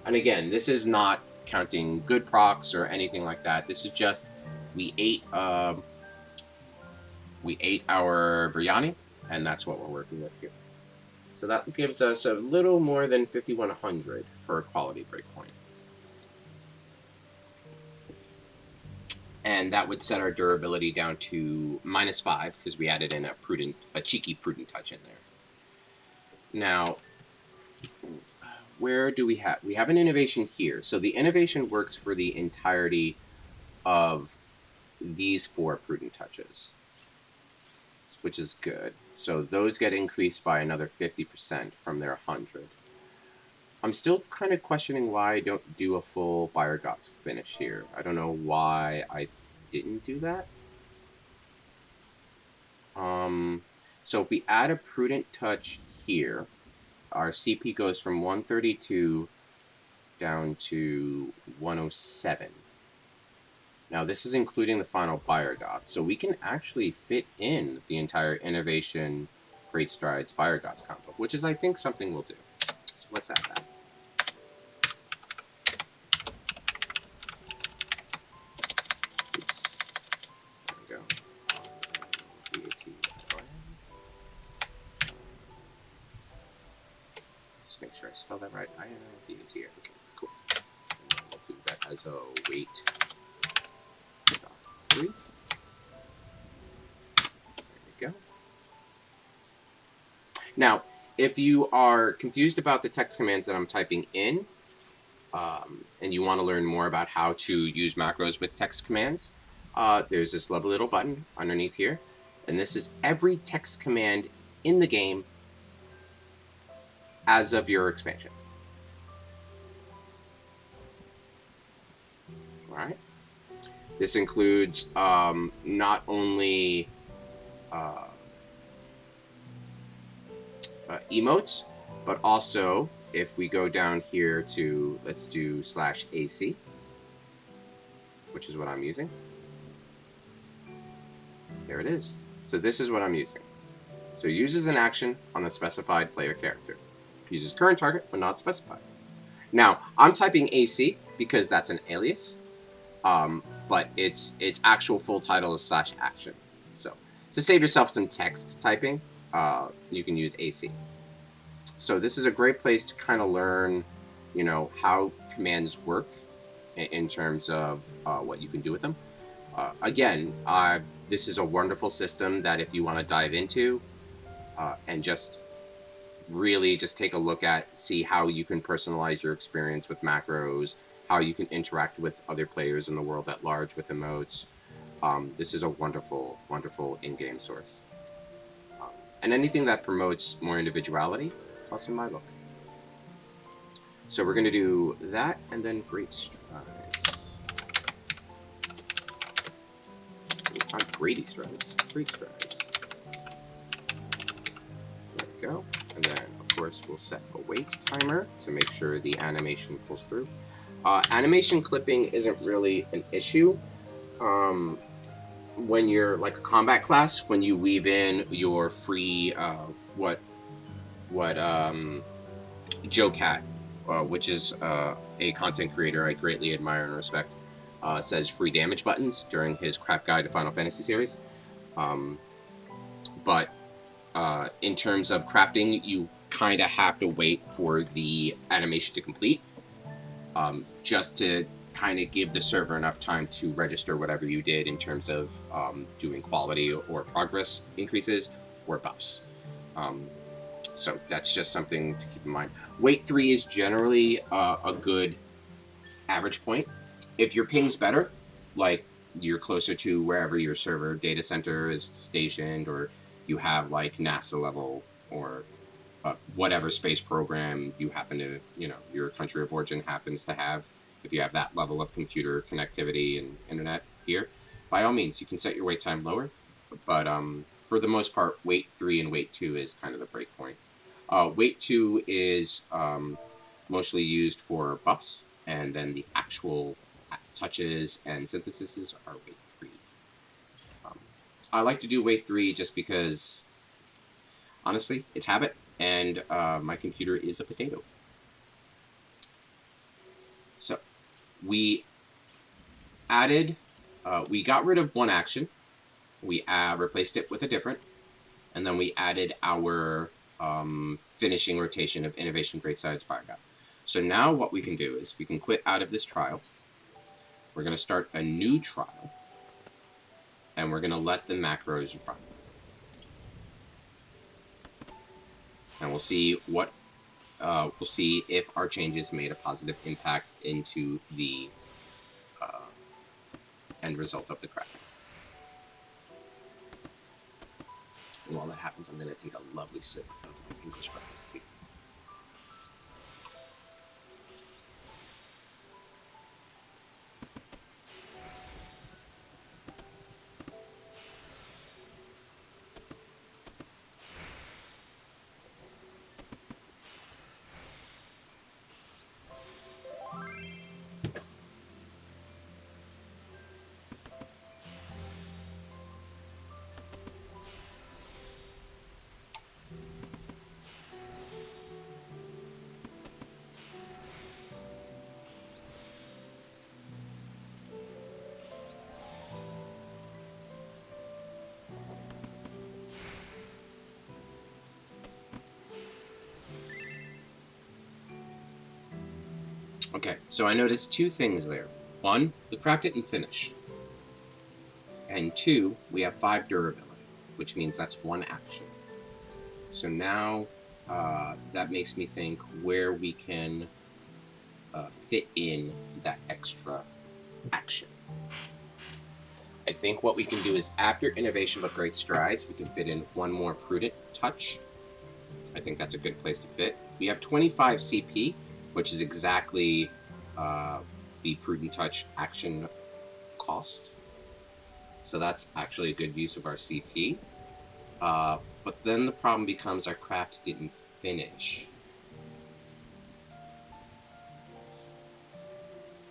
and again, this is not counting good procs or anything like that. This is just we ate our biryani, and that's what we're working with here. So that gives us a little more than 5100 for a quality breakpoint. And that would set our durability down to -5 because we added in a cheeky prudent touch in there. Now, where do we have? We have an innovation here. So the innovation works for the entirety of these 4 prudent touches, which is good. So those get increased by another 50% from their 100. I'm still kind of questioning why I don't do a full Bayergot's finish here. I don't know why I didn't do that. So if we add a prudent touch here, our CP goes from 132 down to 107. Now this is including the final Bayergoth, so we can actually fit in the entire Innovation Great Strides Bayergoths combo, which is, I think, something we'll do. So let's add that. Oops. There we go. Just make sure I spell that right. Okay, cool. And we'll do that as a wait. 3. There we go. Now, if you are confused about the text commands that I'm typing in, and you want to learn more about how to use macros with text commands, there's this lovely little button underneath here, and this is every text command in the game as of your expansion. All right. This includes not only emotes, but also if we go down here to, let's do /AC, which is what I'm using. There it is. So this is what I'm using. So it uses an action on the specified player character. Uses current target, but not specified. Now, I'm typing AC because that's an alias. But its actual full title is /action. So to save yourself some text typing, you can use AC. So this is a great place to kind of learn, how commands work in terms of what you can do with them. Again, this is a wonderful system that if you want to dive into and just really just take a look at, see how you can personalize your experience with macros, how you can interact with other players in the world at large with emotes. This is a wonderful, wonderful in-game source. And anything that promotes more individuality, plus in my book. So we're going to do that, and then Great Strides. Not Grady Strides, Great Strides. There we go. And then, of course, we'll set a wait timer to make sure the animation pulls through. Animation clipping isn't really an issue. When you're like a combat class, when you weave in your free, Joe Cat, which is a content creator I greatly admire and respect, says free damage buttons during his Crap Guide to Final Fantasy series. But in terms of crafting, you kind of have to wait for the animation to complete, just to kind of give the server enough time to register whatever you did in terms of doing quality or progress increases or buffs. So that's just something to keep in mind. Wait 3 is generally a good average point. If your ping's better, like you're closer to wherever your server data center is stationed, or you have like NASA level or whatever space program you happen to, your country of origin happens to have, if you have that level of computer connectivity and internet here, by all means, you can set your wait time lower. But for the most part, wait 3 and wait 2 is kind of the break point. Wait 2 is mostly used for buffs, and then the actual touches and syntheses are wait 3. I like to do wait 3 just because, honestly, it's habit, and my computer is a potato. So we added, we got rid of one action, we replaced it with a different, and then we added our finishing rotation of Innovation Great Strides Fire God. So now what we can do is we can quit out of this trial. We're going to start a new trial, and we're going to let the macros run. And we'll see what we'll see if our changes made a positive impact into the end result of the crafting. And while that happens, I'm going to take a lovely sip of English breakfast tea. Okay, so I noticed two things there. One, the craft didn't finish. And two, we have 5 durability, which means that's one action. So now that makes me think where we can fit in that extra action. I think what we can do is after Innovation but Great Strides, we can fit in one more Prudent Touch. I think that's a good place to fit. We have 25 CP, which is exactly the Prudent Touch action cost. So that's actually a good use of our CP. But then the problem becomes our craft didn't finish.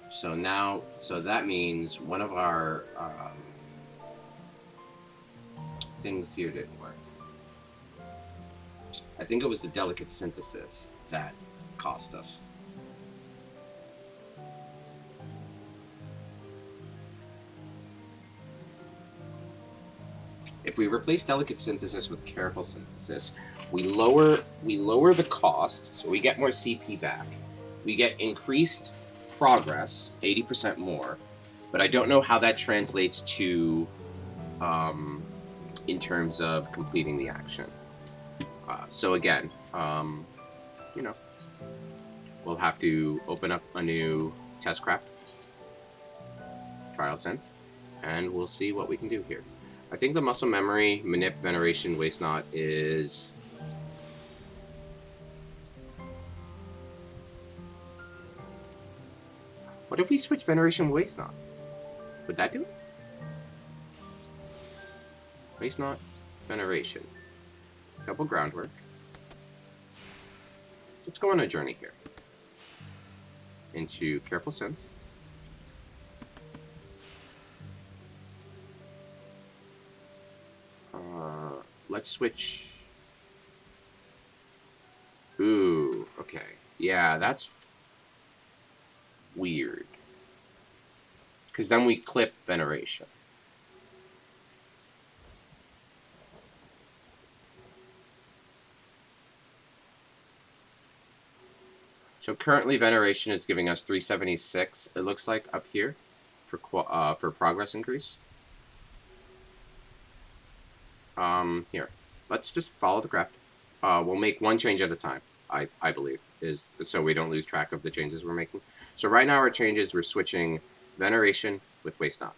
So that means one of our things here didn't work. I think it was the delicate synthesis that cost us. If we replace delicate synthesis with careful synthesis, we lower the cost, so we get more CP back. We get increased progress, 80% more, but I don't know how that translates to in terms of completing the action. So again, we'll have to open up a new test craft, trial synth, and we'll see what we can do here. I think the muscle memory, manip, veneration, waste not is... What if we switch veneration, waste not? Would that do it? Waste not, veneration. Double groundwork. Let's go on a journey here. Into careful synth. Let's switch. Ooh, okay. Yeah, that's weird. Because then we clip veneration. So currently veneration is giving us 376. It looks like up here for progress increase. Here, let's just follow the craft. We'll make one change at a time. I believe is so we don't lose track of the changes we're making. So right now our changes, we're switching veneration with waste not.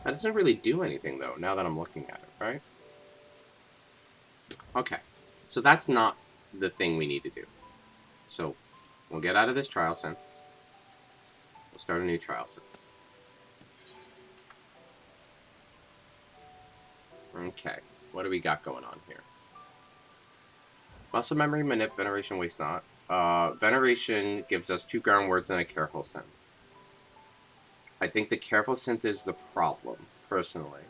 That doesn't really do anything though, now that I'm looking at it, right? Okay, so that's not the thing we need to do. So we'll get out of this trial synth. We'll start a new trial synth. Okay, what do we got going on here? Muscle memory, manip, veneration, waste not. Veneration gives us 2 ground words and a careful synth. I think the careful synth is the problem, personally.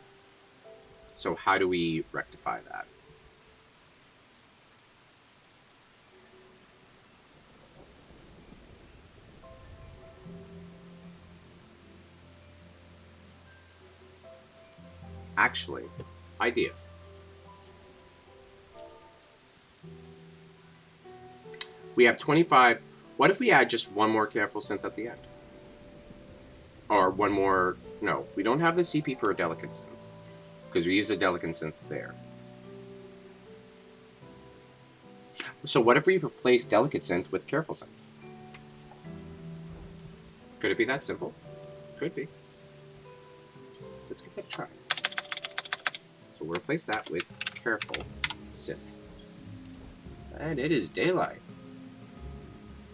So how do we rectify that? Actually, idea. We have 25. What if we add just one more careful synth at the end? Or one more... No, we don't have the CP for a delicate synth. Because we use a delicate synth there. So what if we replace delicate synth with careful synth? Could it be that simple? Could be. Let's give that a try. So we'll replace that with careful synth. And it is daylight.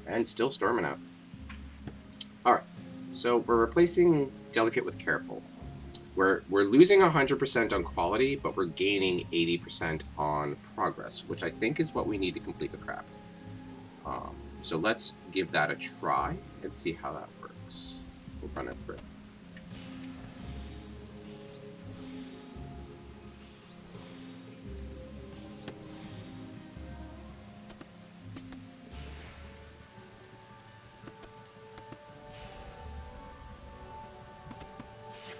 And still storming out. Alright, so we're replacing delicate with careful. We're losing 100% on quality, but we're gaining 80% on progress, which I think is what we need to complete the craft. So let's give that a try and see how that works. We'll run it through.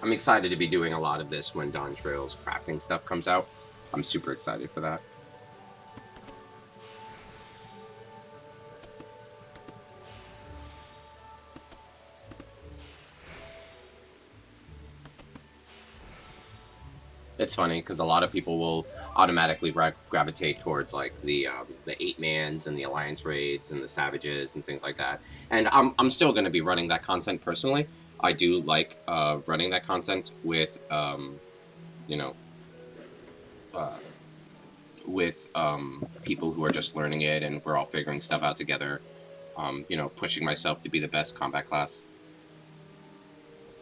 I'm excited to be doing a lot of this when Dawn Trail's crafting stuff comes out. I'm super excited for that. It's funny because a lot of people will automatically gravitate towards like the 8-mans and the alliance raids and the savages and things like that. And I'm still going to be running that content personally. I do like running that content with people who are just learning it and we're all figuring stuff out together. Pushing myself to be the best combat class.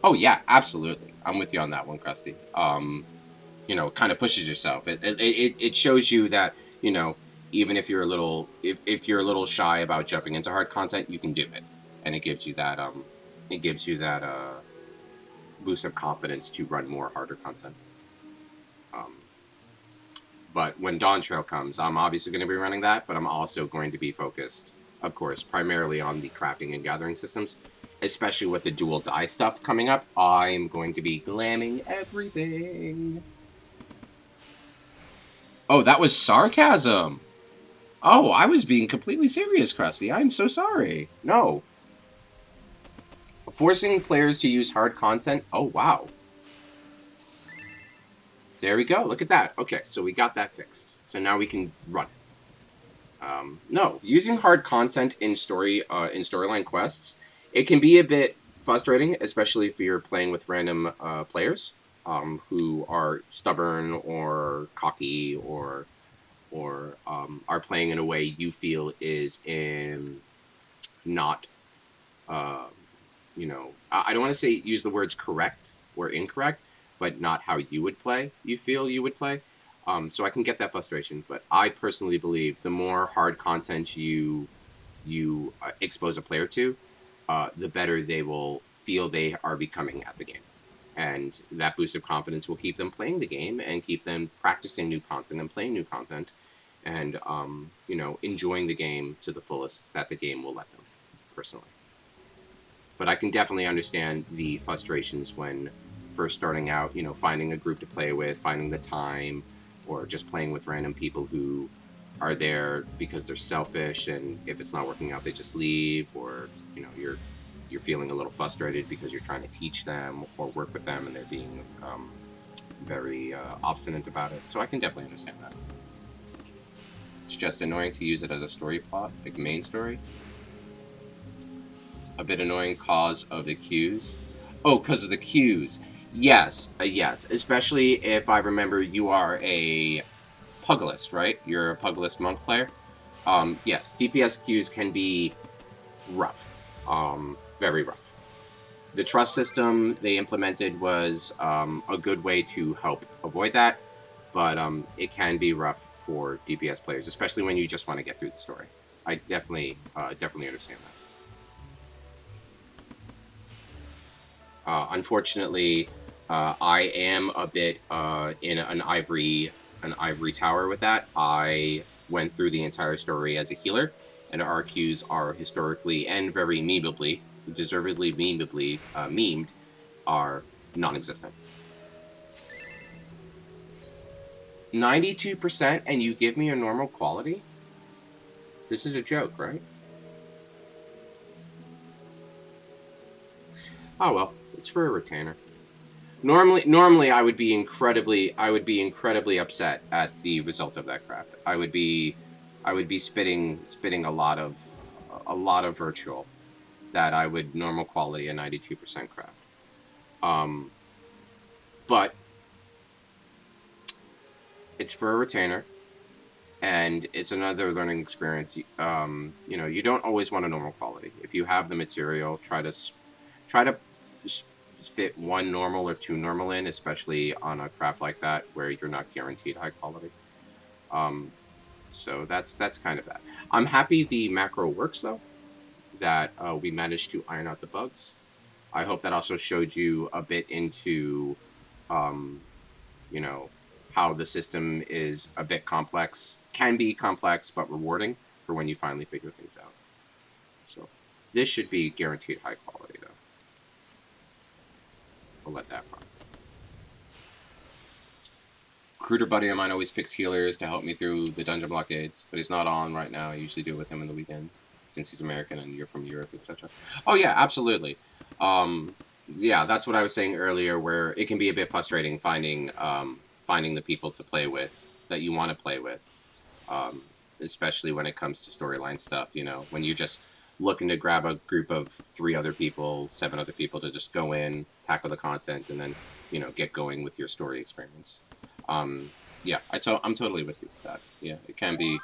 Oh yeah, absolutely. I'm with you on that one, Krusty. Kind of pushes yourself. It shows you that, even if you're a little if you're a little shy about jumping into hard content, you can do it, and it gives you that boost of confidence to run more harder content. But when Dawn Trail comes, I'm obviously going to be running that, but I'm also going to be focused, of course, primarily on the crafting and gathering systems, especially with the dual die stuff coming up. I'm going to be glamming everything. Oh, that was sarcasm. Oh, I was being completely serious, Krusty. I'm so sorry. No. Forcing players to use hard content. Oh, wow. There we go. Look at that. Okay, so we got that fixed. So now we can run. No, using hard content in storyline quests, it can be a bit frustrating, especially if you're playing with random players who are stubborn or cocky or are playing in a way you feel is in not uh, I don't want to say use the words correct or incorrect, but not how you would play. You feel you would play. So I can get that frustration, but I personally believe the more hard content you expose a player to, the better they will feel they are becoming at the game, and that boost of confidence will keep them playing the game and keep them practicing new content and playing new content, and enjoying the game to the fullest that the game will let them. Personally, but I can definitely understand the frustrations when first starting out, finding a group to play with, finding the time, or just playing with random people who are there because they're selfish, and if it's not working out, they just leave, or you're feeling a little frustrated because you're trying to teach them or work with them, and they're being very obstinate about it. So I can definitely understand that. It's just annoying to use it as a story plot, like main story. A bit annoying cause of the queues. Oh, because of the queues. Yes, yes. Especially if I remember you are a pugilist, right? You're a pugilist monk player. Yes, DPS queues can be rough. Very rough. The trust system they implemented was a good way to help avoid that, but it can be rough for DPS players, especially when you just want to get through the story. I definitely understand that. Unfortunately, I am a bit in an ivory tower with that. I went through the entire story as a healer, and our queues are historically and very memeably, deservedly memed, are non-existent. 92%, and you give me a normal quality? This is a joke, right? Oh well, it's for a retainer. Normally I would be incredibly upset at the result of that craft. I would be spitting a lot of virtual that I would normal quality a 92% craft. Um, but it's for a retainer, and it's another learning experience. You don't always want a normal quality. If you have the material, try to fit one normal or two normal in, especially on a craft like that where you're not guaranteed high quality. Um, so that's kind of that. I'm happy the macro works though. That we managed to iron out the bugs. I hope that also showed you a bit into, um, you know, how the system is a bit complex, can be complex, but rewarding for when you finally figure things out. So this should be guaranteed high quality though. I'll let that run. Recruiter buddy of mine always picks healers to help me through the dungeon blockades, but he's not on right now. I usually do it with him in the weekend since he's American and you're from Europe, etc. Oh yeah, absolutely. Yeah, that's what I was saying earlier, where it can be a bit frustrating finding the people to play with that you want to play with, um, especially when it comes to storyline stuff. When you're just looking to grab a group of 3 other people, 7 other people to just go in, tackle the content, and then get going with your story experience. Um, yeah, I'm totally with you with that. Yeah, it can be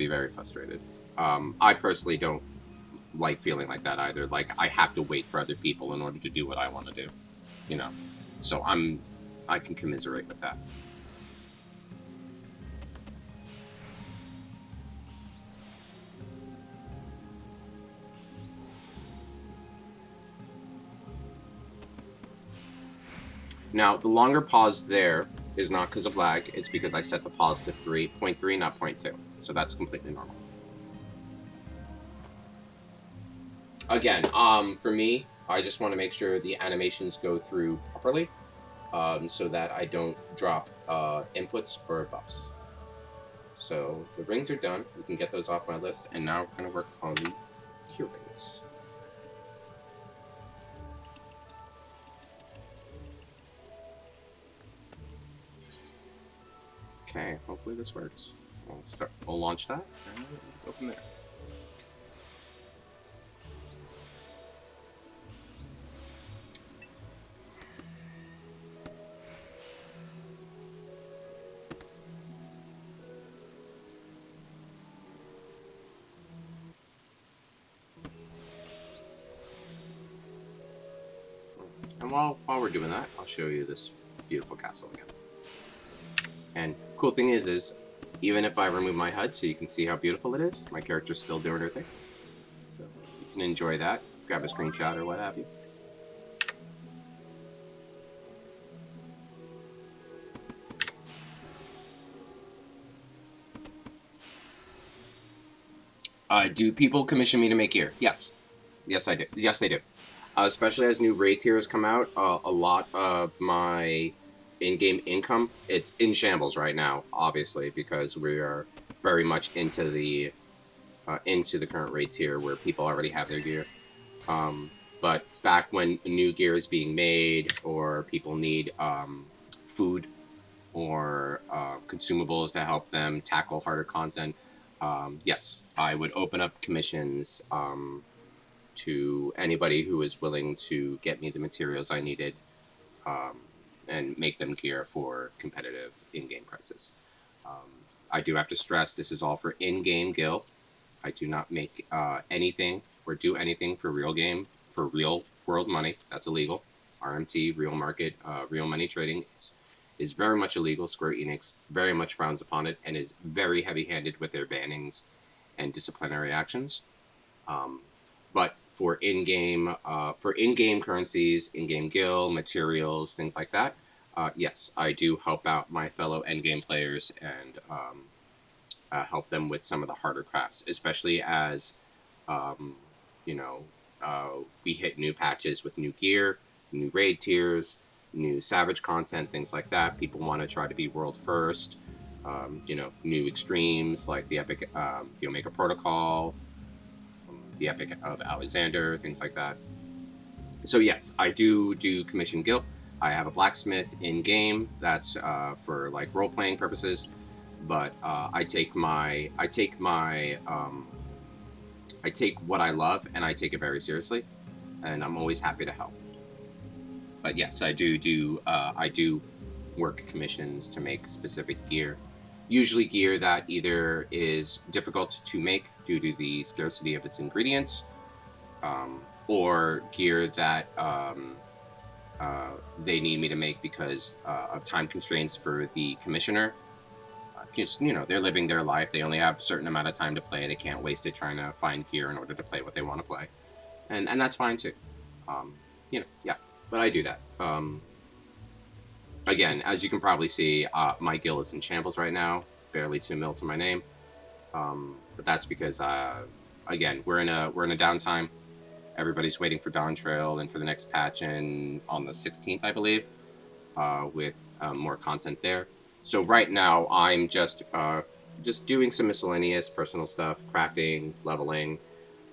very frustrated. I personally don't like feeling like that either. Like I have to wait for other people in order to do what I want to do. You know, so I can commiserate with that. Now the longer pause there is not because of lag. It's because I set the pause to 3.3, not 0.2. So that's completely normal. Again, for me, I just want to make sure the animations go through properly, so that I don't drop inputs for buffs. So the rings are done. We can get those off my list, and now we're going to work on the cure rings. Okay, hopefully this works. We'll launch that and go from there. And while we're doing that, I'll show you this beautiful castle again. And cool thing is even if I remove my HUD so you can see how beautiful it is, my character's still doing her thing. So you can enjoy that, grab a screenshot or what have you. Do people commission me to make gear? Yes. Yes, I do. Yes, they do. Especially as new raid tiers come out, a lot of my in-game income, it's in shambles right now, obviously, because we are very much into the current raid tier where people already have their gear. But back when new gear is being made, or people need food or consumables to help them tackle harder content, yes, I would open up commissions to anybody who is willing to get me the materials I needed um, and make them gear for competitive in-game prices. I do have to stress this is all for in-game gil. I do not make anything or do anything for real game, for real world money. That's illegal. RMT, real market, real money trading is very much illegal. Square Enix very much frowns upon it and is very heavy-handed with their bannings and disciplinary actions. Um, but for in-game currencies, in-game gil, materials, things like that, yes, I do help out my fellow endgame players and help them with some of the harder crafts, especially as um, you know we hit new patches with new gear, new raid tiers, new savage content, things like that. People want to try to be world first. New extremes like the Omega Protocol, the Epic of Alexander, things like that. So yes, I do commission guild. I have a blacksmith in game. That's for like role playing purposes. But I take what I love and I take it very seriously, and I'm always happy to help. But yes, I do work commissions to make specific gear. Usually gear that either is difficult to make due to the scarcity of its ingredients, or gear that they need me to make because of time constraints for the commissioner. Just they're living their life. They only have a certain amount of time to play. They can't waste it trying to find gear in order to play what they want to play, and that's fine too. Yeah. But I do that. Again, as you can probably see, my guild is in shambles right now. Barely 2 mil to my name. But that's because again we're in a downtime. Everybody's waiting for Dawn Trail and for the next patch and on the 16th, I believe, with more content there. So right now I'm just doing some miscellaneous personal stuff, crafting, leveling,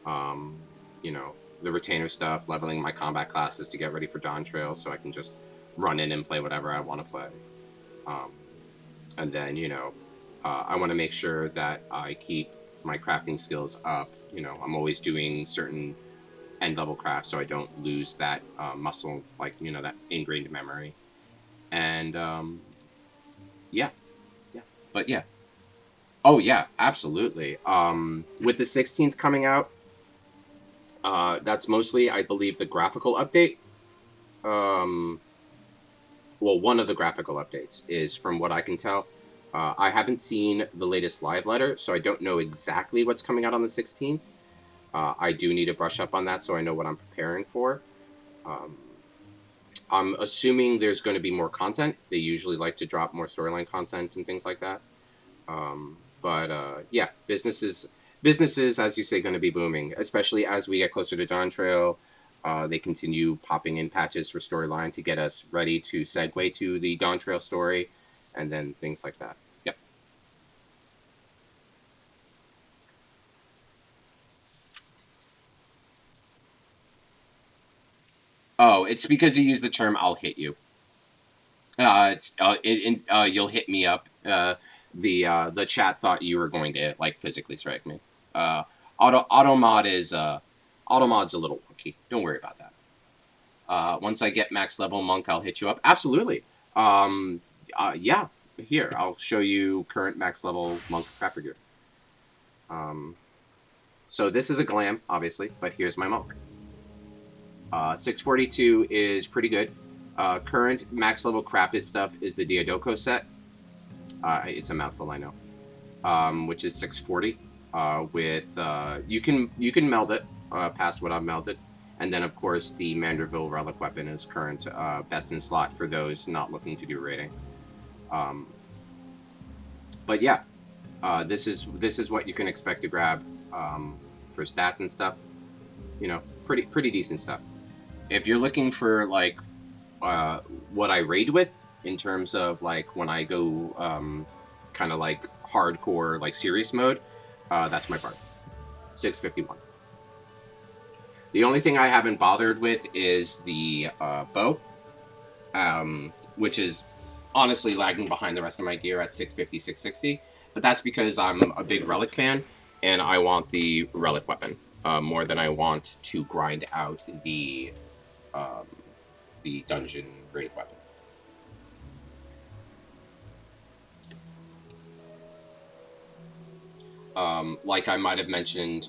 um, you know, the retainer stuff, leveling my combat classes to get ready for Dawn Trail, so I can just run in and play whatever I want to play. Um, and then I want to make sure that I keep my crafting skills up. I'm always doing certain end level crafts so I don't lose that muscle, like that ingrained memory. And yeah, yeah, but yeah. Oh yeah, absolutely. With the 16th coming out, that's mostly, I believe, the graphical update. Um, well, one of the graphical updates is, from what I can tell. I haven't seen the latest live letter, so I don't know exactly what's coming out on the 16th. I do need to brush up on that so I know what I'm preparing for. Um, I'm assuming there's going to be more content. They usually like to drop more storyline content and things like that. But yeah, businesses, as you say, going to be booming, especially as we get closer to Dawn Trail. They continue popping in patches for storyline to get us ready to segue to the Dawn Trail story, and then things like that. Yep. Oh, it's because you use the term "I'll hit you." It's you'll hit me up The chat thought you were going to like physically strike me. Automod's a little wonky. Don't worry about that. Once I get max level monk, I'll hit you up. Absolutely. Um, yeah. Here, I'll show you current max level monk crapper gear. So this is a glam, obviously, but here's my monk. 642 is pretty good. Current max level crafted stuff is the Diadoko set. It's a mouthful, I know. Which is 640. With you can meld it past what I've melded, and then of course the Manderville relic weapon is current best in slot for those not looking to do raiding. But yeah, this is what you can expect to grab for stats and stuff. You know, pretty decent stuff. If you're looking for like what I raid with in terms of like when I go kind of like hardcore like serious mode, that's my part. 651. The only thing I haven't bothered with is the bow, which is honestly lagging behind the rest of my gear at 650, 660. But that's because I'm a big relic fan, and I want the relic weapon more than I want to grind out the dungeon raid weapon. Like I might have mentioned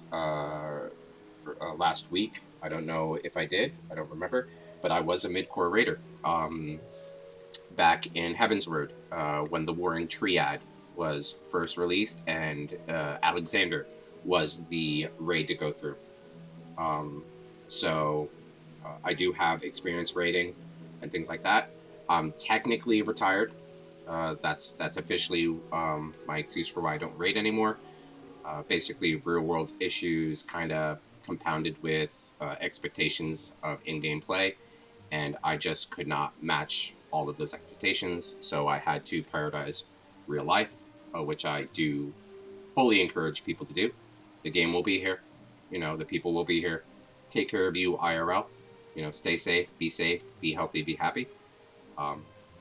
last week. I don't know if I did. I don't remember. But I was a mid-core raider back in Heavensward when the Warring Triad was first released, and Alexander was the raid to go through. So I do have experience raiding and things like that. I'm technically retired. That's officially my excuse for why I don't raid anymore. Basically, real world issues kind of compounded with expectations of in-game play, and I just could not match all of those expectations, so I had to prioritize real life, which I do wholly encourage people to do. The game will be here, the people will be here. Take care of you IRL, stay safe, be healthy, be happy.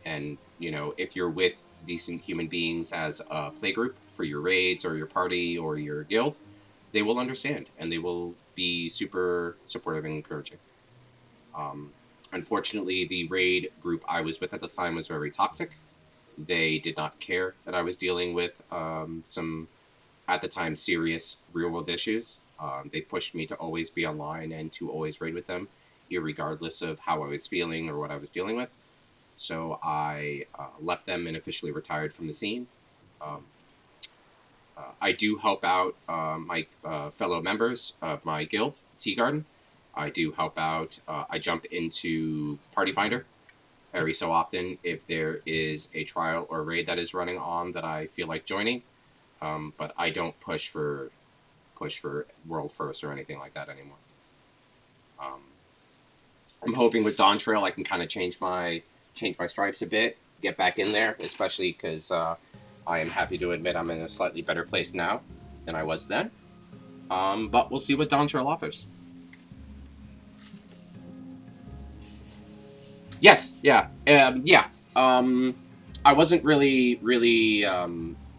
And if you're with decent human beings as a playgroup for your raids or your party or your guild, they will understand and they will be super supportive and encouraging. Unfortunately, the raid group I was with at the time was very toxic. They did not care that I was dealing with some, at the time, serious real world issues. They pushed me to always be online and to always raid with them, irregardless of how I was feeling or what I was dealing with. So I left them and officially retired from the scene. I do help out my fellow members of my guild, Tea Garden. I do help out. I jump into Party Finder every so often if there is a trial or raid that is running on that I feel like joining. But I don't push for world first or anything like that anymore. I'm hoping with Dawn Trail I can kind of change my stripes a bit, get back in there, especially because I am happy to admit I'm in a slightly better place now than I was then. But we'll see what Dawn Trail offers. Yes, yeah, yeah. I wasn't really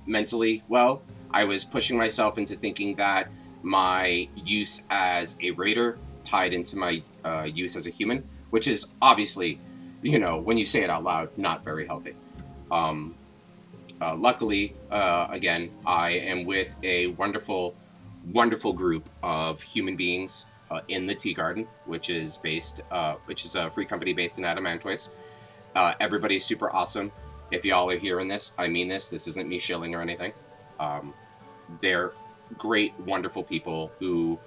mentally well. I was pushing myself into thinking that my use as a raider tied into my use as a human, which is obviously, when you say it out loud, not very healthy. Luckily, again, I am with a wonderful group of human beings in the Tea Garden, which is a free company based in Adamantoise. Everybody's super awesome. If y'all are hearing this, I mean this. This isn't me shilling or anything. They're great, wonderful people who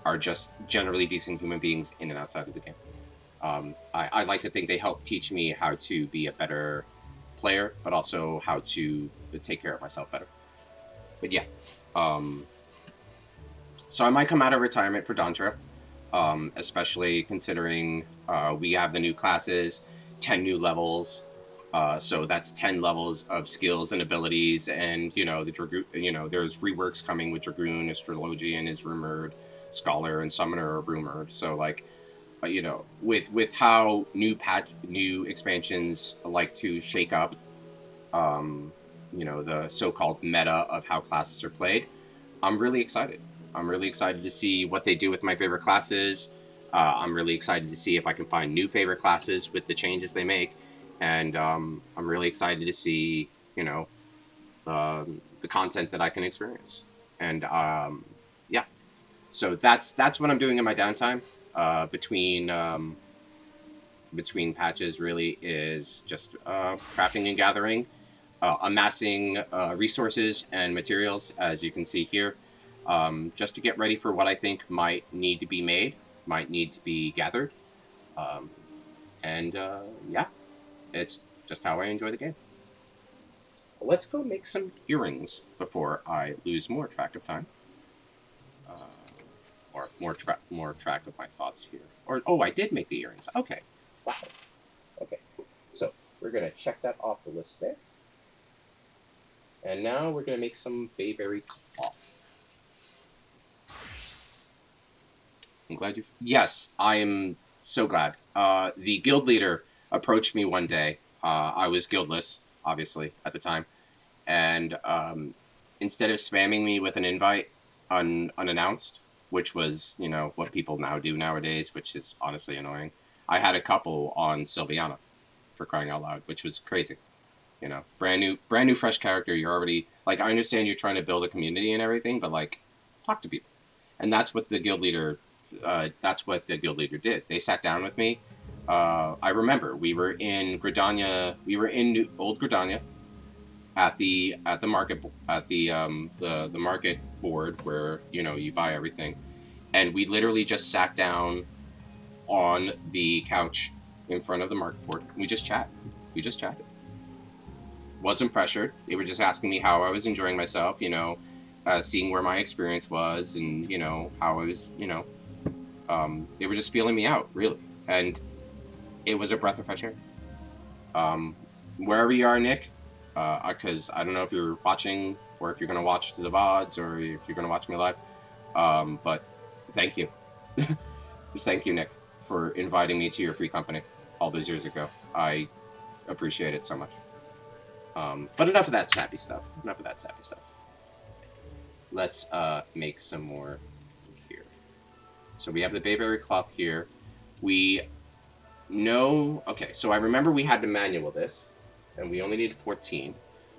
are just generally decent human beings in and outside of the game. I like to think they help teach me how to be a better player, but also how to take care of myself better. But yeah, so I might come out of retirement for Dantra, especially considering we have the new classes, 10 new levels. So that's 10 levels of skills and abilities, and the Dragoon. There's reworks coming with Dragoon, Astrologian is rumored, Scholar and Summoner are rumored. So like, with how new expansions like to shake up, the so-called meta of how classes are played. I'm really excited. I'm really excited to see what they do with my favorite classes. I'm really excited to see if I can find new favorite classes with the changes they make, and I'm really excited to see the content that I can experience. And yeah, so that's what I'm doing in my downtime between patches. Really is just crafting and gathering, amassing resources and materials, as you can see here, just to get ready for what I think might need to be made, might need to be gathered. Um, and yeah, it's just how I enjoy the game. Let's go make some earrings before I lose more track of time. Or more track of my thoughts here. Or oh, I did make the earrings. Okay. Wow. Okay. So we're gonna check that off the list there. And now we're gonna make some bayberry cloth. I'm glad you. Yes, I am so glad. The guild leader approached me one day. I was guildless, obviously, at the time, and instead of spamming me with an invite unannounced, which was what people now do nowadays, which is honestly annoying, I had a couple on Sylviana, for crying out loud, which was crazy. Brand new, fresh character. You're already like, I understand you're trying to build a community and everything, but like, talk to people, and that's what the guild leader. That's what the guild leader did. They sat down with me. I remember we were in Gridania. We were in Old Gridania at the market the market board where you buy everything, and we literally just sat down on the couch in front of the market board. We just chat. We just chatted. Wasn't pressured. They were just asking me how I was enjoying myself. Seeing where my experience was, and how I was. They were just feeling me out, really, and it was a breath of fresh air. Wherever you are, Nick, because I don't know if you're watching or if you're going to watch the VODs or if you're going to watch me live, but thank you. Thank you, Nick, for inviting me to your free company all those years ago. I appreciate it so much. But enough of that sappy stuff. Let's make some more here. So we have the bayberry cloth here. Okay, so I remember we had to manual this, and we only needed 14.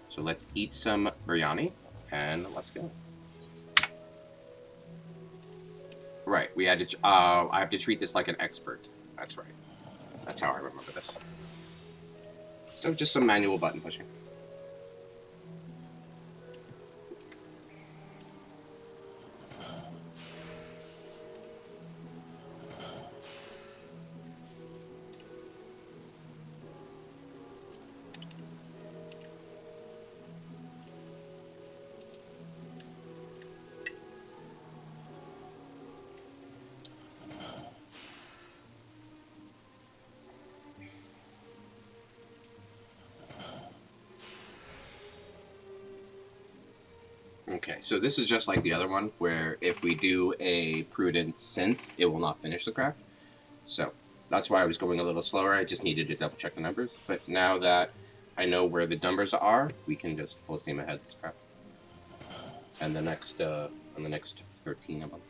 So let's eat some biryani, and let's go. Right, we had to. I have to treat this like an expert. That's right. That's how I remember this. So just some manual button pushing. Okay, so this is just like the other one, where if we do a prudent synth, it will not finish the craft. So that's why I was going a little slower. I just needed to double check the numbers. But now that I know where the numbers are, we can just full steam ahead this craft. And the next 13 of them.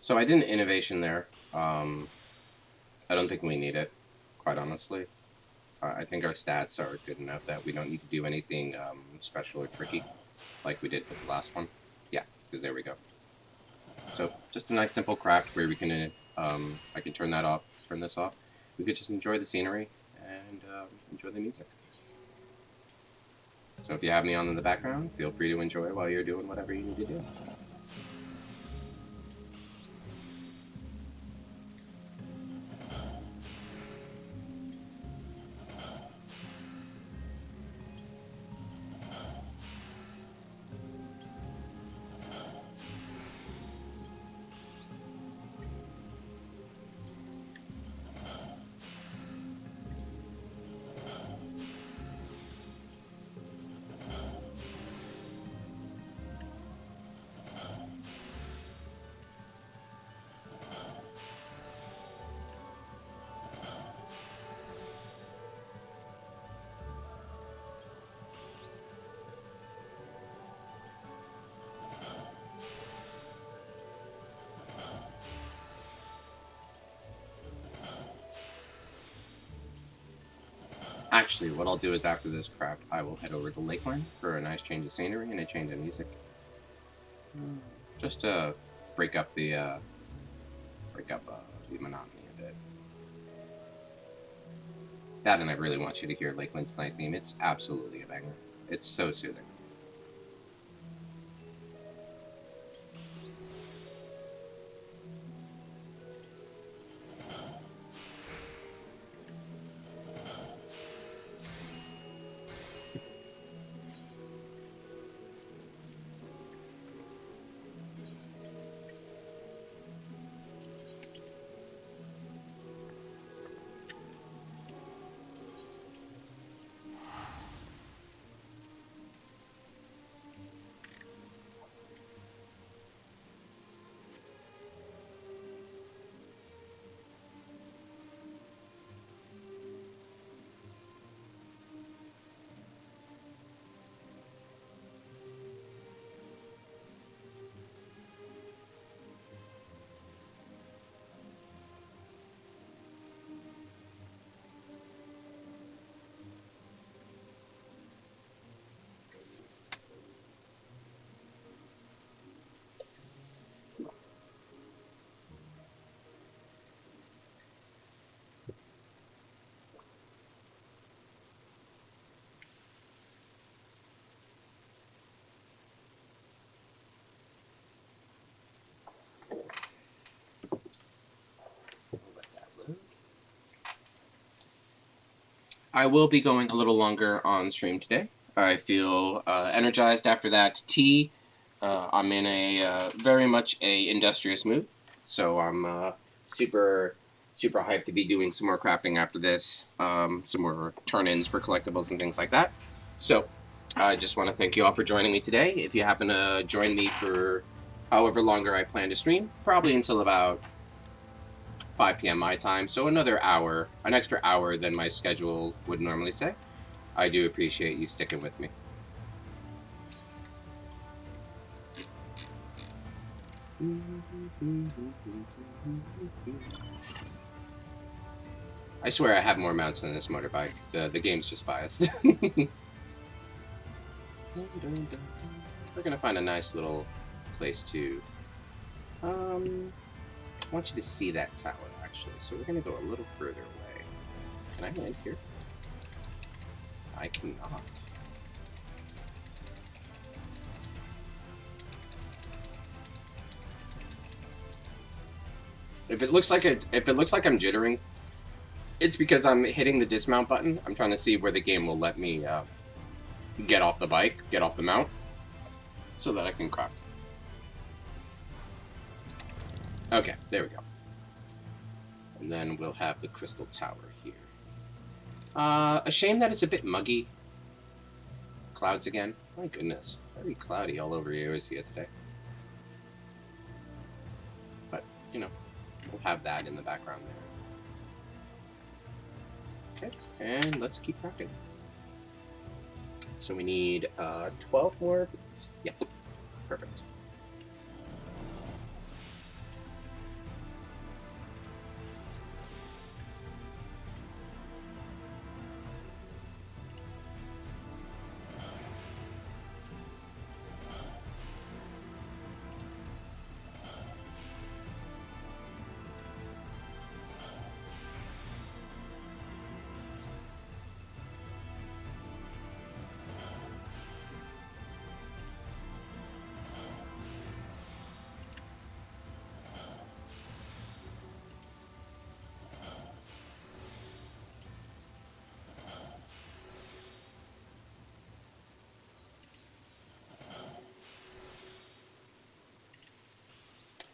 So I did an innovation there. I don't think we need it, quite honestly. I think our stats are good enough that we don't need to do anything special or tricky like we did with the last one. Yeah, because there we go. So just a nice simple craft where we can, I can turn this off. We could just enjoy the scenery and enjoy the music. So if you have me on in the background, feel free to enjoy while you're doing whatever you need to do. Actually, what I'll do is after this craft, I will head over to Lakeland for a nice change of scenery and a change of music. Just to break up the monotony a bit. That, and I really want you to hear Lakeland's night theme. It's absolutely a banger. It's so soothing. I will be going a little longer on stream today. I feel energized after that tea. I'm in a very much a industrious mood, so I'm super super hyped to be doing some more crafting after this, some more turn-ins for collectibles and things like that. So I just want to thank you all for joining me today. If you happen to join me for however longer I plan to stream, probably until about 5 p.m. my time, so another hour, an extra hour than my schedule would normally say. I do appreciate you sticking with me. I swear I have more mounts than this motorbike. The game's just biased. We're gonna find a nice little place to... I want you to see that tower, actually, so we're gonna go a little further away. Can I land here? I cannot. If it looks like I'm jittering, it's because I'm hitting the dismount button. I'm trying to see where the game will let me get off the bike, get off the mount, so that I can craft. Okay, there we go. And then we'll have the crystal tower here. A shame that it's a bit muggy. Clouds again. My goodness, very cloudy all over here today. But, you know, we'll have that in the background there. Okay, and let's keep crafting. So we need 12 more beads. Yep, perfect.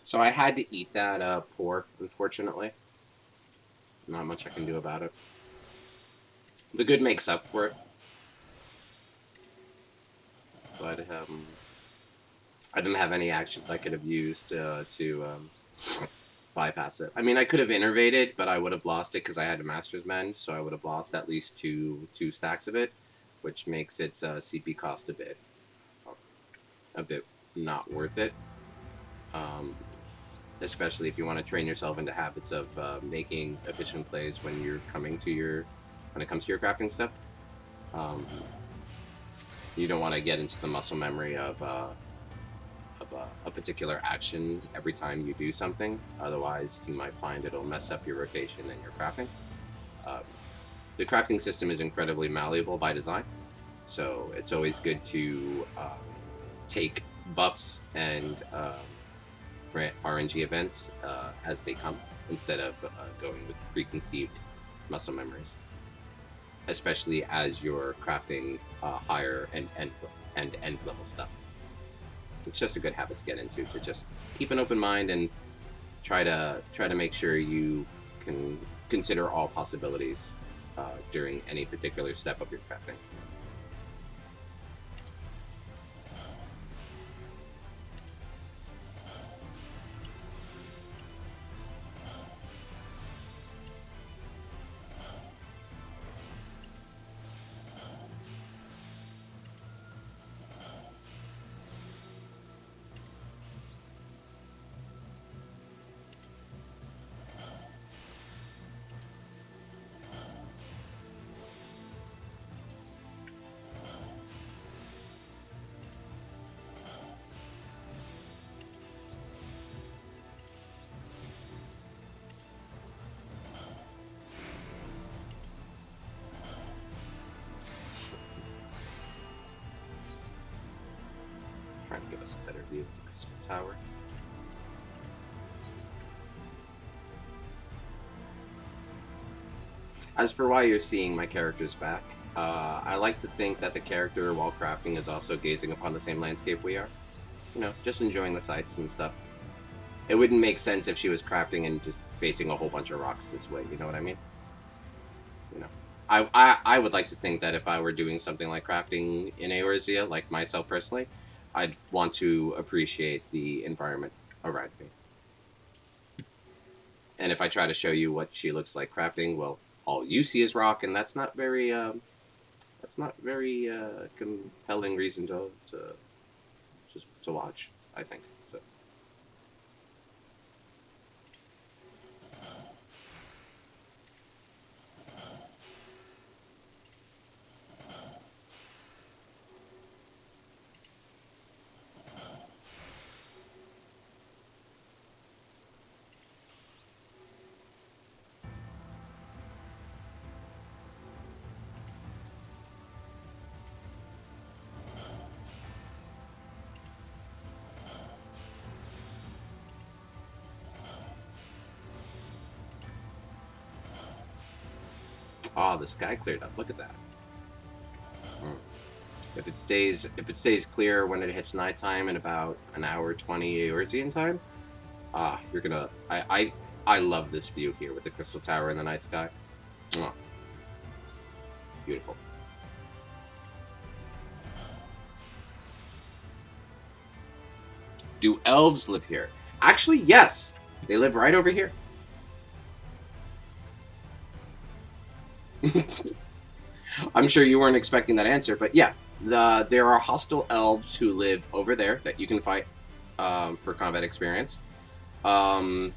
So I had to eat that pork, unfortunately. Not much I can do about it. The good makes up for it. But I didn't have any actions I could have used to bypass it. I mean, I could have innervated, but I would have lost it because I had a Master's Mend, so I would have lost at least two stacks of it, which makes its CP cost a bit not worth it. Especially if you want to train yourself into habits of making efficient plays when you're coming to your when it comes to your crafting stuff. You don't want to get into the muscle memory of a particular action every time you do something. Otherwise, you might find it'll mess up your rotation and your crafting. The crafting system is incredibly malleable by design, so it's always good to take buffs and RNG events as they come, instead of going with preconceived muscle memories, especially as you're crafting higher and end level stuff. It's just a good habit to get into, to just keep an open mind and try to make sure you can consider all possibilities during any particular step of your crafting. Trying to give us a better view of the crystal tower. As for why you're seeing my character's back, I like to think that the character, while crafting, is also gazing upon the same landscape we are. You know, just enjoying the sights and stuff. It wouldn't make sense if she was crafting and just facing a whole bunch of rocks this way, you know what I mean? You know, I would like to think that if I were doing something like crafting in Eorzea, like myself personally, I'd want to appreciate the environment around me. And if I try to show you what she looks like crafting, well, all you see is rock, and that's not very compelling reason to watch, I think. So. Oh, the sky cleared up. Look at that. If it stays clear when it hits nighttime in about an hour 20 Eorzean time, you're gonna. I love this view here with the crystal tower in the night sky. Mwah. Beautiful. Do elves live here? Actually, yes. They live right over here. I'm sure you weren't expecting that answer, but yeah, there are hostile elves who live over there that you can fight for combat experience. And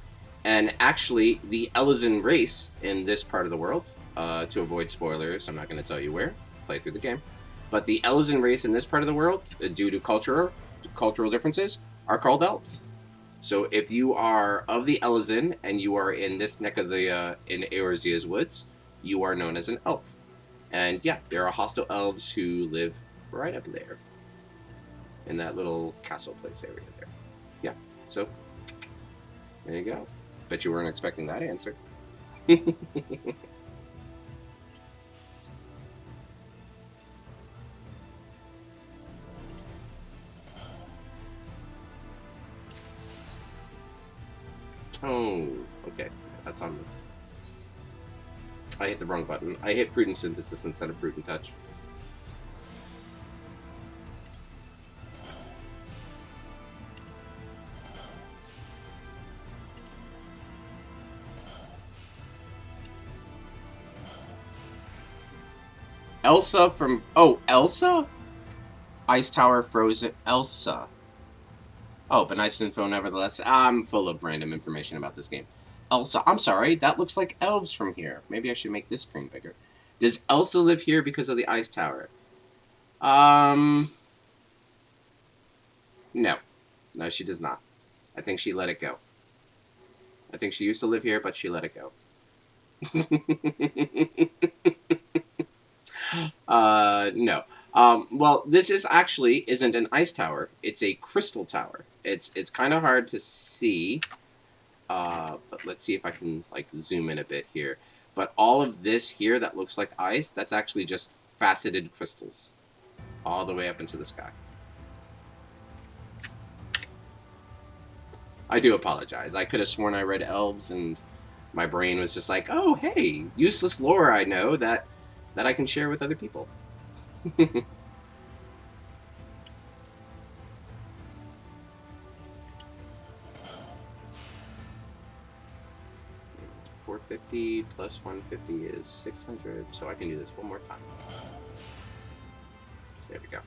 actually, the Elysian race in this part of the world, to avoid spoilers, I'm not going to tell you where, play through the game, but the Elysian race in this part of the world, due to cultural differences, are called elves. So if you are of the Elysian and you are in this neck of the in Eorzea's woods, you are known as an elf. And yeah, there are hostile elves who live right up there in that little castle place area there. Yeah, so there you go. Bet you weren't expecting that answer. Oh, okay. That's on me. I hit the wrong button. I hit Prudent Synthesis instead of Prudent Touch. Elsa from... Oh, Elsa? Ice Tower Frozen Elsa. Oh, but nice info nevertheless. I'm full of random information about this game. Elsa, I'm sorry, that looks like elves from here. Maybe I should make this screen bigger. Does Elsa live here because of the ice tower? Um, no. No, she does not. I think she let it go. I think she used to live here, but she let it go. No. Well, this is actually isn't an ice tower. It's a crystal tower. It's kind of hard to see. But let's see if I can like zoom in a bit here. But all of this here that looks like ice, that's actually just faceted crystals all the way up into the sky. I do apologize. I could have sworn I read elves and my brain was just like, "Oh, hey, useless lore I know that I can share with other people." 450 plus 150 is 600, so I can do this one more time. There we go.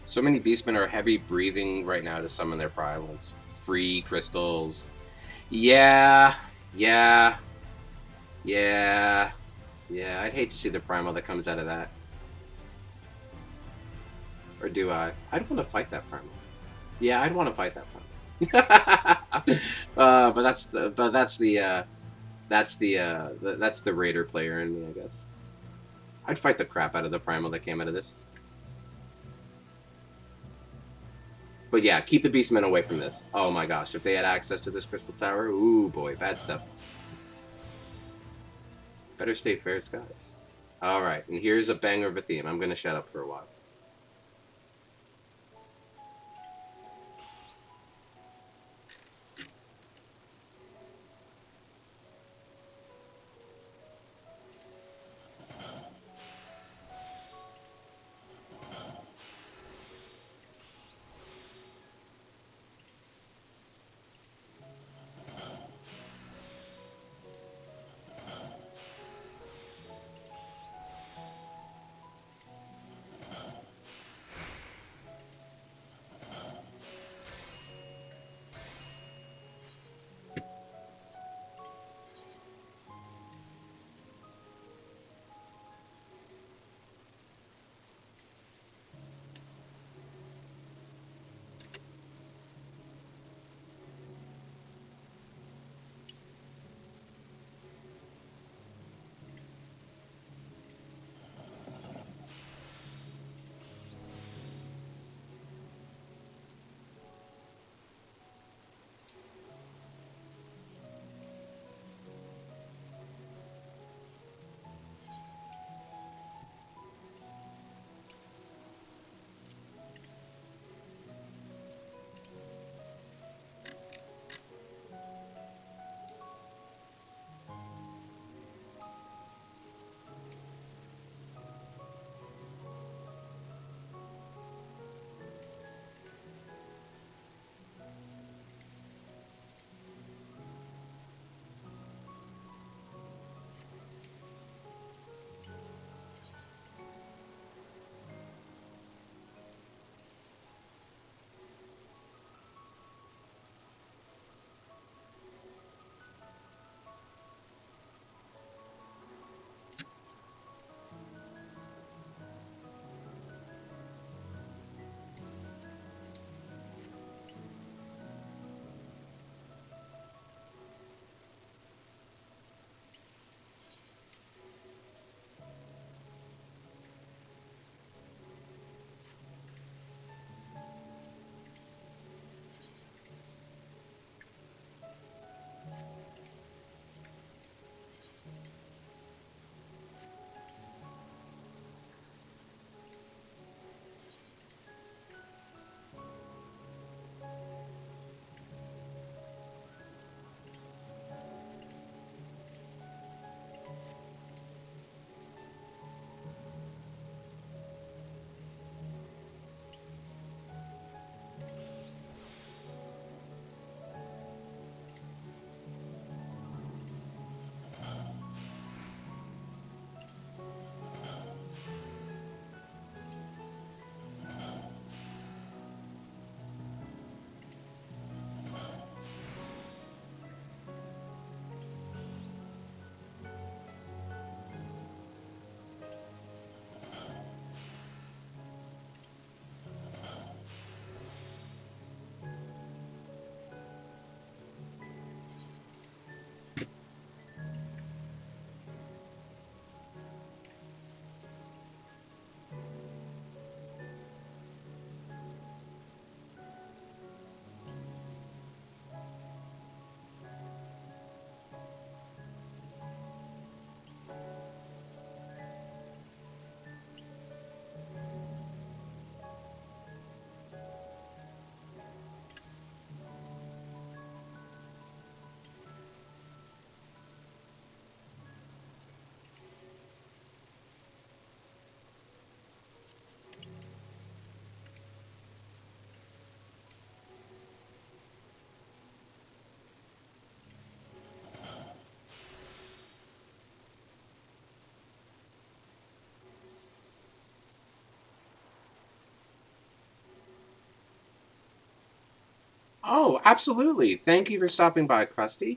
So many beastmen are heavy breathing right now to summon their primals. Free crystals. Yeah, yeah, yeah, yeah. I'd hate to see the primal that comes out of that. Or do I? I'd want to fight that primal. Yeah, I'd want to fight that primal. That's the raider player in me, I guess. I'd fight the crap out of the primal that came out of this. But yeah, keep the beastmen away from this. Oh my gosh, if they had access to this crystal tower, ooh boy, bad stuff. Better stay fair skies. Alright, and here's a banger of a theme. I'm gonna shut up for a while. Oh, absolutely. Thank you for stopping by, Krusty.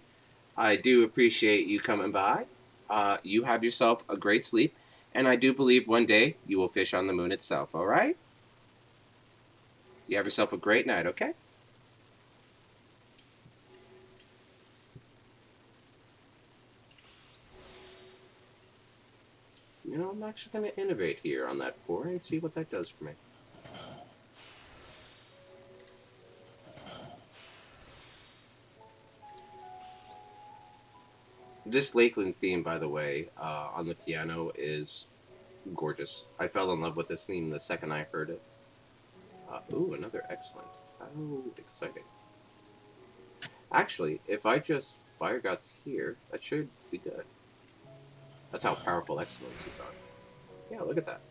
I do appreciate you coming by. You have yourself a great sleep, and I do believe one day you will fish on the moon itself, all right? You have yourself a great night, okay? You know, I'm actually going to innovate here on that pour and see what that does for me. This Lakeland theme, by the way, on the piano is gorgeous. I fell in love with this theme the second I heard it. Ooh, another excellent. How exciting. Actually, if I just Fire Guts here, that should be good. That's how powerful excellencies are. Yeah, look at that.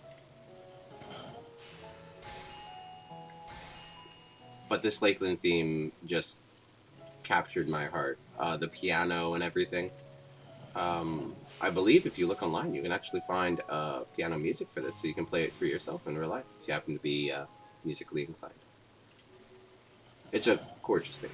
But this Lakeland theme just captured my heart. The piano and everything. I believe if you look online, you can actually find piano music for this, so you can play it for yourself in real life if you happen to be musically inclined. It's a gorgeous thing.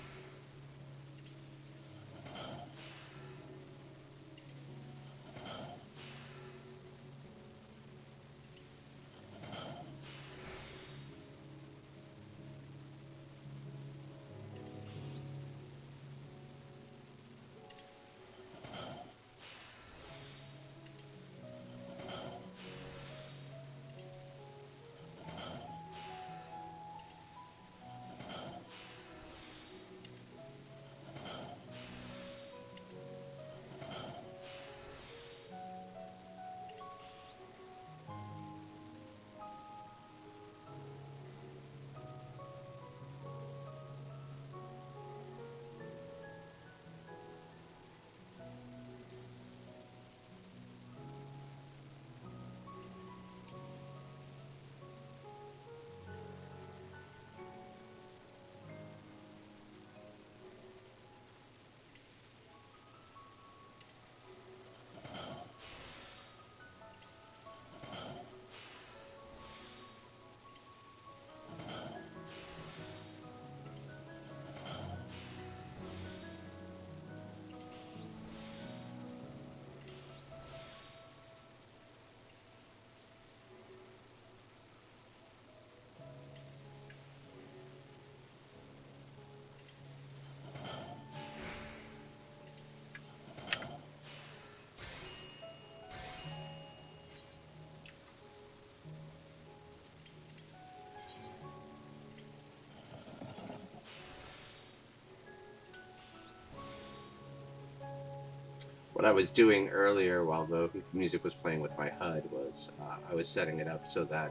What I was doing earlier while the music was playing with my HUD was I was setting it up so that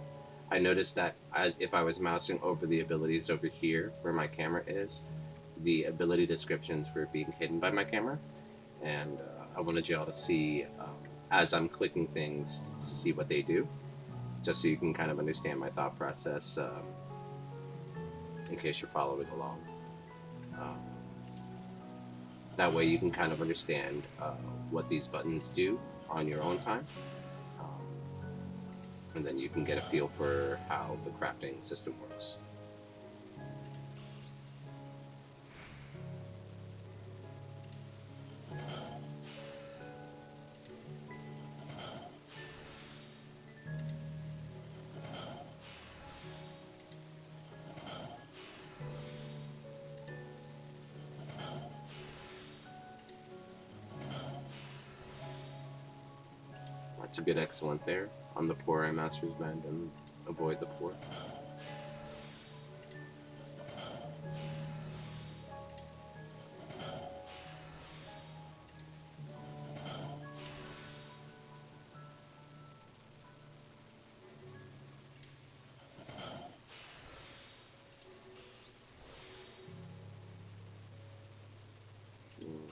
I noticed that if I was mousing over the abilities over here where my camera is, the ability descriptions were being hidden by my camera, and I wanted you all to see as I'm clicking things to see what they do, just so you can kind of understand my thought process in case you're following along. Um, that way you can kind of understand what these buttons do on your own time. Um, and then you can get a feel for how the crafting system works. That's a good excellent there. On the poor, I master's bend and avoid the poor. Mm,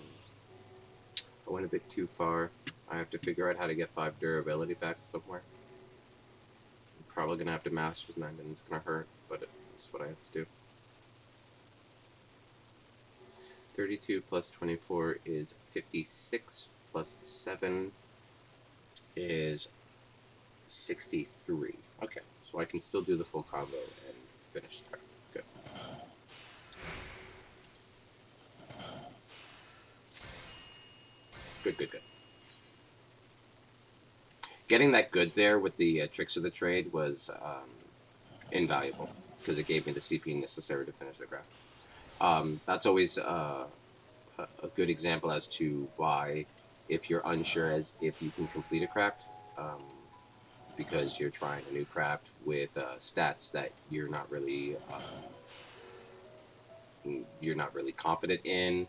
I went a bit too far. I have to figure out how to get 5 durability back somewhere. I'm probably gonna have to master's bend and it's gonna hurt, but it's what I have to do. 32 plus 24 is 56, plus 7 is 63. Okay, so I can still do the full combo and finish there. Good. Good, good, good. Getting that good there with the tricks of the trade was invaluable because it gave me the CP necessary to finish the craft. That's always a good example as to why, if you're unsure as if you can complete a craft, um, because you're trying a new craft with stats that you're not really confident in.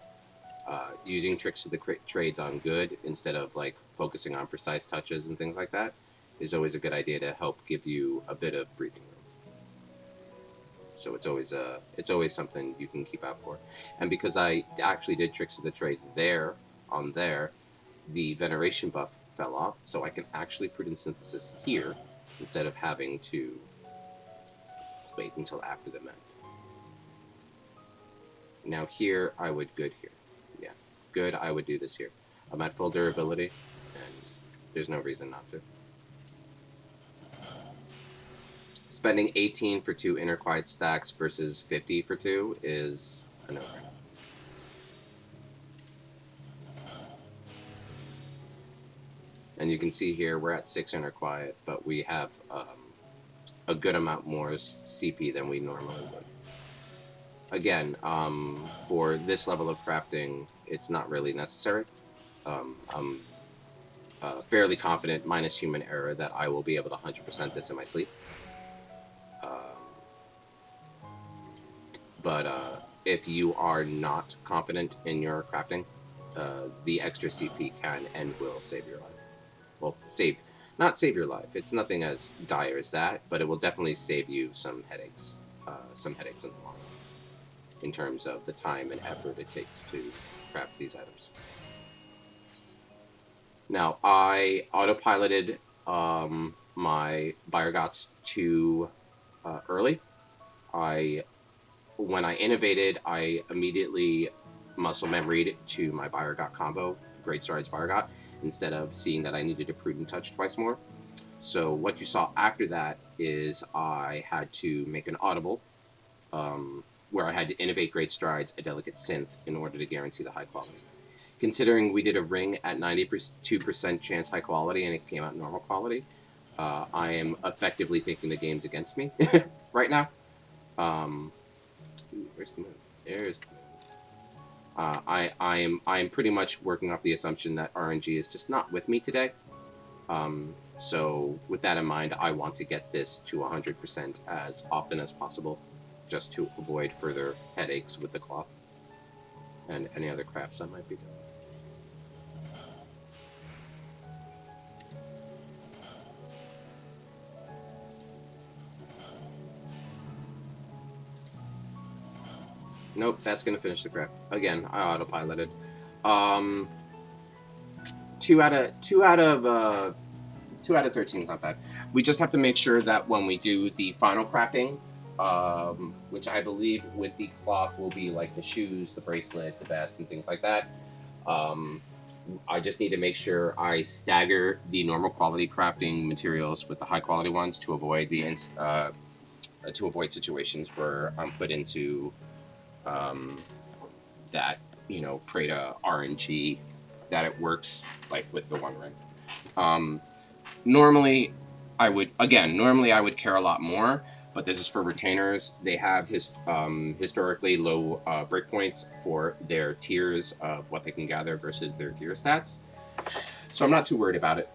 Using tricks of the trades on good instead of like focusing on precise touches and things like that is always a good idea to help give you a bit of breathing room. So it's always something you can keep out for. And because I actually did tricks of the trade there on there, the veneration buff fell off, so I can actually prudent synthesis here instead of having to wait until after the mend. Now here I would good here. Yeah, good. I would do this here. I'm at full durability, and there's no reason not to. Spending 18 for 2 inner quiet stacks versus 50 for 2 is a no-brainer. And you can see here we're at 6 inner quiet, but we have a good amount more CP than we normally would. Again, for this level of crafting, it's not really necessary. I'm fairly confident, minus human error, that I will be able to 100% this in my sleep. But if you are not confident in your crafting, the extra CP can and will save your life. Well, not save your life. It's nothing as dire as that, but it will definitely save you some headaches in the long run, in terms of the time and effort it takes to craft these items. Now, I autopiloted my Biogots too early. When I innovated, I immediately muscle memoried to my Biogot combo, Great Strides Biogot, instead of seeing that I needed a Prudent Touch twice more. So what you saw after that is I had to make an audible, where I had to innovate Great Strides, a Delicate Synth, in order to guarantee the high quality. Considering we did a ring at 92% chance high quality and it came out normal quality, I am effectively thinking the game's against me right now. Where's the moon? There's the moon. I'm pretty much working off the assumption that RNG is just not with me today. So with that in mind, I want to get this to 100% as often as possible, just to avoid further headaches with the cloth and any other crafts I might be doing. Nope, that's gonna finish the craft. Again, I autopiloted. 2 out of 13 is not bad. We just have to make sure that when we do the final crafting, which I believe with the cloth will be like the shoes, the bracelet, the vest, and things like that. I just need to make sure I stagger the normal quality crafting materials with the high quality ones to avoid situations where I'm put into that, Prada RNG, that it works like with the One Ring. Normally I would care a lot more, but this is for retainers. They have historically low breakpoints for their tiers of what they can gather versus their gear stats, so I'm not too worried about it.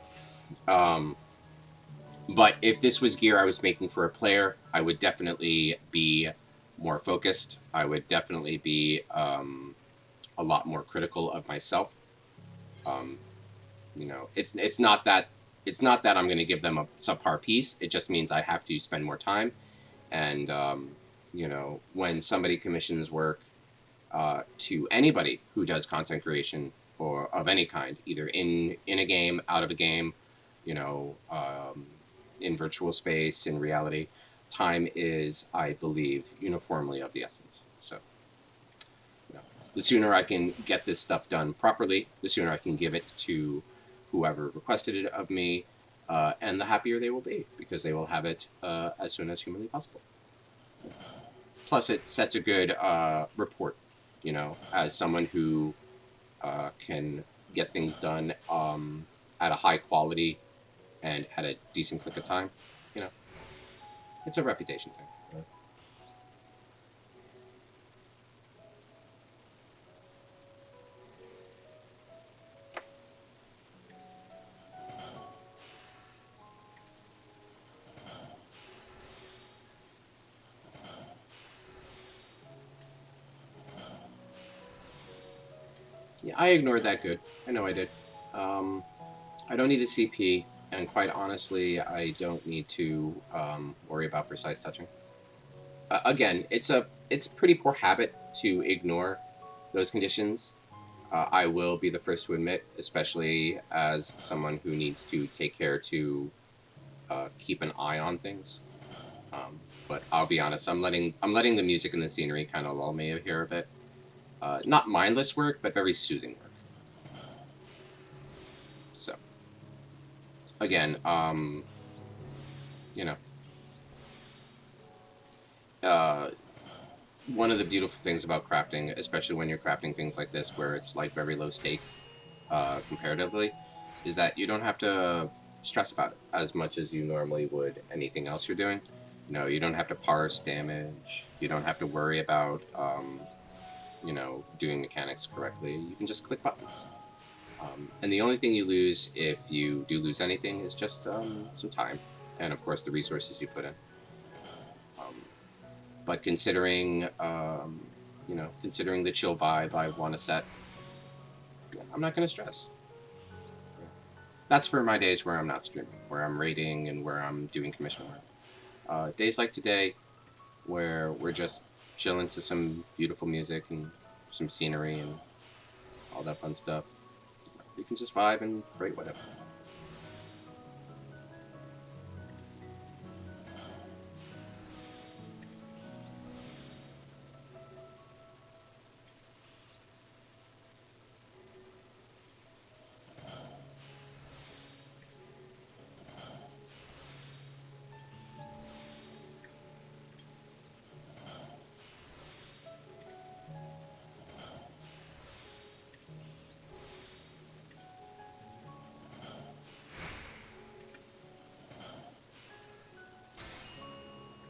But if this was gear I was making for a player, I would definitely be more focused. I would definitely be a lot more critical of myself. It's not that I'm going to give them a subpar piece. It just means I have to spend more time. And when somebody commissions work to anybody who does content creation or of any kind, either in a game, out of a game, in virtual space, in reality, time is, I believe, uniformly of the essence. So, the sooner I can get this stuff done properly, the sooner I can give it to whoever requested it of me, and the happier they will be, because they will have it as soon as humanly possible. Plus, it sets a good report, as someone who can get things done at a high quality and at a decent click of time. You know, it's a reputation thing. Yeah, I ignored that good. I know I did. Um, I don't need a CP, and quite honestly, I don't need to worry about precise touching. Again, it's a pretty poor habit to ignore those conditions. I will be the first to admit, especially as someone who needs to take care to keep an eye on things. But I'll be honest, I'm letting the music and the scenery kind of lull me here a bit. Not mindless work, but very soothing work. So again, you know, uh, one of the beautiful things about crafting, especially when you're crafting things like this, where it's like very low stakes comparatively, is that you don't have to stress about it as much as you normally would anything else you're doing. You don't have to parse damage. You don't have to worry about, doing mechanics correctly. You can just click buttons. And the only thing you lose if you do lose anything is just some time, and of course the resources you put in. Um, but considering the chill vibe I want to set, I'm not going to stress. That's for my days where I'm not streaming, where I'm raiding, and where I'm doing commission work. Days like today, where we're just chilling to some beautiful music and some scenery and all that fun stuff, we can just vibe and rate whatever.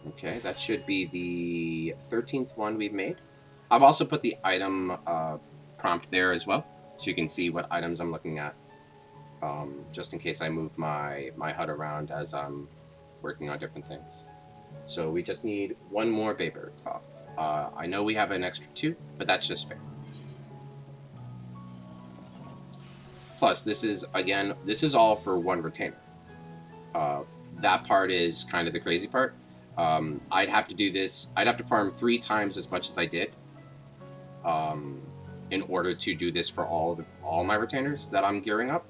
Okay, that should be the 13th one we've made. I've also put the item prompt there as well, so you can see what items I'm looking at, just in case I move my HUD around as I'm working on different things. So we just need one more Bayberry cloth. I know we have an extra two, but that's just fair. Plus, this is all for one retainer. Uh, that part is kind of the crazy part. I'd have to do this. I'd have to farm 3 times as much as I did, um, in order to do this for all my retainers that I'm gearing up.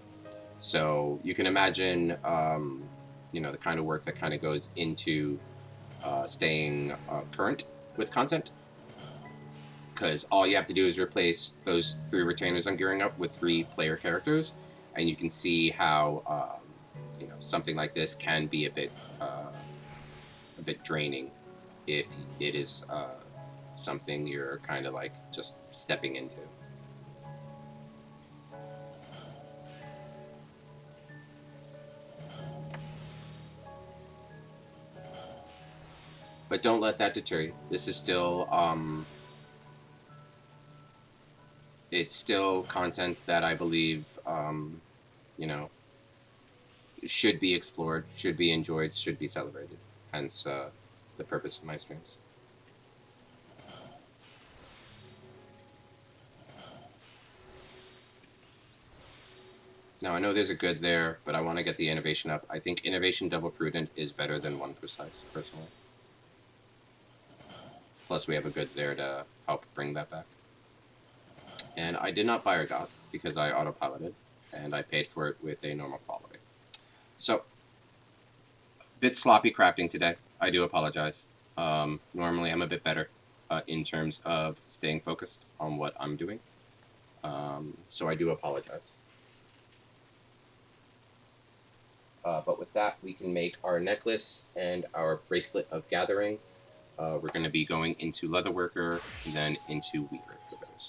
So you can imagine, the kind of work that kind of goes into staying current with content. Because all you have to do is replace those 3 retainers I'm gearing up with 3 player characters, and you can see how something like this can be a bit draining if it is something you're kind of like just stepping into. But don't let that deter you. This is still it's still content that I believe you know should be explored, should be enjoyed, should be celebrated. Hence the purpose of my streams. Now I know there's a good there, but I want to get the innovation up. I think innovation double prudent is better than one precise, personally. Plus we have a good there to help bring that back. And I did not buy a god because I autopiloted, and I paid for it with a normal quality. So, bit sloppy crafting today. I do apologize. Normally I'm a bit better in terms of staying focused on what I'm doing. So I do apologize. But with that, we can make our necklace and our bracelet of gathering. We're going to be going into leatherworker and then into weaver for those.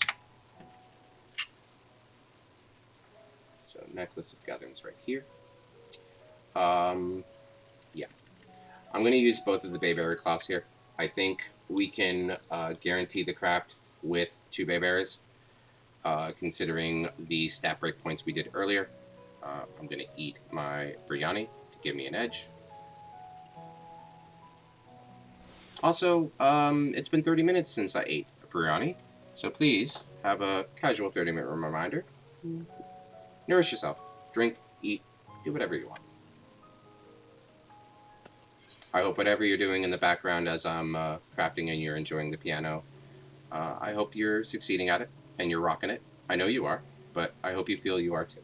So necklace of gatherings right here. Yeah. I'm going to use both of the bayberry cloths here. I think we can guarantee the craft with 2 bayberries, considering the stat break points we did earlier. I'm going to eat my biryani to give me an edge. Also, it's been 30 minutes since I ate a biryani, so please have a casual 30-minute reminder. Nourish yourself. Drink, eat, do whatever you want. I hope whatever you're doing in the background as I'm crafting and you're enjoying the piano, I hope you're succeeding at it and you're rocking it. I know you are, but I hope you feel you are too.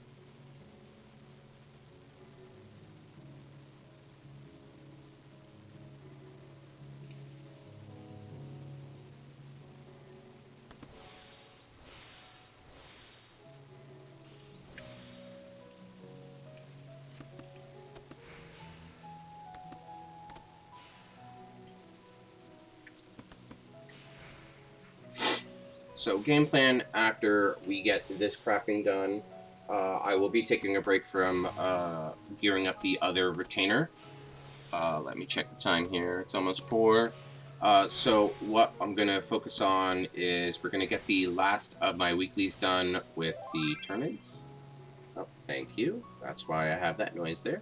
So game plan after we get this crafting done, I will be taking a break from gearing up the other retainer. Let me check the time here. It's almost 4. So what I'm going to focus on is we're going to get the last of my weeklies done with the turn-ins. Oh, thank you. That's why I have that noise there.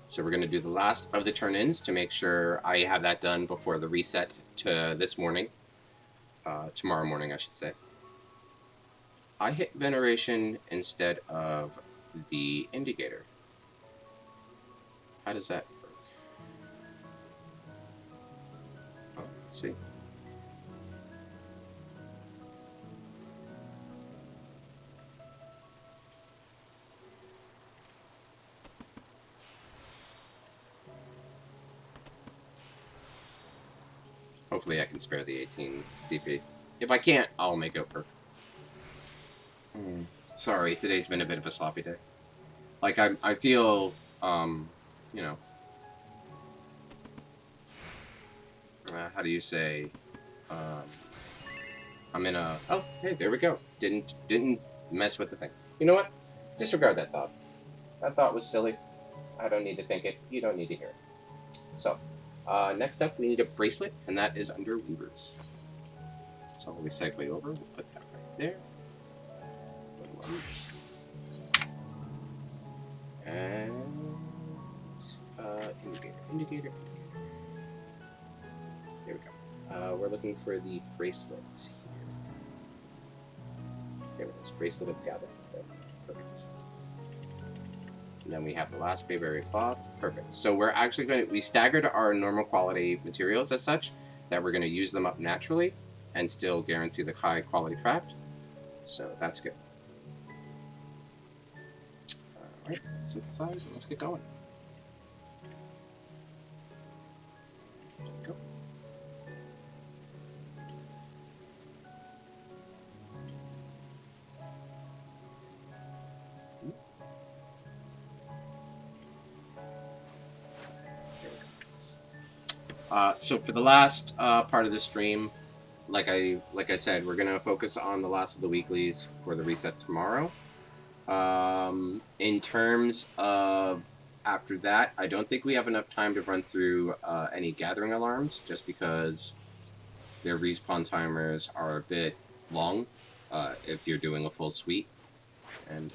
So we're going to do the last of the turn-ins to make sure I have that done before the reset to this morning. Tomorrow morning, I should say. I hit Veneration instead of the Indicator. How does that work? Oh, let's see. Hopefully I can spare the 18 CP. If I can't, I'll make it work. Sorry, today's been a bit of a sloppy day. Like, I feel, you know, how do you say, I'm in a, oh, hey, there we go. Didn't mess with the thing. You know what? Disregard that thought. That thought was silly. I don't need to think it. You don't need to hear it. So, next up, we need a bracelet, and that is under Weavers. So when we segue over, we'll put that right there. And indicator. There we go. We're looking for the bracelet here. There it is. Bracelet of Gathering. Perfect. And then we have the last bayberry cloth. Perfect. So we're actually we staggered our normal quality materials as such that we're going to use them up naturally and still guarantee the high quality craft. So that's good. Alright, synthesize and let's get going. Go. So for the last part of the stream, like I said, we're gonna focus on the last of the weeklies for the reset tomorrow. In terms of after that, I don't think we have enough time to run through any gathering alarms, just because their respawn timers are a bit long if you're doing a full suite, and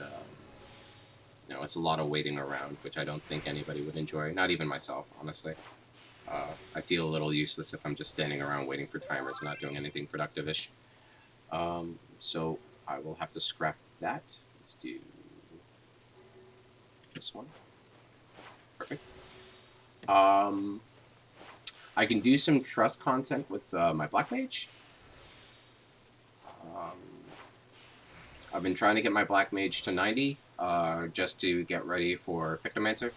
it's a lot of waiting around, which I don't think anybody would enjoy. Not even myself, honestly. I feel a little useless if I'm just standing around waiting for timers, not doing anything productive-ish. So I will have to scrap that. Let's do this one. Perfect. I can do some trust content with my Black Mage. I've been trying to get my Black Mage to 90 just to get ready for Pictomancer.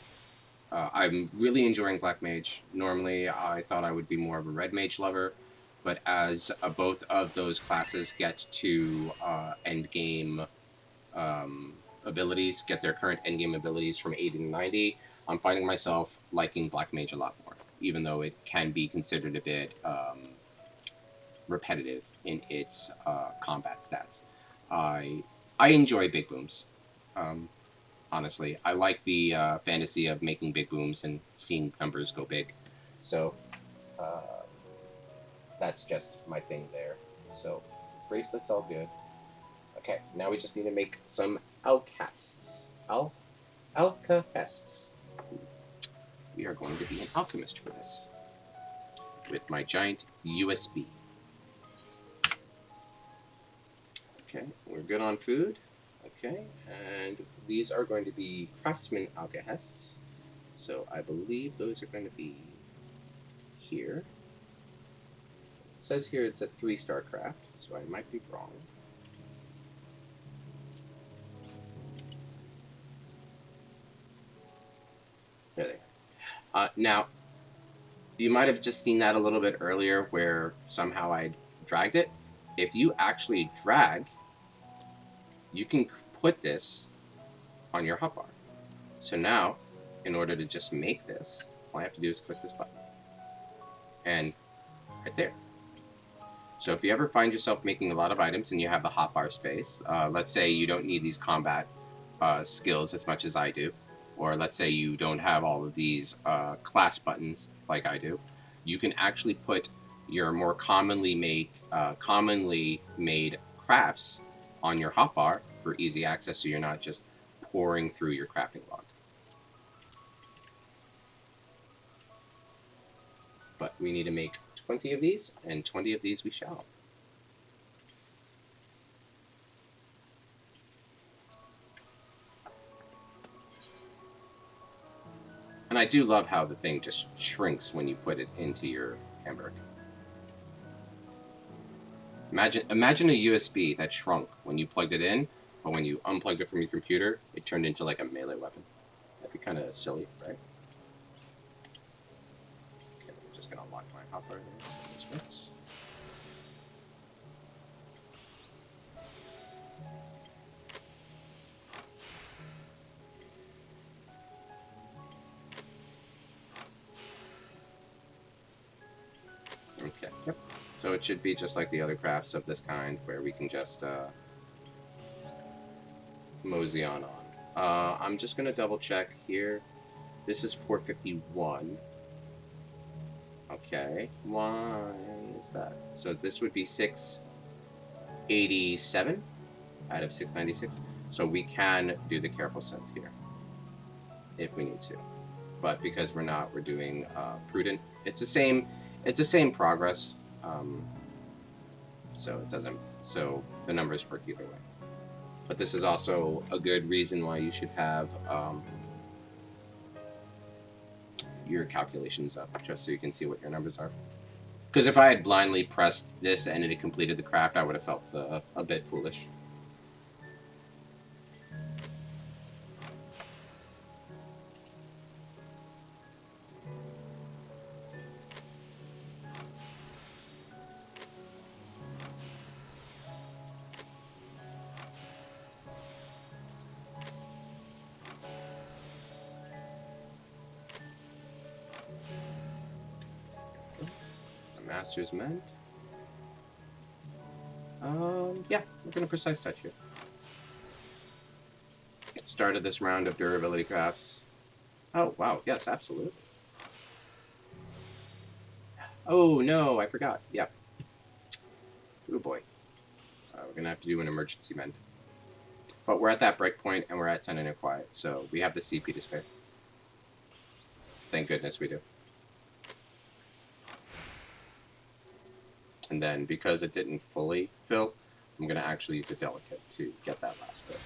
I'm really enjoying Black Mage. Normally, I thought I would be more of a Red Mage lover, but as both of those classes get to endgame abilities, get their current endgame abilities from 80 to 90, I'm finding myself liking Black Mage a lot more, even though it can be considered a bit repetitive in its combat stats. I enjoy big booms. honestly. I like the fantasy of making big booms and seeing numbers go big. So that's just my thing there. So bracelets all good. Okay, now we just need to make some alcasts. Alcahests. We are going to be an alchemist for this with my giant USB. Okay, we're good on food. Okay, and these are going to be craftsman alcahests. So I believe those are going to be here. It says here it's a 3-star craft, so I might be wrong. There they are. Now, you might have just seen that a little bit earlier where somehow I dragged it. If you actually drag, you can put this on your hotbar. So now, in order to just make this, all I have to do is click this button. And right there. So if you ever find yourself making a lot of items and you have the hotbar space, let's say you don't need these combat skills as much as I do, or let's say you don't have all of these class buttons like I do, you can actually put your more commonly made crafts on your hotbar for easy access, so you're not just pouring through your crafting log. But we need to make 20 of these, and 20 of these we shall. And I do love how the thing just shrinks when you put it into your hamburger. Imagine a USB that shrunk when you plugged it in, but when you unplugged it from your computer, it turned into like a melee weapon. That'd be kind of silly, right? Okay, I'm just gonna lock my hopper there so this works. Okay, yep. So it should be just like the other crafts of this kind, where we can just mosey on. I'm just gonna double check here. This is 451. Okay, why is that? So this would be 687 out of 696. So we can do the careful synth here if we need to. But because we're not, we're doing prudent. It's the same progress. So it doesn't. So the numbers work either way. But this is also a good reason why you should have your calculations up, just so you can see what your numbers are. Because if I had blindly pressed this and it had completed the craft, I would have felt a bit foolish. Master's Mend. Yeah, we're gonna precise touch here. Started this round of durability crafts. Oh, wow, yes, absolutely. Oh, no, I forgot. Yep. Oh, boy. We're gonna have to do an emergency mend. But we're at that break point, and we're at 10 and quiet, so we have the CP to spare. Thank goodness we do. And then, because it didn't fully fill, I'm going to actually use a delicate to get that last bit.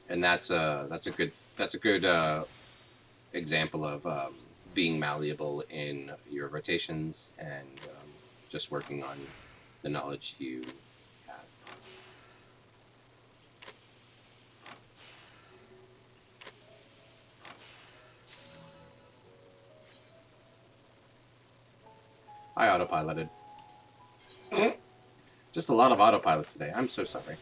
And that's a good example of being malleable in your rotations and just working on the knowledge you have. I autopiloted. Just a lot of autopilots today. I'm so sorry.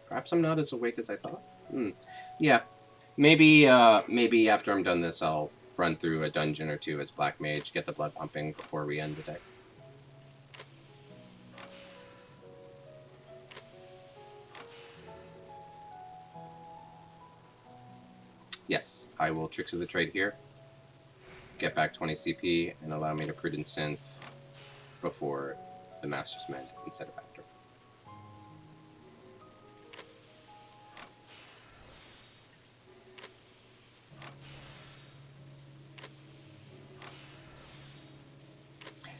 Perhaps I'm not as awake as I thought. Yeah. Maybe after I'm done this, I'll run through a dungeon or two as Black Mage, get the blood pumping before we end the day. I will Tricks of the Trade here, get back 20 CP, and allow me to Prudent Synth before the Master's Mend instead of after.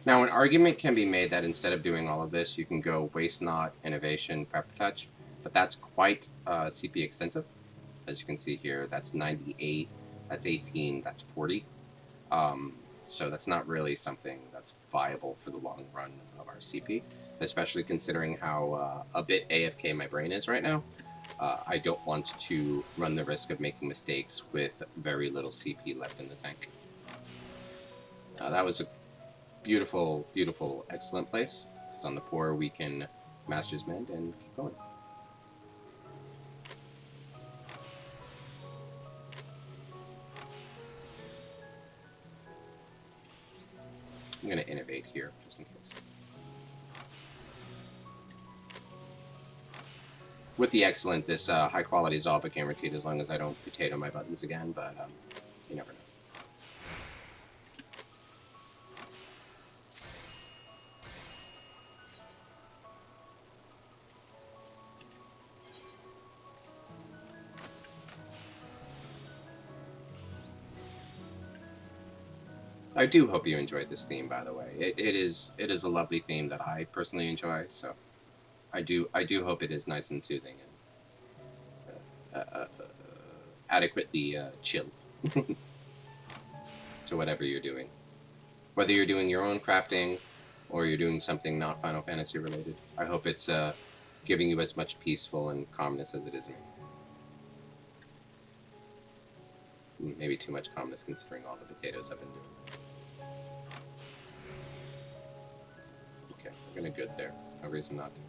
Now, an argument can be made that instead of doing all of this, you can go Waste Not, Innovation, Pepper Touch, but that's quite CP extensive. As you can see here, that's 98, that's 18, that's 40. So that's not really something that's viable for the long run of our CP, especially considering how a bit AFK my brain is right now. I don't want to run the risk of making mistakes with very little CP left in the tank. That was a beautiful, beautiful, excellent place. Because on the 4 we can Master's Mend and keep going. I'm going to innovate here, just in case. With the excellent, this high quality is all but guaranteed as long as I don't potato my buttons again, but you never know. I do hope you enjoyed this theme, by the way. It is a lovely theme that I personally enjoy, so I do hope it is nice and soothing and adequately chill to whatever you're doing. Whether you're doing your own crafting or you're doing something not Final Fantasy related, I hope it's giving you as much peaceful and calmness as it is me. Maybe too much calmness considering all the potatoes I've been doing. Okay, we're gonna good there. No reason not to.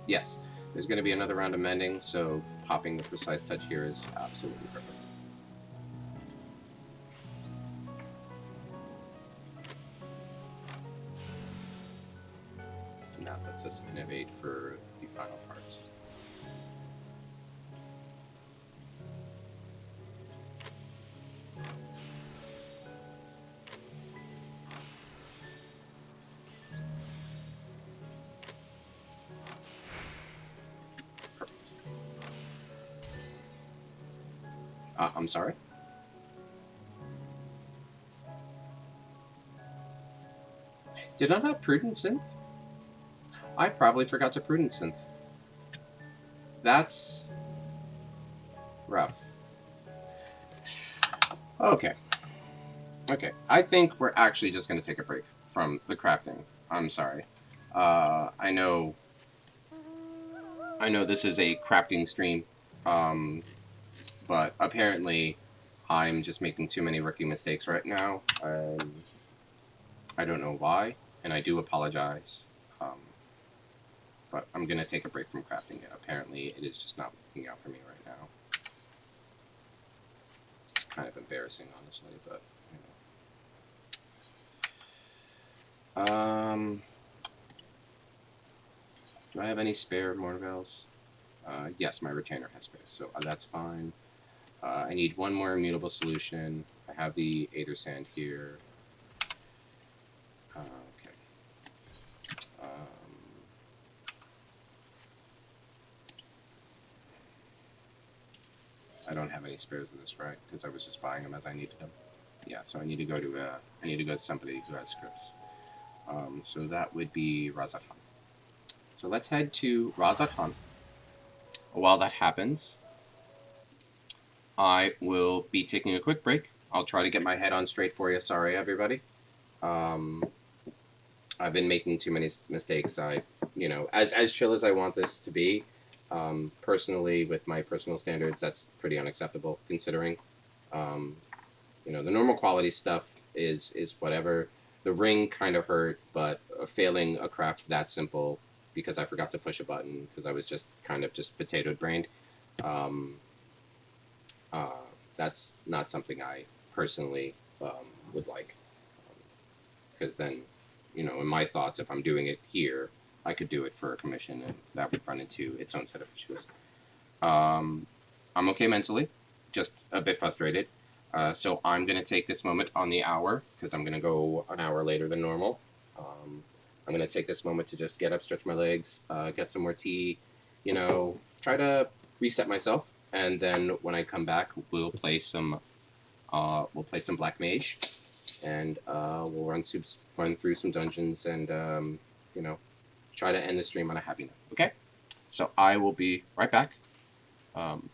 Yes, there's going to be another round of mending, so popping the Precise Touch here is absolutely perfect. And that lets us innovate for the final parts. I'm sorry? Did I not Prudent Synth? I probably forgot to Prudent Synth. That's rough. Okay. Okay. I think we're actually just going to take a break from the crafting. I'm sorry. I know this is a crafting stream, but apparently I'm just making too many rookie mistakes right now. I don't know why, and I do apologize. But I'm going to take a break from crafting it. Apparently it is just not working out for me right now. It's kind of embarrassing, honestly, but, you know. Do I have any spare Mortavels? Yes, my retainer has space, so that's fine. I need one more immutable solution. I have the Aether Sand here. Okay. I don't have any spares of this, right? Because I was just buying them as I needed them. Yeah, so I need to go to somebody who has scripts. So that would be Razat Han. So let's head to Razat Han. While that happens, I will be taking a quick break. I'll try to get my head on straight for you. Sorry, everybody. I've been making too many mistakes. As chill as I want this to be, personally, with my personal standards, that's pretty unacceptable. Considering, the normal quality stuff is whatever. The ring kind of hurt, but failing a craft that simple because I forgot to push a button because I was just kind of just potatoed brained. Uh, that's not something I personally would like, because then, in my thoughts, if I'm doing it here, I could do it for a commission, and that would run into its own set of issues. Um, I'm okay mentally, just a bit frustrated. So I'm going to take this moment on the hour because I'm going to go an hour later than normal. I'm going to take this moment to just get up, stretch my legs, get some more tea, try to reset myself. And then when I come back, we'll play some Black Mage, and we'll run through some dungeons, and you know try to end the stream on a happy note. Okay, so I will be right back. Um,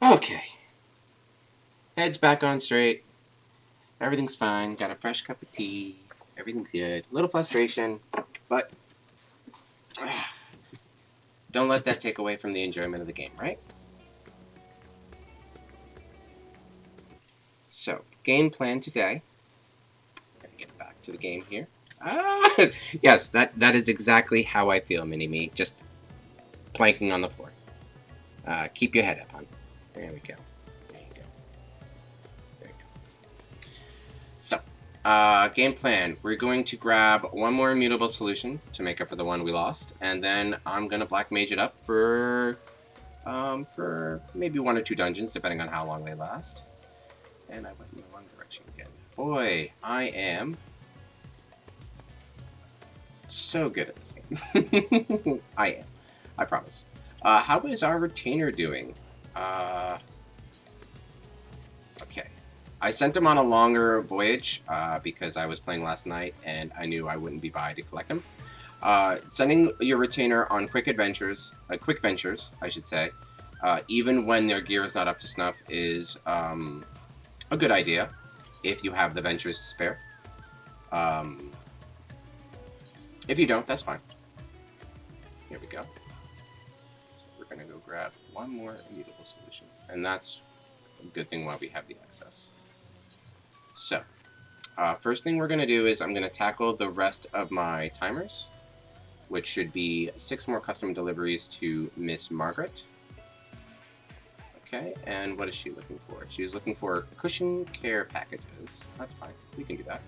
Okay. Head's back on straight. Everything's fine. Got a fresh cup of tea. Everything's good. A little frustration, but don't let that take away from the enjoyment of the game, right? So, game plan today. Gonna get back to the game here. Yes, that is exactly how I feel, Mini-Me. Just planking on the floor. Keep your head up, hon. There we go. There you go. There you go. So, game plan. We're going to grab one more immutable solution to make up for the one we lost, and then I'm gonna black mage it up for maybe 1 or 2 dungeons, depending on how long they last. And I went in the wrong direction again. Boy, I am so good at this game. I am. I promise. How is our retainer doing? Okay. I sent him on a longer voyage because I was playing last night and I knew I wouldn't be by to collect him. Sending your retainer on quick ventures, I should say, even when their gear is not up to snuff, is a good idea if you have the ventures to spare. If you don't, that's fine. Here we go. So we're going to go grab one more immutable solution. And that's a good thing while we have the access. So, first thing we're going to do is I'm going to tackle the rest of my timers, which should be 6 more custom deliveries to Miss Margaret. Okay, and what is she looking for? She's looking for cushion care packages. That's fine. We can do that.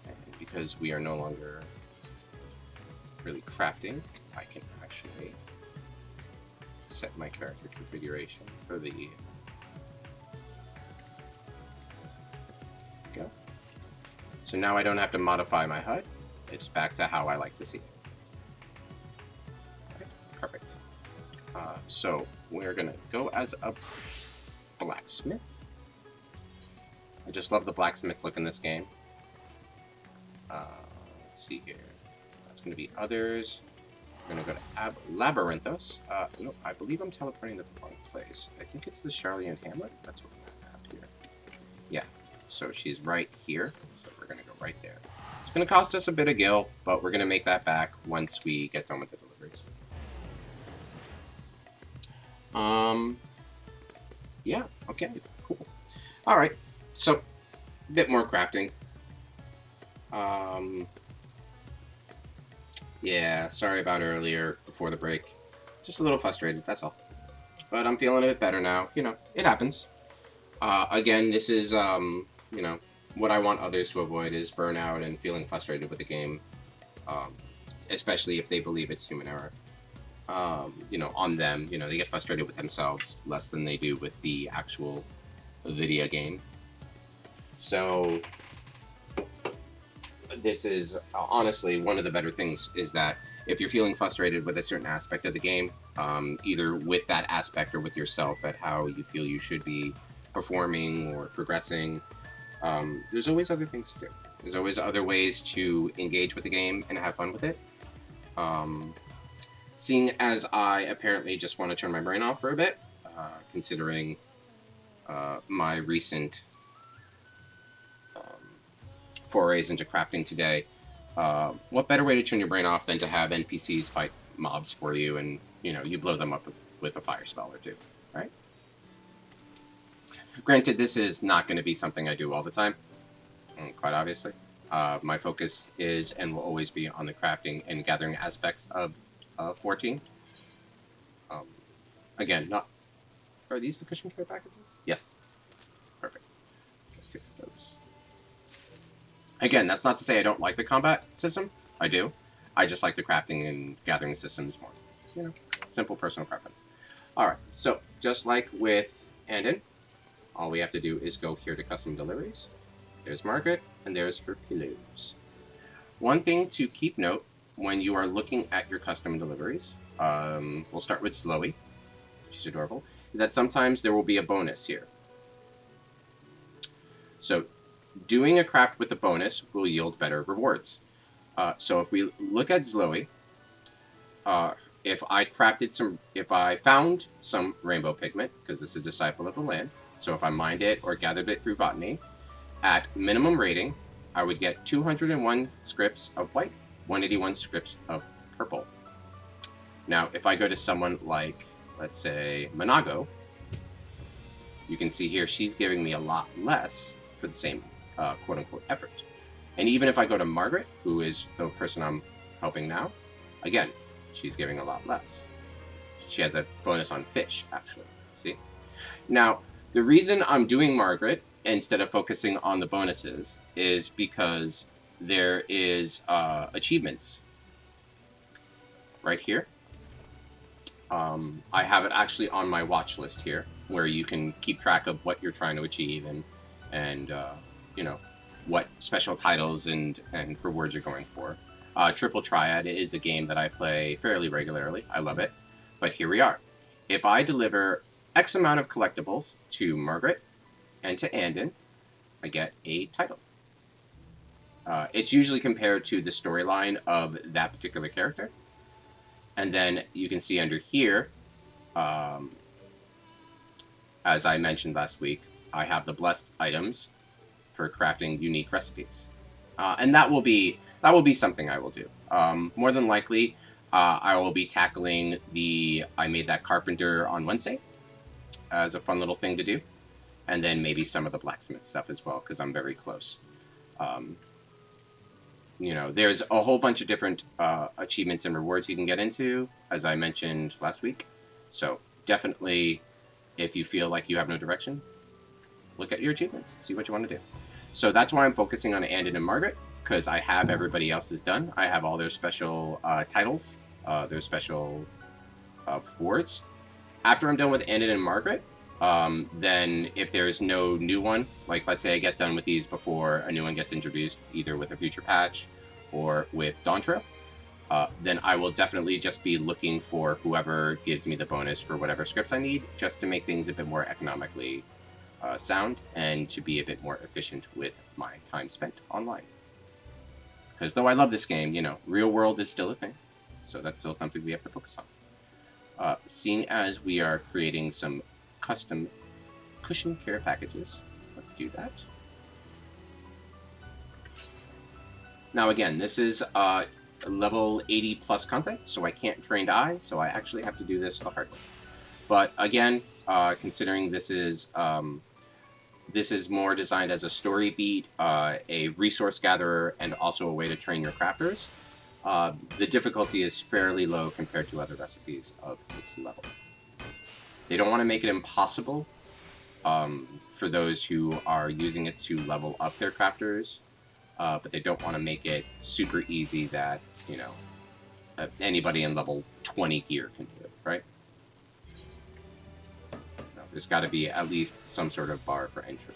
And because we are no longer really crafting, I can actually set my character configuration for the... Go. So now I don't have to modify my HUD. It's back to how I like to see it. Okay, perfect. So we're gonna go as a blacksmith. I just love the blacksmith look in this game. Let's see here. That's gonna be others. We're gonna go to Labyrinthos. No, I believe I'm teleporting to the wrong place. I think it's the Charlie and Hamlet. That's what we have here. Yeah. So she's right here. So we're gonna go right there. It's gonna cost us a bit of gil, but we're gonna make that back once we get done with the deliveries. Yeah, okay, cool. Alright, so, a bit more crafting. Yeah, sorry about earlier, before the break. Just a little frustrated, that's all. But I'm feeling a bit better now, you know, it happens. Again, this is, you know, what I want others to avoid is burnout and feeling frustrated with the game. Especially if they believe it's human error. You know, on them, you know, they get frustrated with themselves less than they do with the actual video game. So, this is honestly one of the better things is that if you're feeling frustrated with a certain aspect of the game, either with that aspect or with yourself at how you feel you should be performing or progressing, there's always other things to do. There's always other ways to engage with the game and have fun with it. Seeing as I apparently just want to turn my brain off for a bit, considering my recent forays into crafting today, what better way to turn your brain off than to have NPCs fight mobs for you and, you know, you blow them up with a fire spell or two, right? Granted, this is not going to be something I do all the time, quite obviously. My focus is and will always be on the crafting and gathering aspects of 14. Again, not... Are these the cushion care packages? Yes. Perfect. Okay, 6 of those. Again, that's not to say I don't like the combat system. I do. I just like the crafting and gathering systems more. You know, simple personal preference. Alright, so just like with Andon, all we have to do is go here to custom deliveries. There's Margaret, and there's her pillows. One thing to keep note when you are looking at your custom deliveries, we'll start with Slowy, she's adorable, is that sometimes there will be a bonus here. So doing a craft with a bonus will yield better rewards. So if we look at Slowy, if I found some rainbow pigment, because this is a disciple of the land, so if I mined it or gathered it through botany, at minimum rating, I would get 201 scripts of white, 181 scripts of purple. Now, if I go to someone like, let's say, Monago, you can see here she's giving me a lot less for the same quote-unquote effort. And even if I go to Margaret, who is the person I'm helping now, again, she's giving a lot less. She has a bonus on fish, actually. See? Now, the reason I'm doing Margaret instead of focusing on the bonuses is because there is achievements right here. I have it actually on my watch list here, where you can keep track of what you're trying to achieve and you know, what special titles and rewards you're going for. Triple Triad is a game that I play fairly regularly. I love it. But here we are. If I deliver X amount of collectibles to Margaret and to Andon, I get a title. It's usually compared to the storyline of that particular character. And then you can see under here, as I mentioned last week, I have the blessed items for crafting unique recipes. And that will be something I will do. More than likely, I will be tackling I made that carpenter on Wednesday as a fun little thing to do. And then maybe some of the blacksmith stuff as well, because I'm very close. You know, there's a whole bunch of different achievements and rewards you can get into, as I mentioned last week. So definitely, if you feel like you have no direction, look at your achievements, see what you want to do. So that's why I'm focusing on Andon and Margaret, because I have everybody else's done. I have all their special titles, their special rewards. After I'm done with Andon and Margaret, then if there's no new one, like let's say I get done with these before a new one gets introduced, either with a future patch or with Dawn Trail, then I will definitely just be looking for whoever gives me the bonus for whatever scripts I need, just to make things a bit more economically sound and to be a bit more efficient with my time spent online. Because though I love this game, you know, real world is still a thing, so that's still something we have to focus on. Seeing as we are creating some custom cushion care packages, let's do that. Now again, this is level 80 plus content, so I can't trained eye, so I actually have to do this the hard way. But again, considering this is more designed as a story beat, a resource gatherer, and also a way to train your crafters, the difficulty is fairly low compared to other recipes of its level. They don't want to make it impossible for those who are using it to level up their crafters, but they don't want to make it super easy that, you know, anybody in level 20 gear can do it, right? No, there's got to be at least some sort of bar for entry.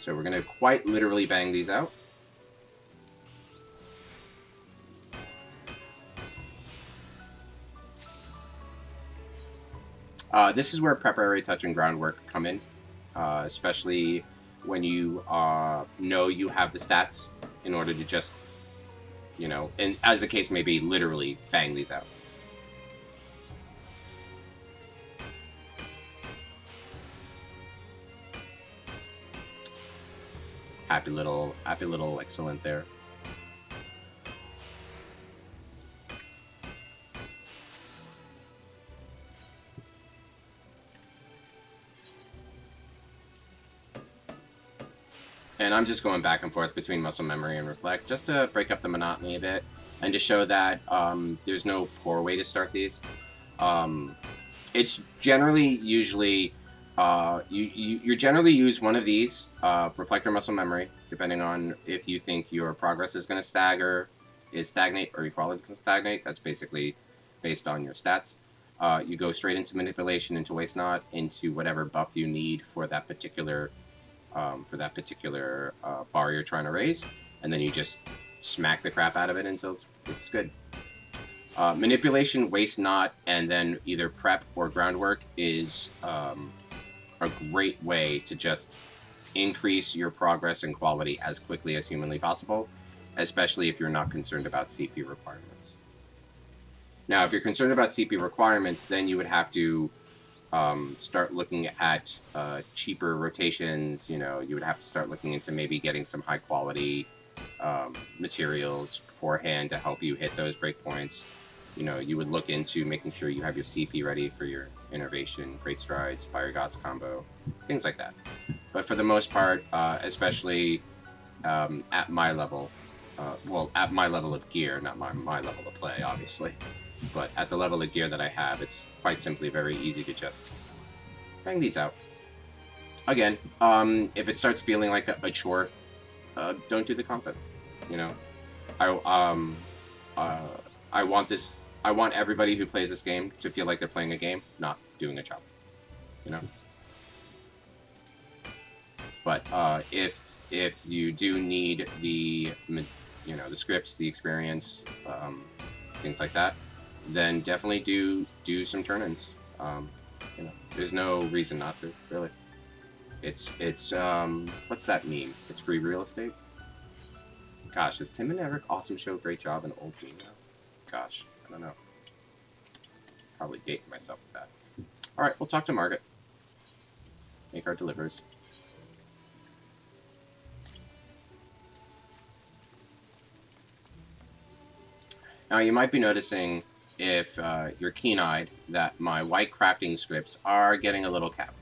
So we're going to quite literally bang these out. This is where preparatory touch and groundwork come in, especially when you know you have the stats in order to just, you know, and as the case may be, literally bang these out. Happy little excellent there. And I'm just going back and forth between muscle memory and reflect, just to break up the monotony a bit, and to show that there's no poor way to start these. It's generally usually you generally use one of these, reflect or muscle memory, depending on if you think your progress is going to stagnate, or your quality is going to stagnate. That's basically based on your stats. You go straight into manipulation, into waste not, into whatever buff you need for that particular bar you're trying to raise, and then you just smack the crap out of it until it's good. Manipulation, waste not, and then either prep or groundwork is a great way to just increase your progress and quality as quickly as humanly possible, especially if you're not concerned about CP requirements. Now, if you're concerned about CP requirements, then you would have to start looking at cheaper rotations. You know, you would have to start looking into maybe getting some high quality materials beforehand to help you hit those breakpoints. You know, you would look into making sure you have your CP ready for your Innervation, Great Strides, Fire Gods combo, things like that. But for the most part, especially at my level, well, at my level of gear, not my level of play, obviously, but at the level of gear that I have, it's quite simply very easy to just bang these out. Again, if it starts feeling like a chore, don't do the content. You know, I want this. I want everybody who plays this game to feel like they're playing a game, not doing a job. You know. But if you do need the the scripts, the experience, things like that, then definitely do some turn-ins. You know, there's no reason not to, really. It's what's that mean? It's free real estate. Gosh, does Tim and Eric Awesome Show great job in old meme now? Gosh, I don't know. Probably dating myself with that. All right, we'll talk to Margaret. Make our delivers. Now, you might be noticing, if you're keen-eyed, that my white crafting scripts are getting a little capped.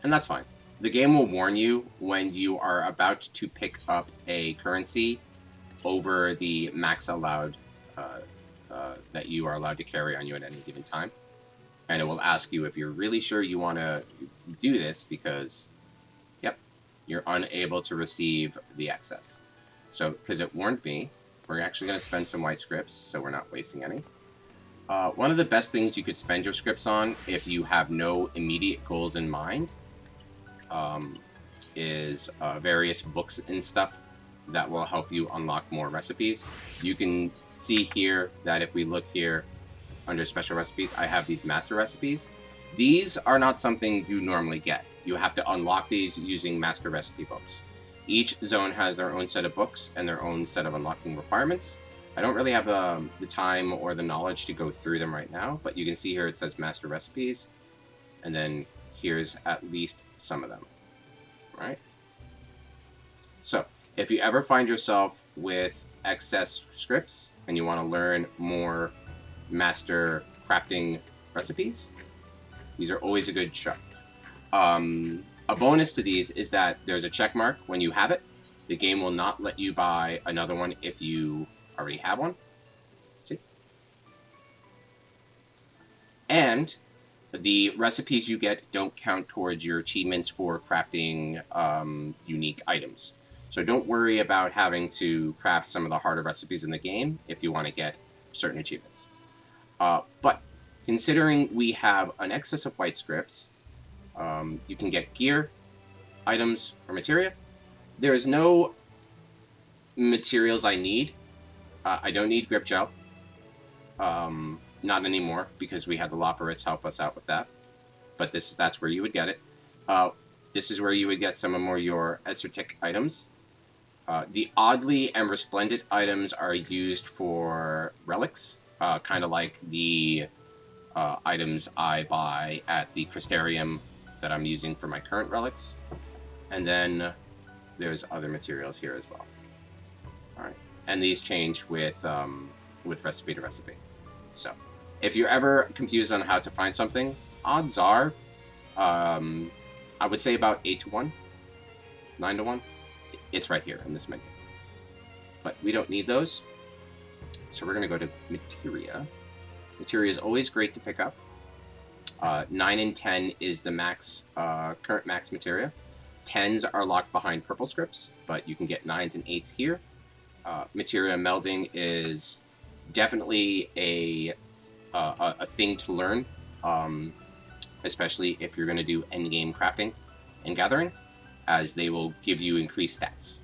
And that's fine. The game will warn you when you are about to pick up a currency over the max allowed that you are allowed to carry on you at any given time. And it will ask you if you're really sure you want to do this because, yep, you're unable to receive the excess. So, because it warned me, we're actually going to spend some white scripts, so we're not wasting any. One of the best things you could spend your scripts on, if you have no immediate goals in mind, is various books and stuff that will help you unlock more recipes. You can see here that if we look here under special recipes, I have these master recipes. These are not something you normally get. You have to unlock these using master recipe books. Each zone has their own set of books and their own set of unlocking requirements. I don't really have the time or the knowledge to go through them right now, but you can see here it says master recipes, and then here's at least some of them, right? So if you ever find yourself with excess scripts and you want to learn more master crafting recipes, these are always a good shot. A bonus to these is that there's a check mark when you have it. The game will not let you buy another one if you already have one. See? And the recipes you get don't count towards your achievements for crafting unique items. So don't worry about having to craft some of the harder recipes in the game if you want to get certain achievements. But considering we have an excess of white scripts, you can get gear, items, or materia. There is no materials I need. I don't need grip gel. Not anymore, because we had the Loporits help us out with that. But that's where you would get it. This is where you would get some of your esoteric items. The oddly and resplendent items are used for relics, kind of like the items I buy at the Crystarium that I'm using for my current relics. And then there's other materials here as well. All right, and these change with recipe to recipe. So if you're ever confused on how to find something, odds are, I would say about 8 to 1, 9 to 1. It's right here in this menu. But we don't need those. So we're going to go to materia. Materia is always great to pick up. 9 and 10 is the max, current max materia. 10s are locked behind purple scripts, but you can get 9s and 8s here. Materia melding is definitely a thing to learn, especially if you're going to do endgame crafting and gathering, as they will give you increased stats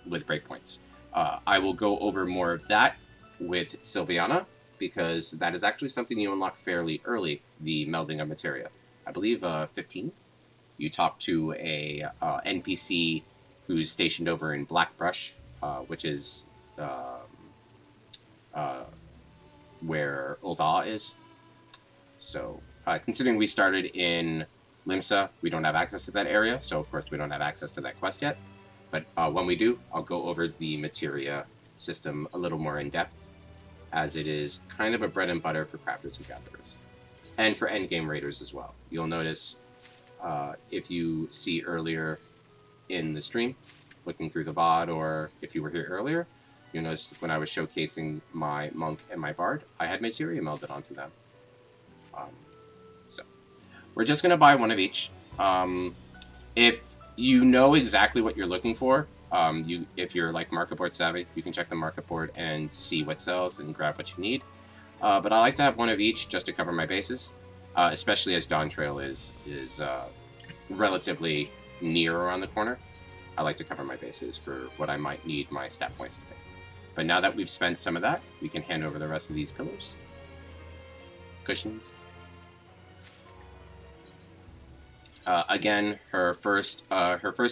with breakpoints. I will go over more of that with Sylviana, because that is actually something you unlock fairly early, the melding of materia. I believe 15. You talk to a NPC who's stationed over in Blackbrush, which is where Ul'dah is. So, considering we started in Limsa, we don't have access to that area, so of course we don't have access to that quest yet. But when we do, I'll go over the materia system a little more in depth, as it is kind of a bread and butter for crafters and gatherers, and for endgame raiders as well. You'll notice if you see earlier in the stream, looking through the VOD, or if you were here earlier, you'll notice when I was showcasing my monk and my bard, I had materia melded onto them. So we're just going to buy one of each. If you know exactly what you're looking for, if you're like market board savvy, you can check the market board and see what sells and grab what you need. But I like to have one of each just to cover my bases, especially as Dawn Trail is relatively near around the corner. I like to cover my bases for what I might need my stat points to take. But now that we've spent some of that, we can hand over the rest of these pillars. Cushions. Again, her first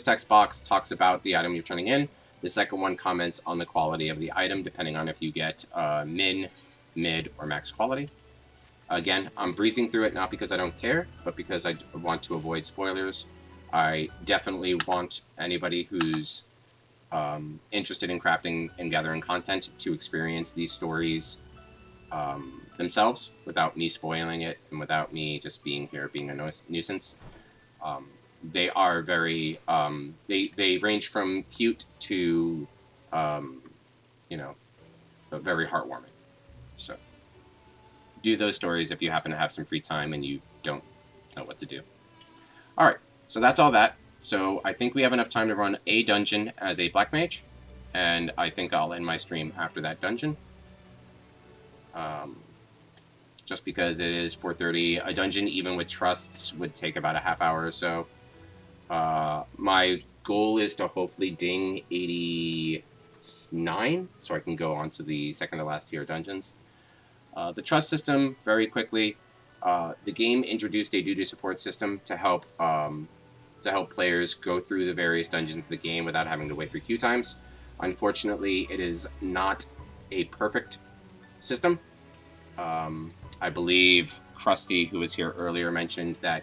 text box talks about the item you're turning in. The second one comments on the quality of the item, depending on if you get min, mid, or max quality. Again, I'm breezing through it not because I don't care, but because I want to avoid spoilers. I definitely want anybody who's interested in crafting and gathering content to experience these stories themselves without me spoiling it and without me just being here being a nuisance. They are very they range from cute to very heartwarming. So do those stories if you happen to have some free time and you don't know what to do. All right, so that's all that. So I think we have enough time to run a dungeon as a black mage, and I think I'll end my stream after that dungeon. Just because it is 4:30, a dungeon even with trusts would take about a half hour or so. My goal is to hopefully ding 89, so I can go on to the second to last tier dungeons. The trust system, very quickly, the game introduced a duty support system to help players go through the various dungeons of the game without having to wait for queue times. Unfortunately, it is not a perfect system. I believe Krusty, who was here earlier, mentioned that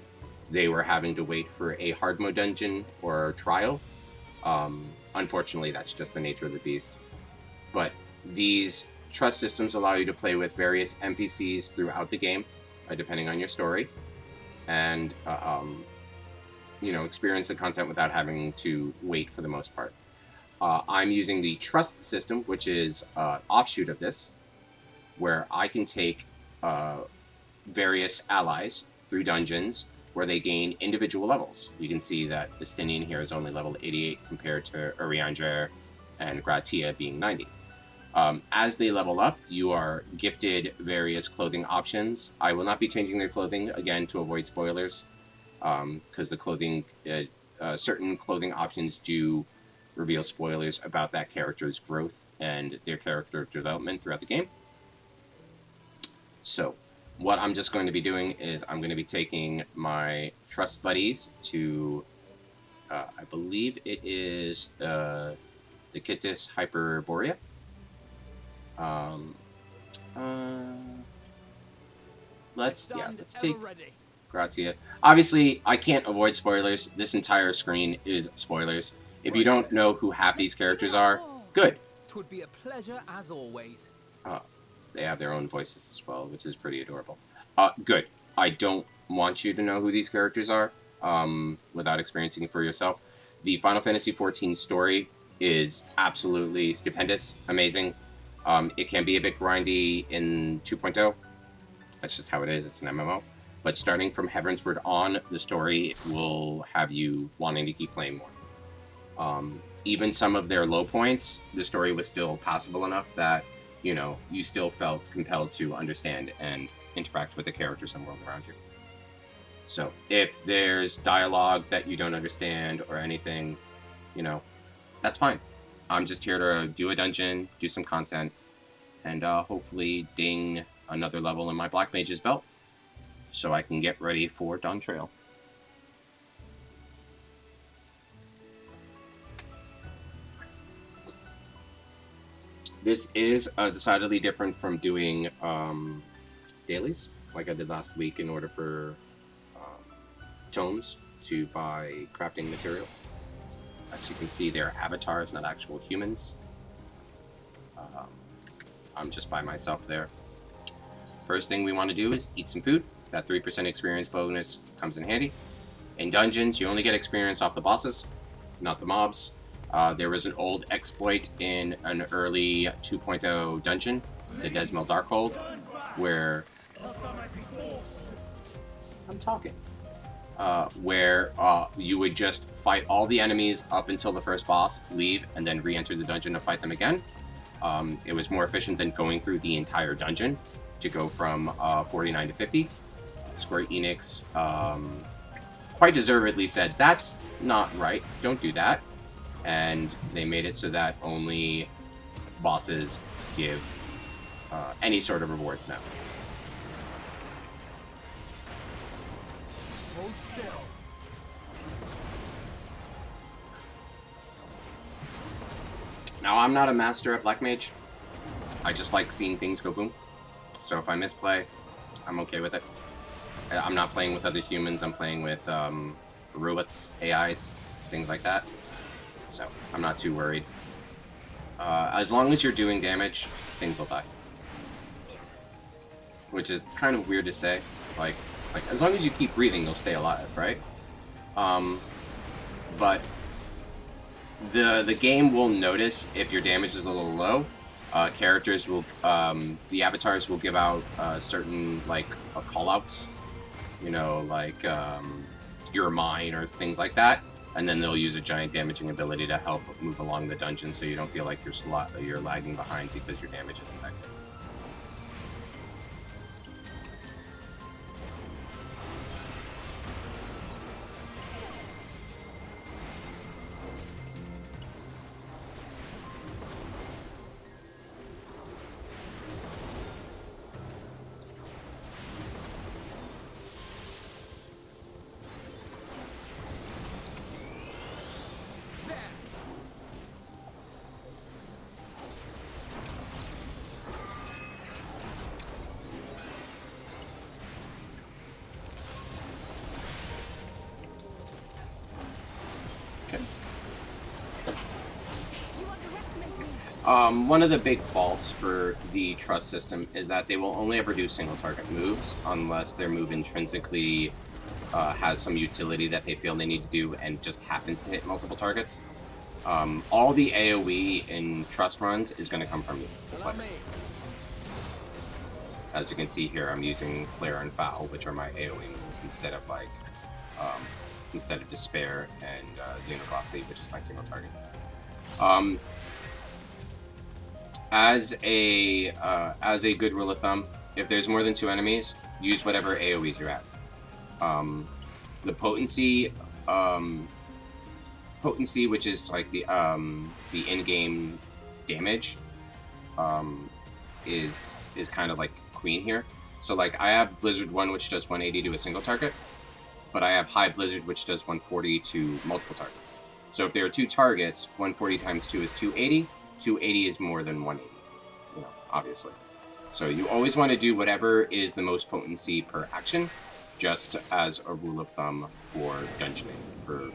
they were having to wait for a hard mode dungeon or trial. Unfortunately, that's just the nature of the beast. But these trust systems allow you to play with various NPCs throughout the game, depending on your story, and experience the content without having to wait for the most part. I'm using the trust system, which is an offshoot of this, where I can take various allies through dungeons where they gain individual levels. You can see that Estinian here is only level 88 compared to Urianger and Gratia being 90. As they level up, you are gifted various clothing options. I will not be changing their clothing, again, to avoid spoilers, because the clothing, certain clothing options do reveal spoilers about that character's growth and their character development throughout the game. So what I'm just going to be doing is I'm going to be taking my trust buddies to, I believe it is the Kittis Hyperborea. Let's take Grazia. Obviously, I can't avoid spoilers. This entire screen is spoilers. If you don't know who half these characters are, good. Twould be a pleasure as always. They have their own voices as well, which is pretty adorable. Good. I don't want you to know who these characters are without experiencing it for yourself. The Final Fantasy XIV story is absolutely stupendous, amazing. It can be a bit grindy in 2.0. That's just how it is. It's an MMO. But starting from Heavensward on, the story will have you wanting to keep playing more. Even some of their low points, the story was still passable enough that, you still felt compelled to understand and interact with the characters and world around you. So if there's dialogue that you don't understand or anything, that's fine. I'm just here to do a dungeon, do some content, and hopefully ding another level in my Black Mage's belt, so I can get ready for Dawn Trail. This is decidedly different from doing dailies, like I did last week, in order for tomes to buy crafting materials. As you can see, they're avatars, not actual humans. I'm just by myself there. First thing we want to do is eat some food. That 3% experience bonus comes in handy. In dungeons, you only get experience off the bosses, not the mobs. There was an old exploit in an early 2.0 dungeon, the Desmel Darkhold, where... I'm talking. Where you would just fight all the enemies up until the first boss, leave, and then re-enter the dungeon to fight them again. It was more efficient than going through the entire dungeon to go from 49 to 50. Square Enix quite deservedly said, that's not right, don't do that. And they made it so that only bosses give any sort of rewards now. Hold still. Now, I'm not a master at Black Mage. I just like seeing things go boom. So if I misplay, I'm okay with it. I'm not playing with other humans, I'm playing with robots, AIs, things like that. So I'm not too worried. As long as you're doing damage, things will die. Which is kind of weird to say. Like, it's like, as long as you keep breathing, you'll stay alive, right? But the game will notice if your damage is a little low. Characters will, the avatars will give out certain, like, call-outs. You know, like, you're mine or things like that. And then they'll use a giant damaging ability to help move along the dungeon so you don't feel like you're lagging behind because your damage isn't that good. One of the big faults for the trust system is that they will only ever do single target moves unless their move intrinsically has some utility that they feel they need to do and just happens to hit multiple targets. All the AoE in trust runs is going to come from you, the player. As you can see here, I'm using Flare and Foul, which are my AoE moves, instead of Despair and Xenoglossy, which is my single target. As a good rule of thumb, if there's more than 2 enemies, use whatever AoEs you're at. The potency, which is like the in-game damage, is kind of like queen here. So like I have Blizzard 1, which does 180 to a single target, but I have High Blizzard, which does 140 to multiple targets. So if there are 2 targets, 140 times 2 is 280. 280 is more than 180, you know, obviously. So you always want to do whatever is the most potency per action, just as a rule of thumb for dungeoning, for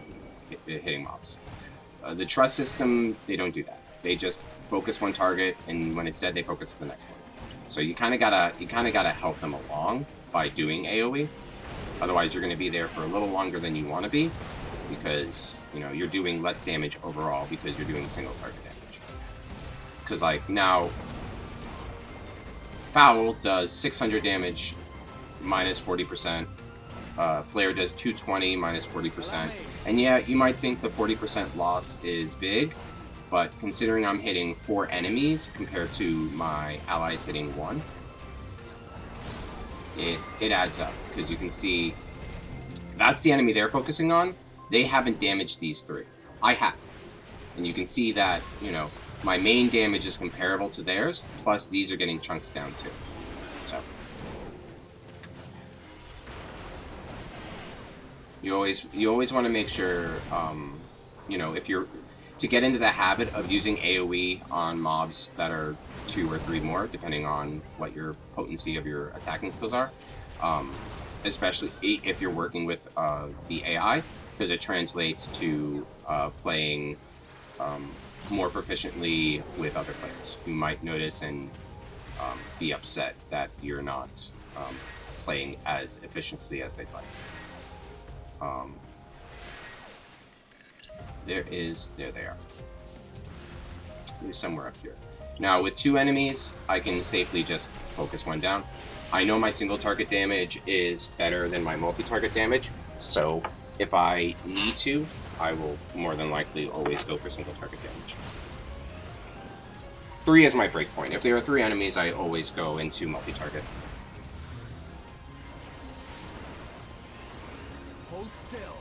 hitting mobs. The trust system, they don't do that. They just focus one target, and when it's dead, they focus the next one. So you kind of gotta help them along by doing AoE. Otherwise, you're going to be there for a little longer than you want to be, because you know you're doing less damage overall because you're doing single target damage. Because, like, now, Foul does 600 damage, minus 40%. Flare does 220, minus 40%. And yeah, you might think the 40% loss is big, but considering I'm hitting 4 enemies compared to my allies hitting 1, it adds up. Because you can see, that's the enemy they're focusing on. They haven't damaged these 3. I have. And you can see that, you know, my main damage is comparable to theirs, plus these are getting chunked down too. So, You always want to make sure, you know, if you're to get into the habit of using AoE on mobs that are 2 or 3 more, depending on what your potency of your attacking skills are. Especially if you're working with the AI, because it translates to playing more proficiently with other players. You might notice and be upset that you're not playing as efficiently as they'd like. There they are. They're somewhere up here. Now with 2 enemies, I can safely just focus one down. I know my single target damage is better than my multi-target damage, so if I need to, I will more than likely always go for single target damage. 3 is my breakpoint. If there are 3 enemies, I always go into multi-target. Hold still.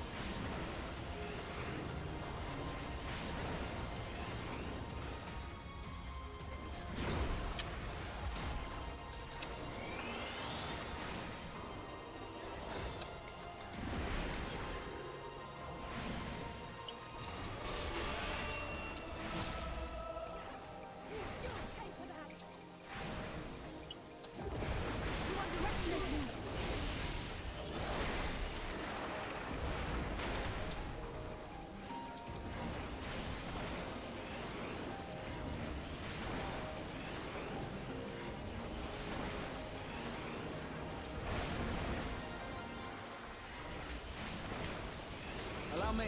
Allow me.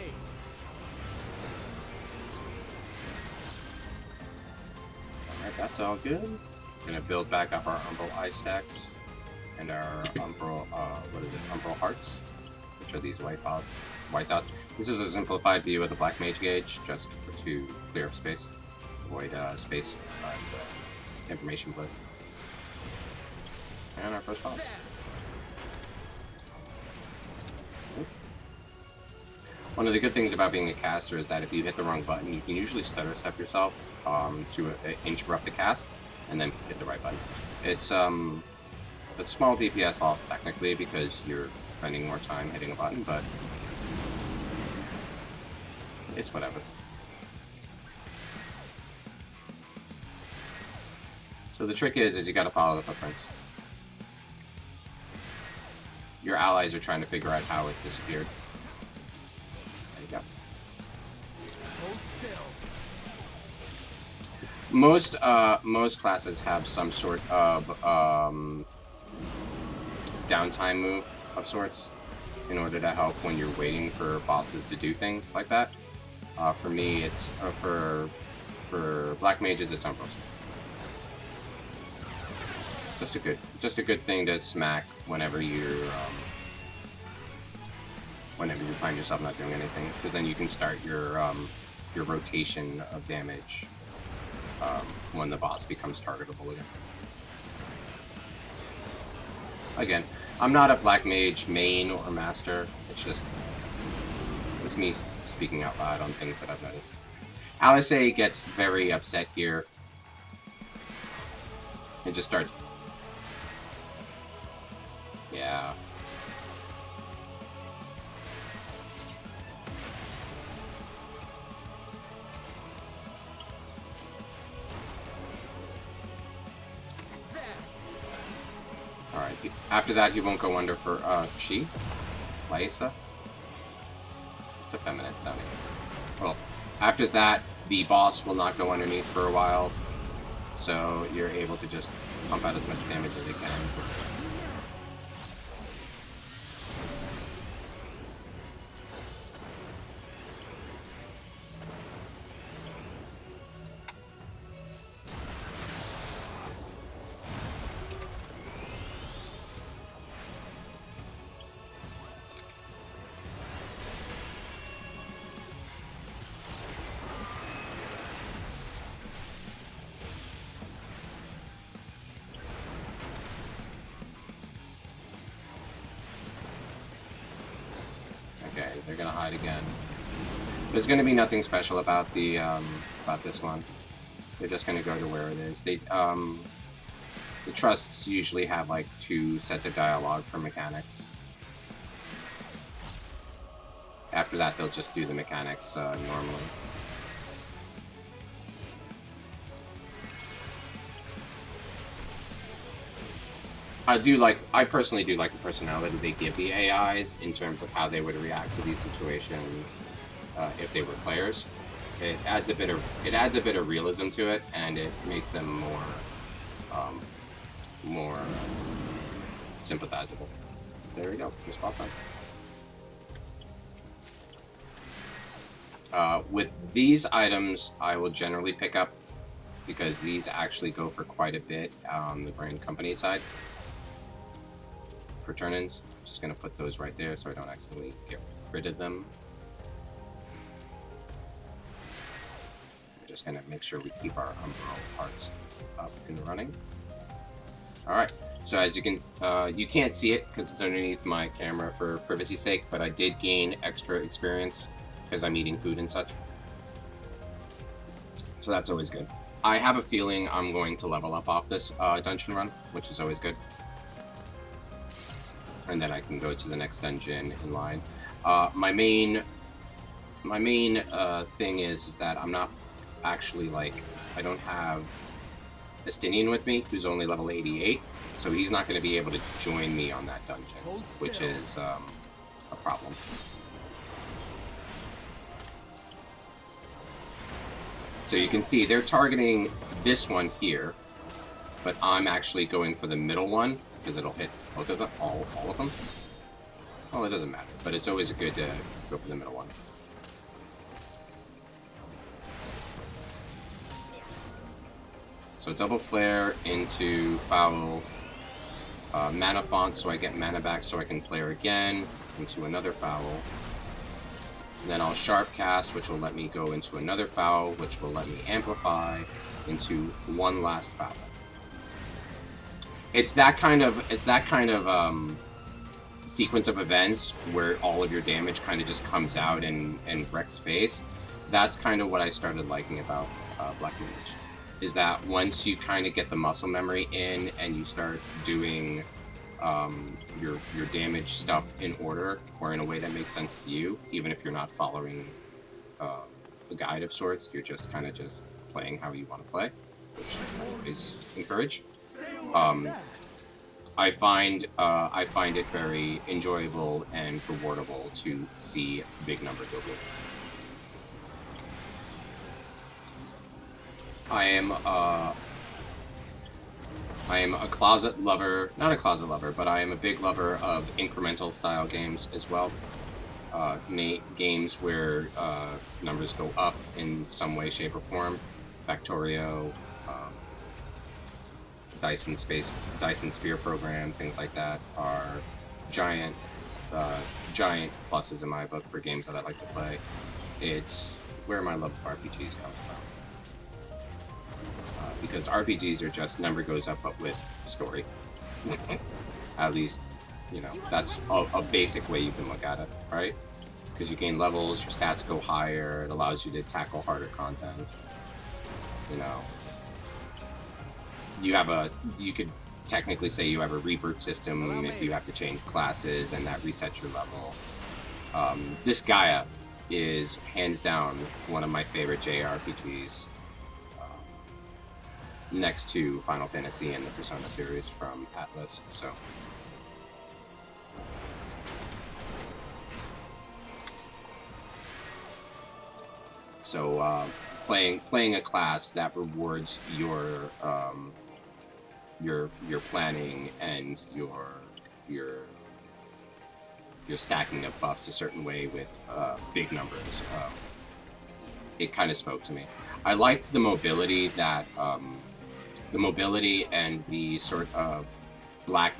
Alright, that's all good. Gonna build back up our Umbral Eye stacks and our Umbral, Umbral Hearts, which are these white dots. This is a simplified view of the Black Mage gauge, just to clear up space, avoid space and information blur. And our first boss. One of the good things about being a caster is that if you hit the wrong button, you can usually stutter step yourself to interrupt the cast, and then hit the right button. It's small DPS loss technically because you're spending more time hitting a button, but it's whatever. So the trick is you got to follow the footprints. Your allies are trying to figure out how it disappeared. There you go. Hold still. Most classes have some sort of downtime move of sorts in order to help when you're waiting for bosses to do things like that. For me, it's for Black Mages, it's Umbral. Just a good thing to smack whenever you find yourself not doing anything, because then you can start your rotation of damage when the boss becomes targetable again. Again, I'm not a Black Mage main or master. It's me speaking out loud on things that I've noticed. Alice gets very upset here and just starts. Yeah. Alright, after that he won't go under for, Lysa? It's a feminine sounding. Well, after that, the boss will not go underneath for a while, so you're able to just pump out as much damage as you can. Okay, they're gonna hide again. There's gonna be nothing special about the about this one. They're just gonna go to where it is. The trusts usually have like 2 sets of dialogue for mechanics. After that, they'll just do the mechanics normally. I personally do like the personality they give the AIs in terms of how they would react to these situations if they were players. It adds a bit of realism to it, and it makes them more sympathizable. There we go. Just pop on. With these items, I will generally pick up because these actually go for quite a bit on the brand company side. For turn-ins, just gonna put those right there so I don't accidentally get rid of them. Just gonna make sure we keep our umbrella parts up and running. All right. So as you can, you can't see it because it's underneath my camera for privacy's sake, but I did gain extra experience because I'm eating food and such. So that's always good. I have a feeling I'm going to level up off this dungeon run, which is always good. And then I can go to the next dungeon in line. My main thing is that I'm not actually I don't have Estinian with me, who's only level 88, so he's not going to be able to join me on that dungeon, which is a problem. So you can see they're targeting this one here, but I'm actually going for the middle one because it'll hit both of them, all of them. Well, it doesn't matter, but it's always good to go for the middle one. So double flare into foul, mana font so I get mana back so I can flare again into another foul. And then I'll sharp cast, which will let me go into another foul, which will let me amplify into one last foul. It's that kind of sequence of events where all of your damage kind of just comes out and wrecks face. That's kind of what I started liking about Black Mage. Is that once you kind of get the muscle memory in and you start doing your damage stuff in order or in a way that makes sense to you, even if you're not following a guide of sorts, you're just kind of just playing how you want to play, which I always encourage. I find it very enjoyable and rewardable to see big numbers go good. I am a closet lover, not a closet lover, but I am a big lover of incremental style games as well. Games where numbers go up in some way, shape, or form. Factorio, Dyson Sphere program, things like that are giant pluses in my book for games that I like to play. It's where my love of RPGs comes from. Because RPGs are just number goes up but with story. At least, that's a basic way you can look at it, right? Because you gain levels, your stats go higher, it allows you to tackle harder content. You could technically say you have a rebirth system if you have to change classes and that resets your level. This Gaia is hands down one of my favorite JRPGs. Next to Final Fantasy and the Persona series from Atlas, so playing a class that rewards your planning and your stacking of buffs a certain way with big numbers. It kind of spoke to me. I liked the mobility that. The mobility and the sort of black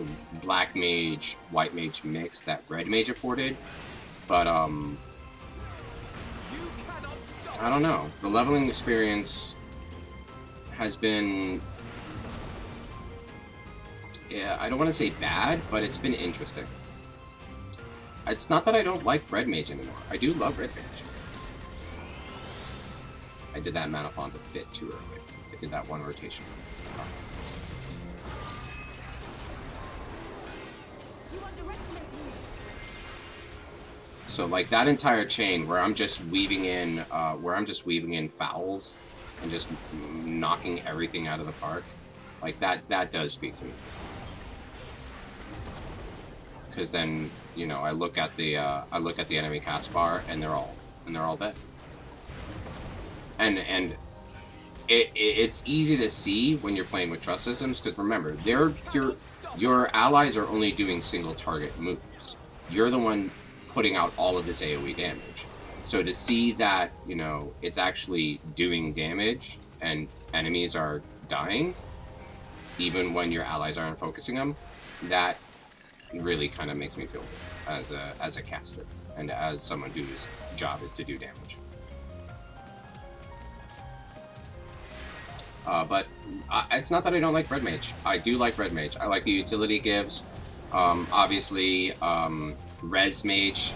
mage, white mage mix that red mage afforded, but I don't know. The leveling experience has been, I don't want to say bad, but it's been interesting. It's not that I don't like red mage anymore. I do love red mage. I did that mana font a bit too early. I did that one rotation. So like that entire chain where I'm just weaving in fouls and just knocking everything out of the park, like that does speak to me. Because then, you know, I look at the enemy cast bar and they're all dead. And it's easy to see when you're playing with trust systems, because remember, your allies are only doing single target moves. You're the one putting out all of this AoE damage. So to see that, you know, it's actually doing damage and enemies are dying, even when your allies aren't focusing them, that really kind of makes me feel good as a caster and as someone whose job is to do damage. But it's not that I don't like Red Mage. I do like Red Mage. I like the utility it gives. Obviously, Res Mage,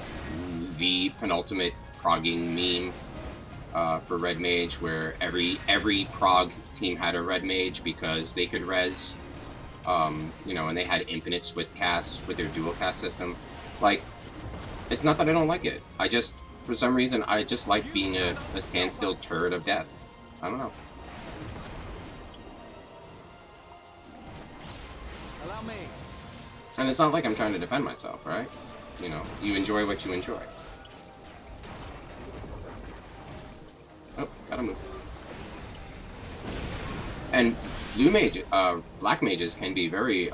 the penultimate progging meme for Red Mage, where every prog team had a Red Mage because they could res. You know, and they had infinite switch casts with their dual cast system. Like, it's not that I don't like it. I just, for some reason, I just like being a standstill turret of death. I don't know. Allow me. And it's not like I'm trying to defend myself, right? You know, you enjoy what you enjoy. Oh, gotta move. And blue mage, black mages can be very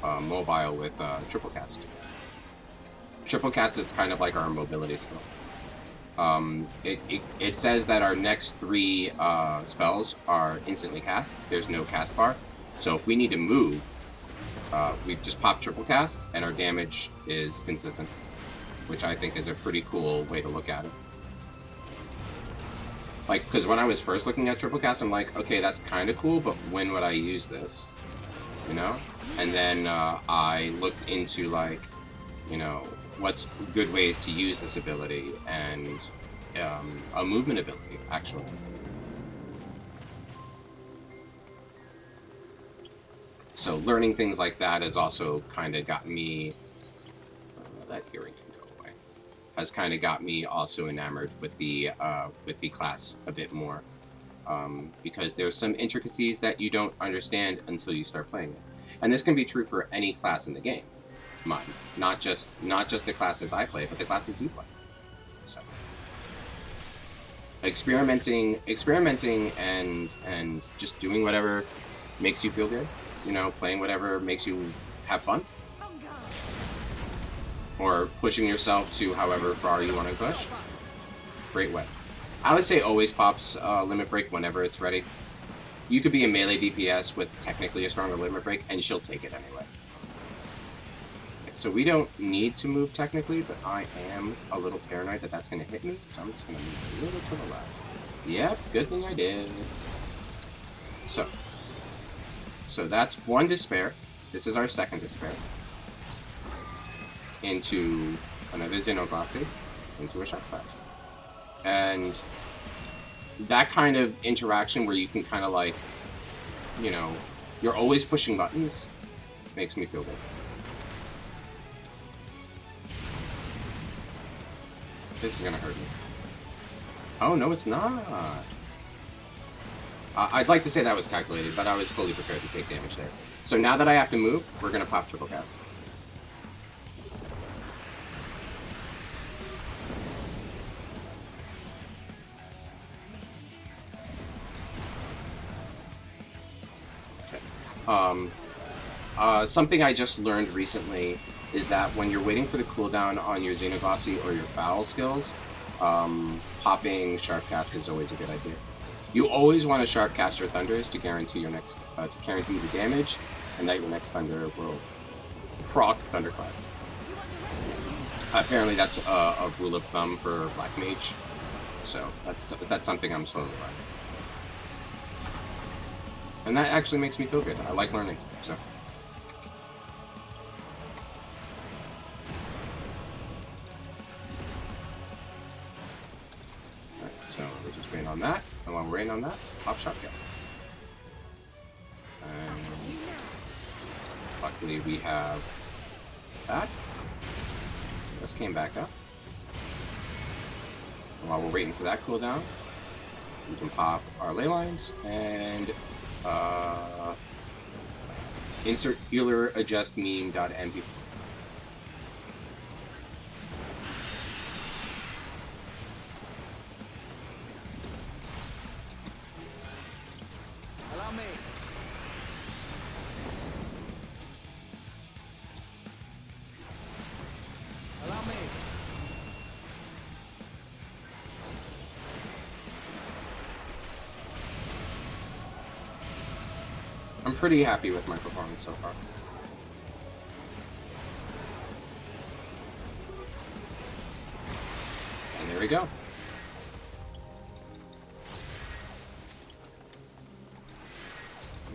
mobile with triple cast. Triple cast is kind of like our mobility skill. It says that our next 3 spells are instantly cast. There's no cast bar. So if we need to move, we just pop triple cast and our damage is consistent, which I think is a pretty cool way to look at it. Like, because when I was first looking at triple cast, I'm like, okay, that's kind of cool, but when would I use this? You know? And then I looked into, like, you know, what's good ways to use this ability, and a movement ability, actually. So learning things like that has also kind of got me, that hearing can go away, has kind of got me also enamored with the class a bit more, because there's some intricacies that you don't understand until you start playing it. And this can be true for any class in the game, mine, not just the classes I play, but the classes you play. So experimenting and just doing whatever makes you feel good. You know, playing whatever makes you have fun. Or pushing yourself to however far you want to push. Great way. I would say always pops limit break whenever it's ready. You could be a melee DPS with technically a stronger limit break, and she'll take it anyway. Okay, so we don't need to move technically, but I am a little paranoid that that's going to hit me, so I'm just going to move a little to the left. Yep, good thing I did. So that's one despair. This is our second despair. Into another Xenoglossy, into a Shark Class. And that kind of interaction where you can kind of like, you know, you're always pushing buttons, makes me feel good. This is gonna hurt me. Oh, no, it's not. I'd like to say that was calculated, but I was fully prepared to take damage there. So now that I have to move, we're going to pop triple cast. Okay. Something I just learned recently is that when you're waiting for the cooldown on your Xenoglossy or your foul skills, popping Sharp Cast is always a good idea. You always want to Sharp Cast your Thunders to guarantee your next, to guarantee the damage, and that your next Thunder will proc Thunderclap. Apparently that's a rule of thumb for Black Mage, so that's something I'm slowly learning. And that actually makes me feel good. I like learning, so. Alright, so we're just waiting on that. And while we're waiting on that, pop Sharp Cast. And luckily we have that. This came back up. While we're waiting for that cooldown, we can pop our ley lines and insert healer adjust meme.mp. Allow me. Allow me. I'm pretty happy with my performance so far. And there we go.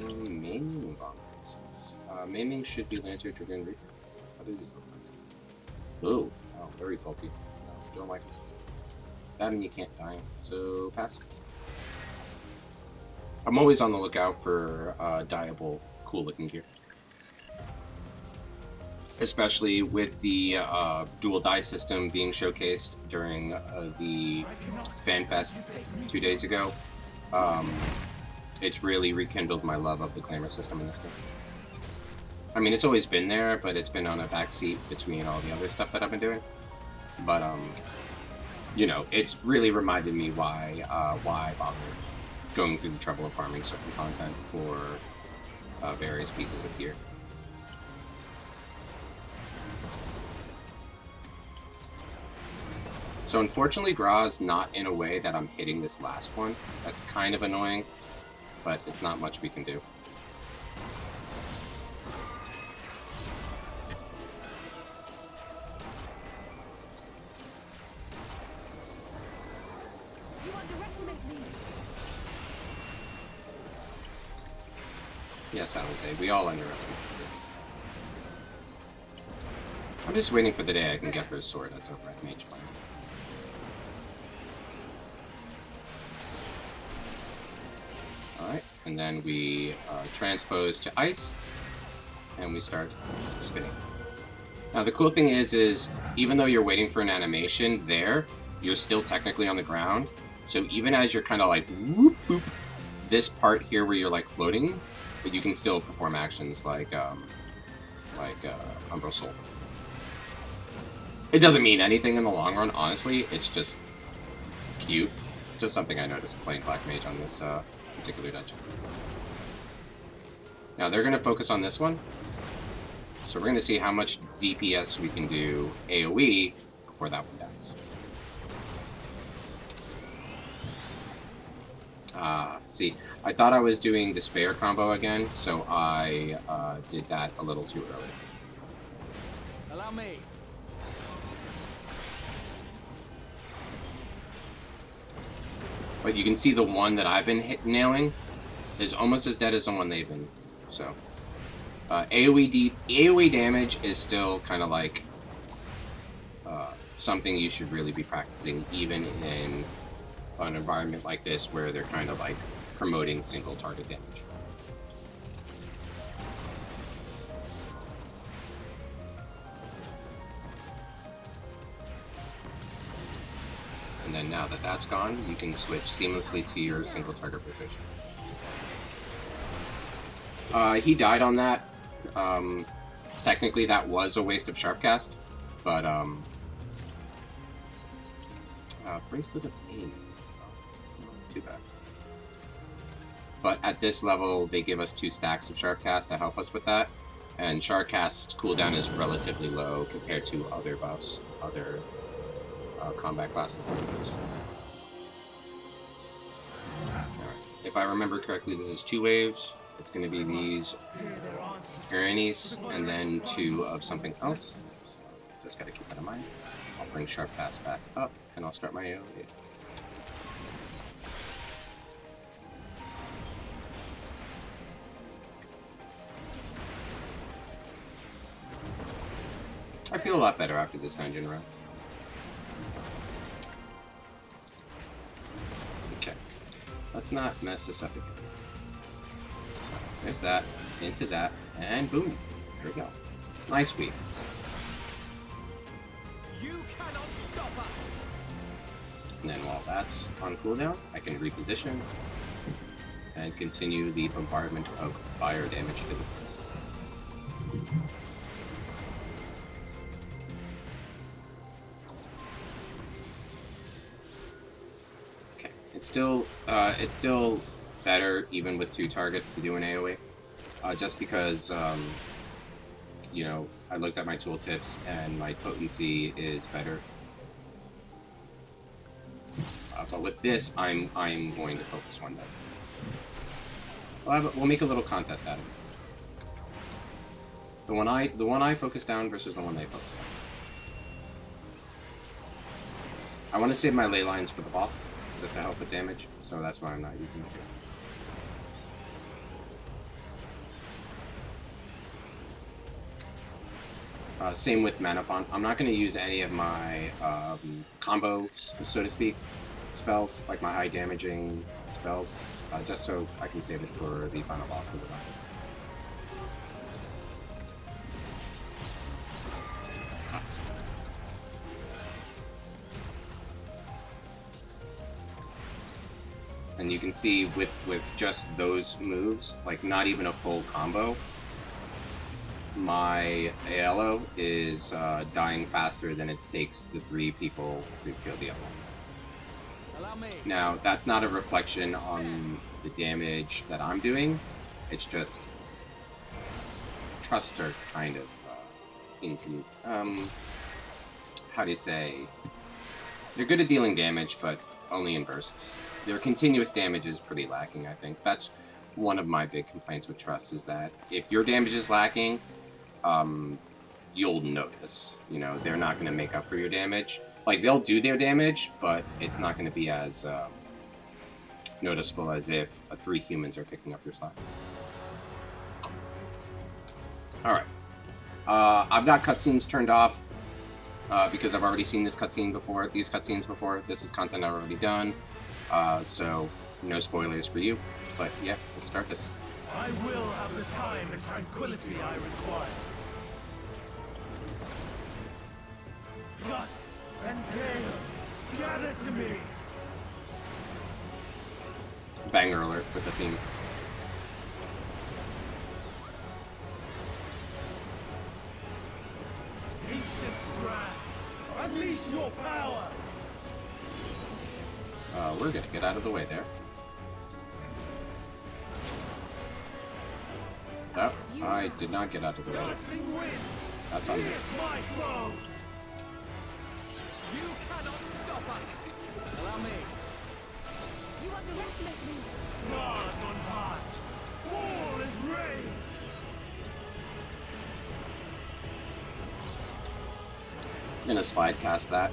Maiming bombs. Maiming should be Lancer, Dragoon, Reaper. How do these look like? Ooh, oh, very bulky. No, don't like it. That and you can't die, so pass. I'm always on the lookout for dyeable, cool-looking gear. Especially with the dual dye system being showcased during the FanFest 2 days ago. It's really rekindled my love of the glamour system in this game. I mean, it's always been there, but it's been on a backseat between all the other stuff that I've been doing. But, you know, it's really reminded me why I bother going through the trouble of farming certain content for various pieces of gear. So unfortunately, Gra's not in a way that I'm hitting this last one. That's kind of annoying, but it's not much we can do. You underestimate me. Yes, Alan, we all underestimate. I'm just waiting for the day I can get her sword as a red mage player. Alright, and then we transpose to ice, and we start spinning. Now the cool thing is even though you're waiting for an animation there, you're still technically on the ground. So even as you're kind of like whoop boop, this part here where you're like floating, but you can still perform actions like Umbral Soul. It doesn't mean anything in the long run, honestly. It's just cute. Just something I noticed playing Black Mage on this particular dungeon. Now they're going to focus on this one. So we're going to see how much DPS we can do AoE before that one dies. See, I thought I was doing Despair combo again, so I did that a little too early. Allow me. But you can see the one that I've been nailing is almost as dead as the one they've been. So, AoE damage is still kind of like something you should really be practicing, even in an environment like this where they're kind of like promoting single target damage. And then now that that's gone, you can switch seamlessly to your single target position. He died on that. Technically that was a waste of Sharpcast, but Bracelet of Aim. Too bad. But at this level, they give us 2 stacks of Sharpcast to help us with that, and Sharpcast's cooldown is relatively low compared to other buffs, other combat classes. If I remember correctly, this is 2 waves. It's going to be these Uranus and then 2 of something else. Just got to keep that in mind. I'll bring Sharp Pass back up and I'll start my AoE. I feel a lot better after this dungeon run. Okay, let's not mess this up again. So, there's that, into that, and boom. There we go. Nice weave. You cannot stop us. And then while that's on cooldown, I can reposition and continue the bombardment of fire damage to the base. Okay, it's still better even with 2 targets to do an AoE, just because you know, I looked at my tooltips and my potency is better. But with this, I'm going to focus one though. We'll make a little contest out of it. The one I focus down versus the one they focus down. I want to save my ley lines for the boss, just to help with damage, so that's why I'm not using it here. Same with Mana Font. I'm not going to use any of my combos, so to speak, spells, like my high damaging spells, just so I can save it for the final boss of the battle. And you can see with just those moves, like not even a full combo, my ALO is dying faster than it takes the 3 people to kill the other one. Now, that's not a reflection on the damage that I'm doing, it's just Trust are kind of how do you say? They're good at dealing damage, but only in bursts. Their continuous damage is pretty lacking, I think. That's one of my big complaints with Trust, is that if your damage is lacking, you'll notice. You know, they're not going to make up for your damage. Like, they'll do their damage, but it's not going to be as noticeable as if 3 humans are picking up your slack. Alright. I've got cutscenes turned off because I've already seen these cutscenes before. This is content I've already done. So, no spoilers for you. But, yeah, let's start this. I will have the time and tranquility I require. Lust and gale, gather to me. Banger alert with the theme. Ancient brand, unleash your power. We're gonna get out of the way there. Oh, I did not get out of the way. That's on me. You cannot stop us. Allow me. You underestimate me. Stars on high. Fall is rain. I'm gonna slide cast that.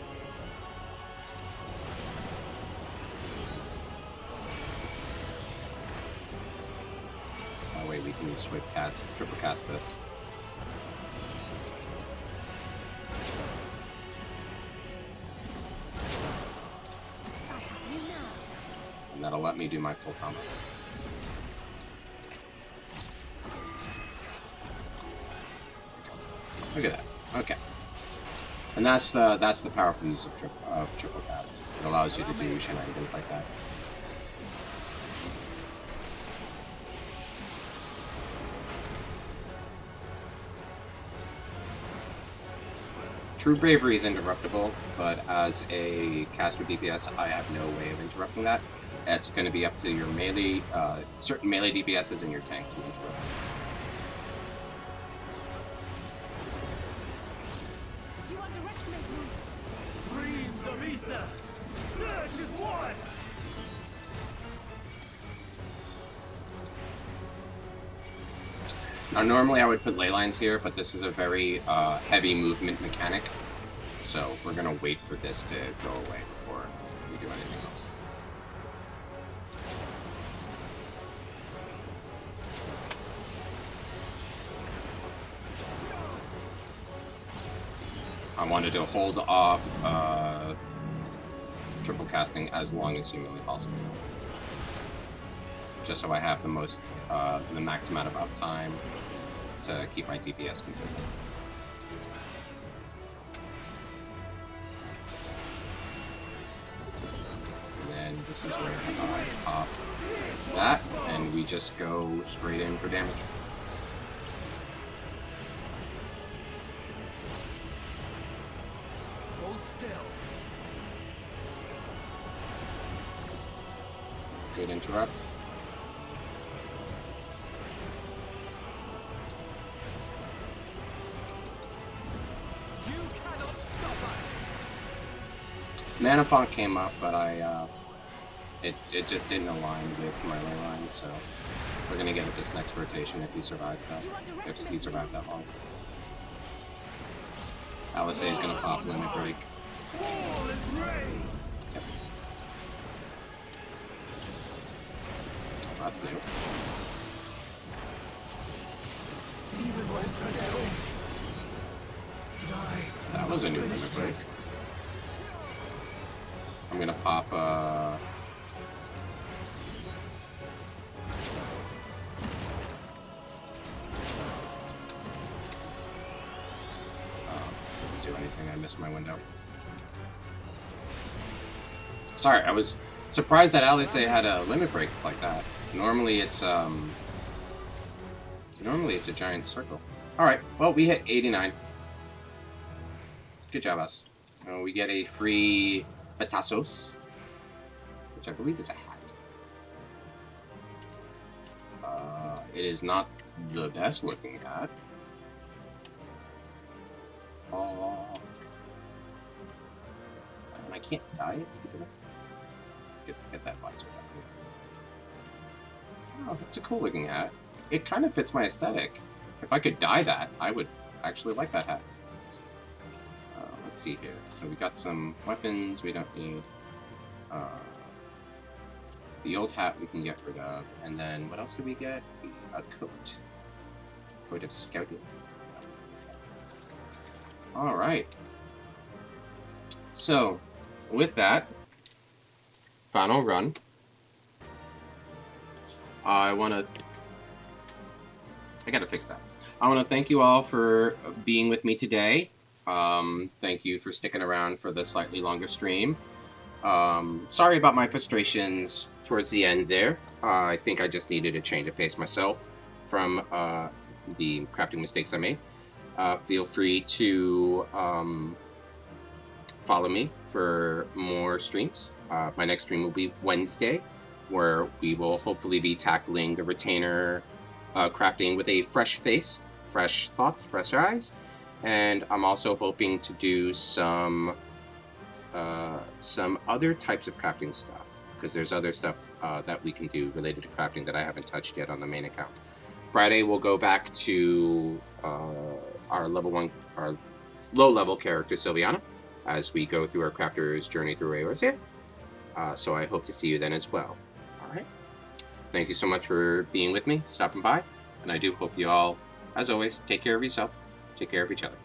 That way we can swift cast, triple cast this. And that'll let me do my full combo. Look at that. Okay. And that's the powerful use of triple cast. It allows you to do shenanigans like that. True Bravery is interruptible, but as a caster DPS, I have no way of interrupting that. It's going to be up to your melee, certain melee DPSs and your tank to interrupt. You underestimate me. Streams of ether. Surge is one. Now, normally I would put ley lines here, but this is a very heavy movement mechanic, so we're going to wait for this to go away before we do anything else. I wanted to hold off triple casting as long as humanly possible, just so I have the max amount of uptime to keep my DPS consistent. this is where I pop that, and we just go straight in for damage. Hold still. Good interrupt. You cannot stop us. Mana Font came up, but it just didn't align with my ley line, so we're gonna get it this next rotation if he survives that. If he survived that long. LSA is gonna pop Limit Break. Fall and rain. Yep. Oh, that's new. Even when presto. Die. That was a new Limit Break. I'm gonna pop doesn't do anything, I missed my window. Sorry, I was surprised that LSA had a limit break like that. Normally it's a giant circle. Alright, well we hit 89. Good job us. We get a free Batazos, which I believe is a hat. It is not the best looking hat. And I can't dye it. Get that visor down. Oh, that's a cool looking hat. It kind of fits my aesthetic. If I could dye that, I would actually like that hat. Let's see here. So we got some weapons we don't need. The old hat we can get rid of. And then what else do we get? A coat. Coat of scouting. Alright. So, with that, final run. I gotta fix that. I want to thank you all for being with me today. Thank you for sticking around for the slightly longer stream. Sorry about my frustrations towards the end there. I think I just needed a change of pace myself from the crafting mistakes I made. Feel free to follow me for more streams. My next stream will be Wednesday, where we will hopefully be tackling the retainer crafting with a fresh face, fresh thoughts, fresh eyes. And I'm also hoping to do some other types of crafting stuff, because there's other stuff that we can do related to crafting that I haven't touched yet on the main account. Friday we'll go back to our low-level character Sylviana as we go through our crafter's journey through Eorzea. So I hope to see you then as well. All right. Thank you so much for being with me, stopping by, and I do hope you all, as always, take care of yourself. Take care of each other.